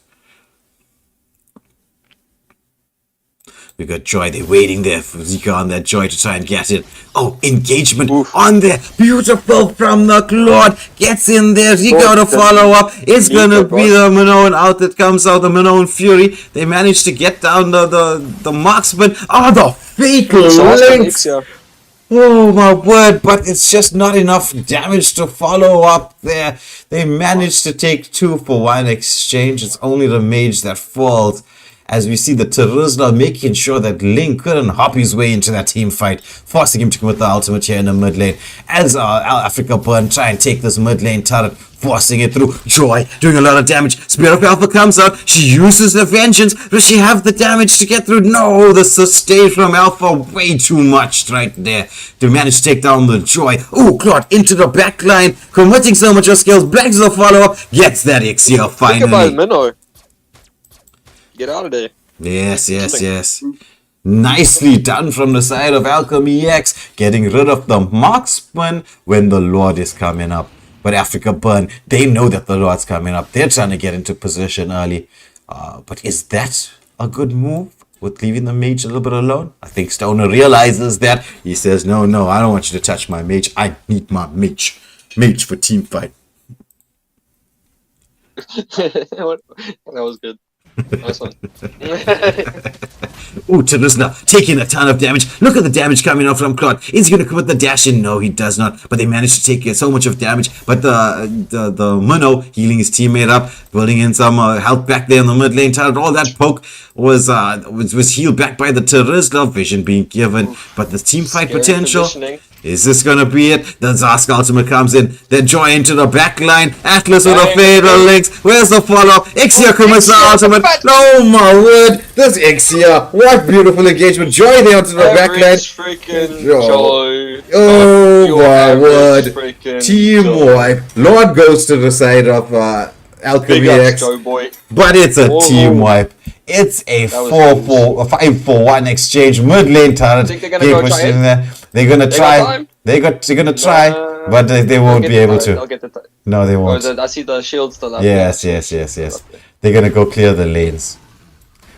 We got Joy, they're waiting there for Zika on that Joy to try and get it. Oh, engagement on there. Beautiful from the Claude. Gets in there. Zika to follow up. It's gonna be the Minoan out that comes out, the Minoan Fury. They managed to get down the marksman. Oh, the fatal links. Oh my word, but it's just not enough damage to follow up there. They managed to take 2-for-1 exchange. It's only the mage that falls. As we see the Terizla making sure that Link couldn't hop his way into that team fight, forcing him to commit the ultimate here in the mid lane. As Africa Burn try and take this mid lane turret, forcing it through. Joy doing a lot of damage. Spirit of Alpha comes out. She uses the vengeance. Does she have the damage to get through? No, the sustain from Alpha way too much right there to manage to take down the Joy. Ooh, Claude into the back line, committing so much of skills. Blanks the follow-up. Gets that Ixia finally. Think about Minnow. Get out of there. Yes. Nicely done from the side of AlchemyX, getting rid of the marksman when the Lord is coming up. But Africa Burn, they know that the Lord's coming up. They're trying to get into position early. But is that a good move with leaving the mage a little bit alone? I think Stoner realizes that. He says, no, I don't want you to touch my mage. I need my mage. Mage for team fight. That was good. Nice one. Ooh, Terizla taking a ton of damage. Look at the damage coming out from Claude. Is he going to commit the dash in? No, he does not. But they managed to take so much of damage. But the Minnow healing his teammate up, building in some health back there in the mid lane turret. All that poke was healed back by the Terizla. Vision being given. But the team fight Scary potential. positioning. Is this gonna be it? The Zaska ultimate comes in. Then Joy into the back line. Atlas with a fatal links. Where's the follow-up? Ixia commits the ultimate. Oh my word. This Ixia. What beautiful engagement. Joy there onto the back line. Freaking Joy. Oh my word. Freaking Team Joy. wipe. Lord goes to the side of Big ups, AlchemyX. Joe boy. But it's a team wipe. It's a 5-for-1 exchange. Mid lane turret. Think they're gonna go try it? They're gonna try. time? They're gonna try. But they won't be able They'll to. get the time. No, they Oh, won't. I see the shield still up. Yes, there. yes. They're gonna go clear the lanes.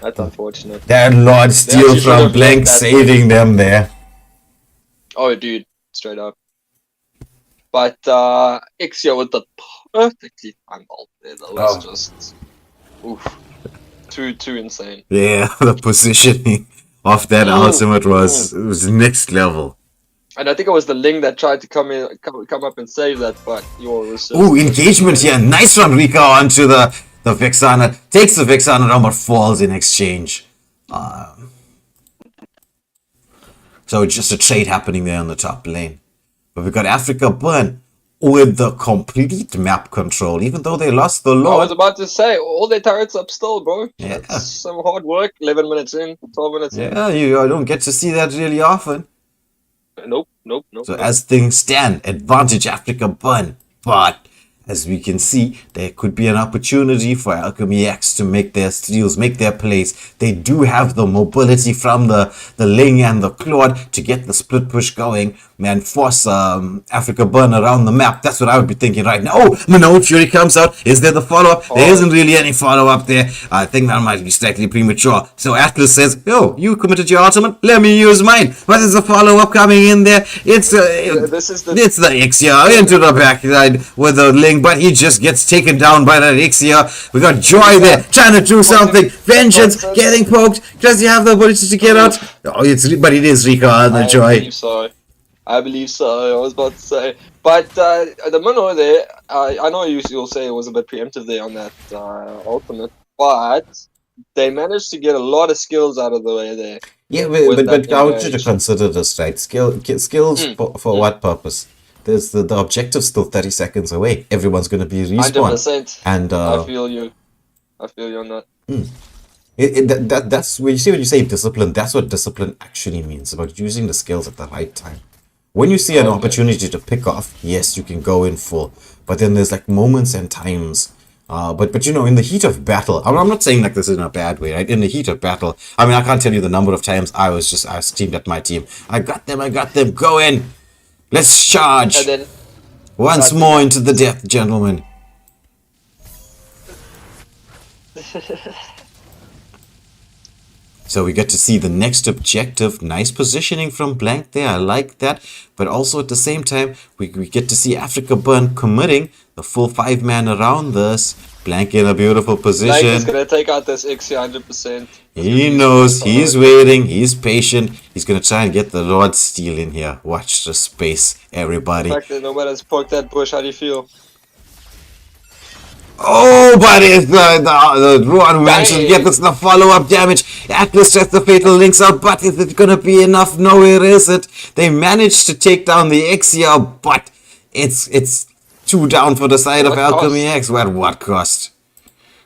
That's unfortunate. That Lord Steel actually should from have Blank left that saving them there. Oh, dude, straight up. But Ixia with the perfectly timed ult there, that was just oof, too insane. Yeah, the positioning of that ultimate was next level. And I think it was the Ling that tried to come up and save that, but yours. Ooh, engagement here. Nice from Rika onto the Vexana. Takes the Vexana down but falls in exchange. So just a trade happening there on the top lane. But we got Africa Burn with the complete map control, even though they lost the I Lord. was about to say, all their turrets up still, bro. Yeah. That's some hard work. 11 minutes in, 12 minutes in. Yeah, I don't get to see that really often. Nope. So as things stand, advantage Africa Burn. But as we can see, there could be an opportunity for AlchemyX to make their steals, make their plays. They do have the mobility from the Ling and the Claude to get the split push going and force Africa Burn around the map. That's what I would be thinking right now. Oh, Minoan Fury comes out. Is there the follow-up? There isn't really any follow-up there. I think that might be slightly premature. So Atlas says, yo, you committed your ultimate? Let me use mine. What is the follow-up coming in there? It's the Ixia into the backside with the Ling, but he just gets taken down by that Ixia. We got Joy there trying to do something. Vengeance getting poked. Does he have the ability to get out? Oh, but it is Rika and the Joy. I believe so. I was about to say, but the Minnow there, I know you'll say it was a bit preemptive there on that ultimate, but they managed to get a lot of skills out of the way there. Yeah, but I want you to consider this, right? Skills for what purpose? There's the objective's still 30 seconds away. Everyone's going to be respawned. 100%. And I feel you on that. That's when you say discipline. That's what discipline actually means, about using the skills at the right time. When you see an opportunity to pick off, yes, you can go in full. But then there's like moments and times. But you know, in the heat of battle, I'm not saying like this in a bad way, right? In the heat of battle, I mean, I can't tell you the number of times I screamed at my team, I got them, go in, let's charge. And then once more into the death, gentlemen. So we get to see the next objective. Nice positioning from Blank there. I like that. But also at the same time, we get to see Africa Burn committing the full 5-man around this. Blank in a beautiful position. Blank is going to take out this Ixia 100%. He knows. He's waiting. He's patient. He's going to try and get the Lord Steel in here. Watch the space, everybody. The fact that nobody's poked that bush, how do you feel? Oh, but it's the Rowan managed get this the follow-up damage. Atlas just the fatal links out, but is it gonna be enough? Nowhere is it. They managed to take down the Ixia, but it's 2 down for the side of AlchemyX. At what cost?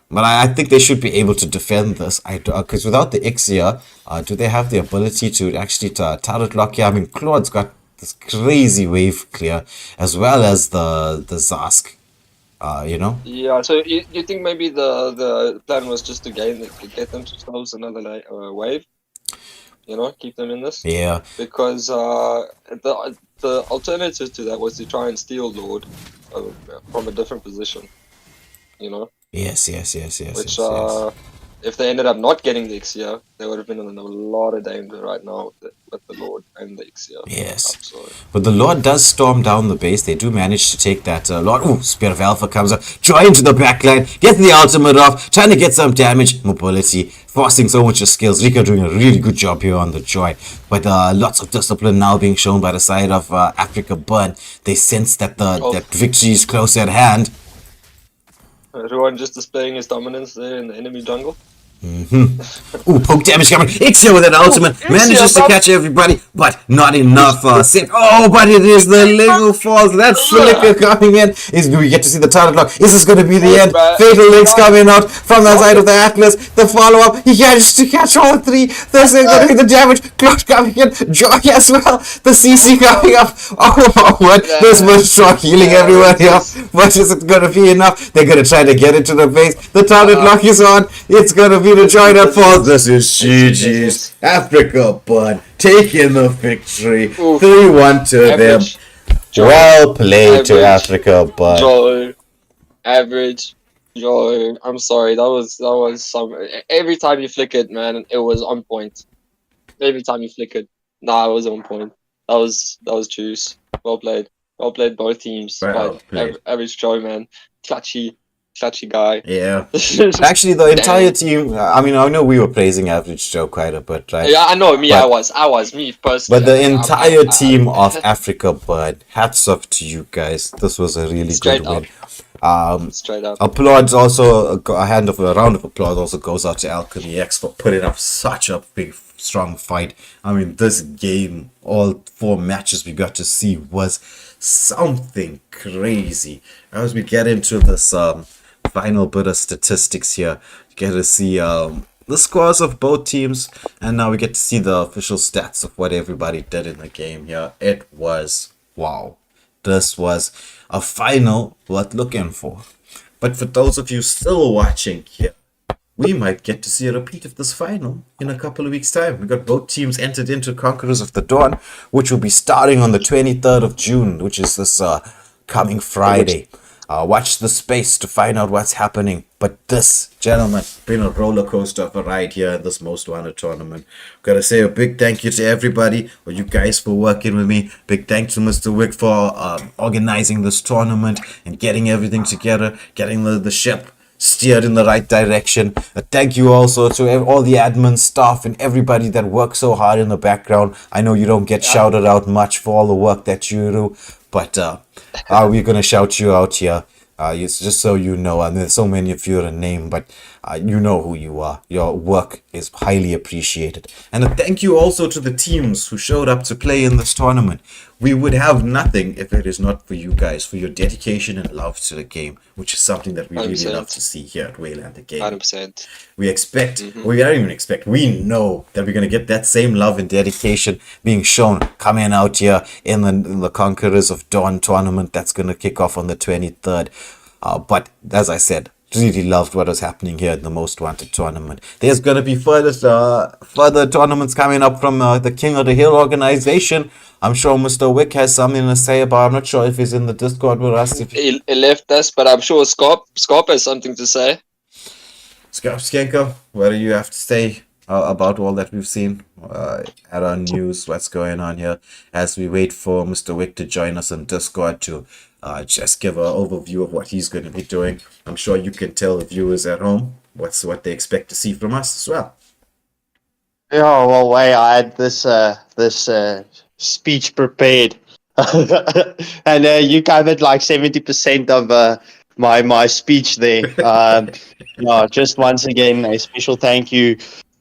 But I think they should be able to defend this. Because without the Ixia, do they have the ability to actually turret lock here? I mean, Claude's got this crazy wave clear, as well as the Zask. You know? Yeah, so you think maybe the plan was just to get them to close another wave? You know, keep them in this? Yeah. Because the alternative to that was to try and steal Lord from a different position. You know? Yes. Which, if they ended up not getting the Ixia, they would have been in a lot of danger right now with the Lord and the Ixia. Yes. But the Lord does storm down the base. They do manage to take that Lord. Ooh, Spear of Alpha comes up. Joy into the backline. Gets the ultimate off. Trying to get some damage. Mobility. Forcing so much of skills. Rika doing a really good job here on the Joy. But lots of discipline now being shown by the side of Africa Burn. They sense that that victory is close at hand. Everyone just displaying his dominance there in the enemy jungle. Ooh, poke damage coming. Ixia with an ultimate. Manages to catch everybody, but not enough. Oh, but it is the Lego Falls. That flicker coming in. Do we get to see the turret lock? Is this going to be the end? Fatal links coming out from the side of the Atlas. The follow-up. He managed to catch all 3. This is going to be the damage. Cloud coming in. Joy as well. The CC coming up. Oh, what? There's much shock healing everywhere here. But is it going to be enough? They're going to try to get into the base. The turret lock is on. It's going to be the Joy that falls. This is GG's. Africa Burn taking the victory. 3-1 to them. Well played to Average. Africa, but Joe, average. Joe, I'm sorry. That was some. Every time you flick it, man, it was on point. Every time you flick it, it was on point. That was juice. Well played. Well played both teams. well But played. average Joe, man, clutchy guy. Yeah. Actually, the entire Damn. team. I mean, I know we were praising Average Joe quite a bit, right? Yeah, I know. Me, I But was me personally. but the I'm- entire I- team of Africa, but hats off to you guys. This was a really Straight good up. win. Straight up. Applauds also a round of applause also goes out to AlchemyX for putting up such a big strong fight. I mean, this game, all 4 matches we got to see was something crazy. As we get into this final bit of statistics here, you get to see the scores of both teams, and now we get to see the official stats of what everybody did in the game here. It was wow. This was a final worth looking for. But for those of you still watching here, we might get to see a repeat of this final in a couple of weeks' time. We got both teams entered into Conquerors of the Dawn, which will be starting on the 23rd of June, which is this coming Friday. Watch the space to find out what's happening. But this, gentlemen, been a roller coaster of a ride here in this Most Wanted tournament. Gotta say a big thank you to everybody, or you guys for working with me. Big thanks to Mr. Wick for organizing this tournament and getting everything together, getting the ship steered in the right direction. Thank you also to all the admin staff and everybody that works so hard in the background. I know you don't get shouted out much for all the work that you do, but we're gonna shout you out here. It's just so you know, and there's so many of you to name, but you know who you are. Your work is highly appreciated. And a thank you also to the teams who showed up to play in this tournament. We would have nothing if it is not for you guys, for your dedication and love to the game, which is something that we really 100%. love to see here at Wayland the Game. 100%. We expect, we don't even expect, we know that we're going to get that same love and dedication being shown coming out here in the Conquerors of Dawn tournament that's going to kick off on the 23rd. But as I said, really loved what was happening here in the Most Wanted tournament. There's going to be further tournaments coming up from the King of the Hill organization. I'm sure Mr. Wick has something to say about. I'm not sure if he's in the Discord with us. He left us, but I'm sure Scorp has something to say. Skenko, what do you have to say about all that we've seen at our news? What's going on here as we wait for Mr. Wick to join us on Discord to just give an overview of what he's going to be doing. I'm sure you can tell the viewers at home what they expect to see from us as well. Yeah, well, I had this speech prepared, and you covered like 70% of my speech there. Just once again, a special thank you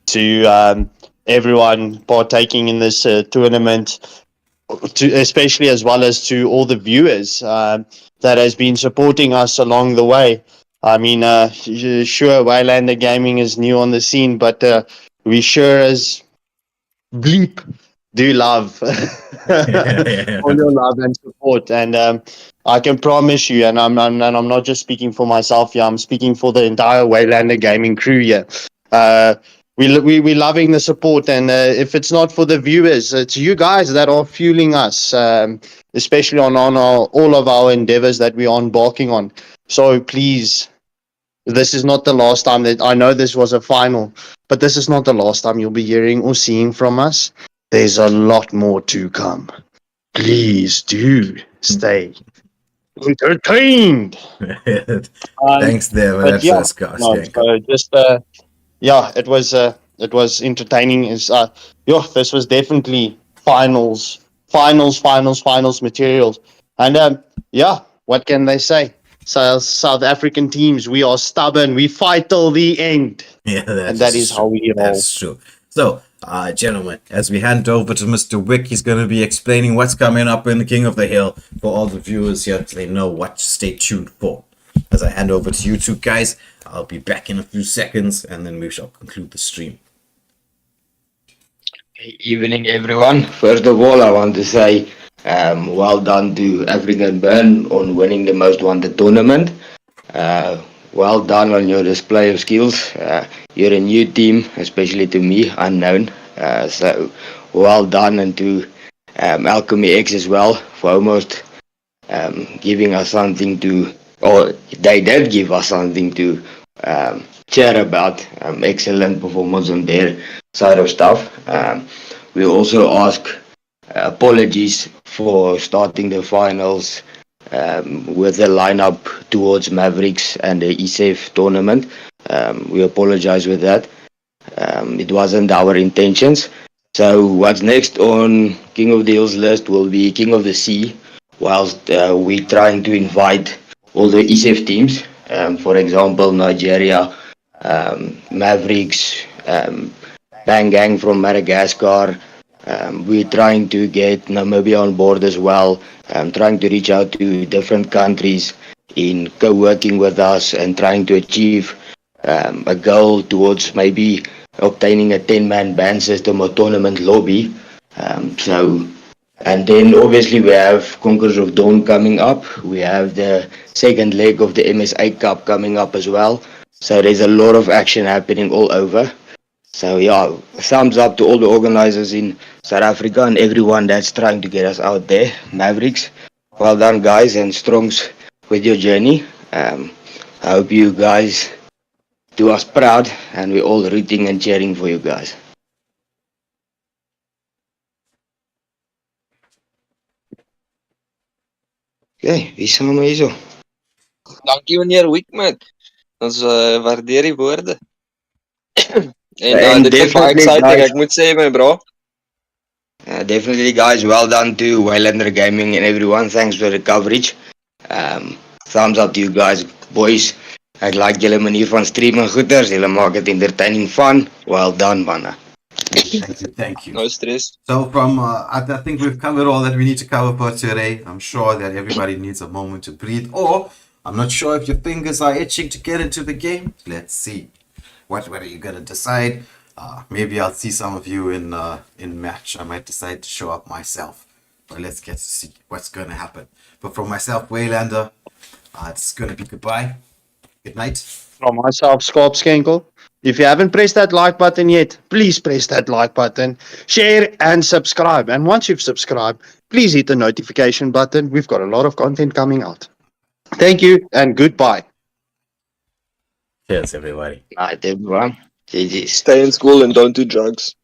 to everyone partaking in this tournament, especially as well as to all the viewers that has been supporting us along the way. I mean, sure, Waylander Gaming is new on the scene, but we sure as bleep do love all your love and support. And I can promise you, and I'm not just speaking for myself here, I'm speaking for the entire Waylander Gaming crew here. We're loving the support, and if it's not for the viewers, it's you guys that are fueling us, especially on all of our endeavors that we are embarking on. So please, this is not the last time that I know this was a final, but this is not the last time you'll be hearing or seeing from us. There's a lot more to come. Please do stay entertained. Thanks there for that first cast, Skenko. It was entertaining. This was definitely finals materials. And what can they say? So South African teams, we are stubborn. We fight till the end. Yeah, that is how we roll. That's true. So, gentlemen, as we hand over to Mr. Wick, he's going to be explaining what's coming up in the King of the Hill for all the viewers here, so they know what to stay tuned for. As I hand over to you two guys, I'll be back in a few seconds, and then we shall conclude the stream. Evening, everyone. First of all, I want to say well done to African Burn on winning the Most Wanted tournament. Well done on your display of skills. You're a new team, especially to me, unknown. So well done, and to AlchemyX as well for almost giving us something to, or they did give us something to cheer about. Excellent performance on their side of stuff. We also ask apologies for starting the finals with the lineup towards Mavericks and the ESAF tournament. We apologize with that. It wasn't our intentions. So what's next on King of the Hills list will be King of the Sea, whilst we're trying to invite all the ESAF teams, for example, Nigeria, Mavericks, Bang Gang from Madagascar. We're trying to get Namibia on board as well, trying to reach out to different countries in co-working with us and trying to achieve a goal towards maybe obtaining a 10-man band system or tournament lobby. And then obviously we have Conquerors of Dawn coming up. We have the second leg of the MSA Cup coming up as well. So there's a lot of action happening all over. So yeah, thumbs up to all the organizers in South Africa and everyone that's trying to get us out there. Mavericks, well done guys, and Strongs with your journey. I hope you guys do us proud, and we're all rooting and cheering for you guys. Okay, wie is er nog mee zo? Dankie meneer Wickman. Ons waardeer die woorde. En And dit is baie definitely, exciting, guys. ek moet sê my bro. Definitely, guys. Well done to Waylander Gaming and everyone. Thanks for the coverage. Thumbs up to you guys, boys. Ek like julle manier van stream en goeders. Julle maak dit entertaining fun. Well done, manne. Thank you, thank you. No stress. So from I think we've covered all that we need to cover for today. I'm sure that everybody needs a moment to breathe, or I'm not sure if your fingers are itching to get into the game. Let's see. What are you gonna decide? Maybe I'll see some of you in match. I might decide to show up myself. But let's get to see what's gonna happen. But for myself, Waylander, it's gonna be goodbye. Good night. From myself, Skorpskenkel. If you haven't pressed that like button yet, please press that like button, share and subscribe. And once you've subscribed, please hit the notification button. We've got a lot of content coming out. Thank you and goodbye. Cheers, everybody. Night, everyone. GG's. Stay in school and don't do drugs.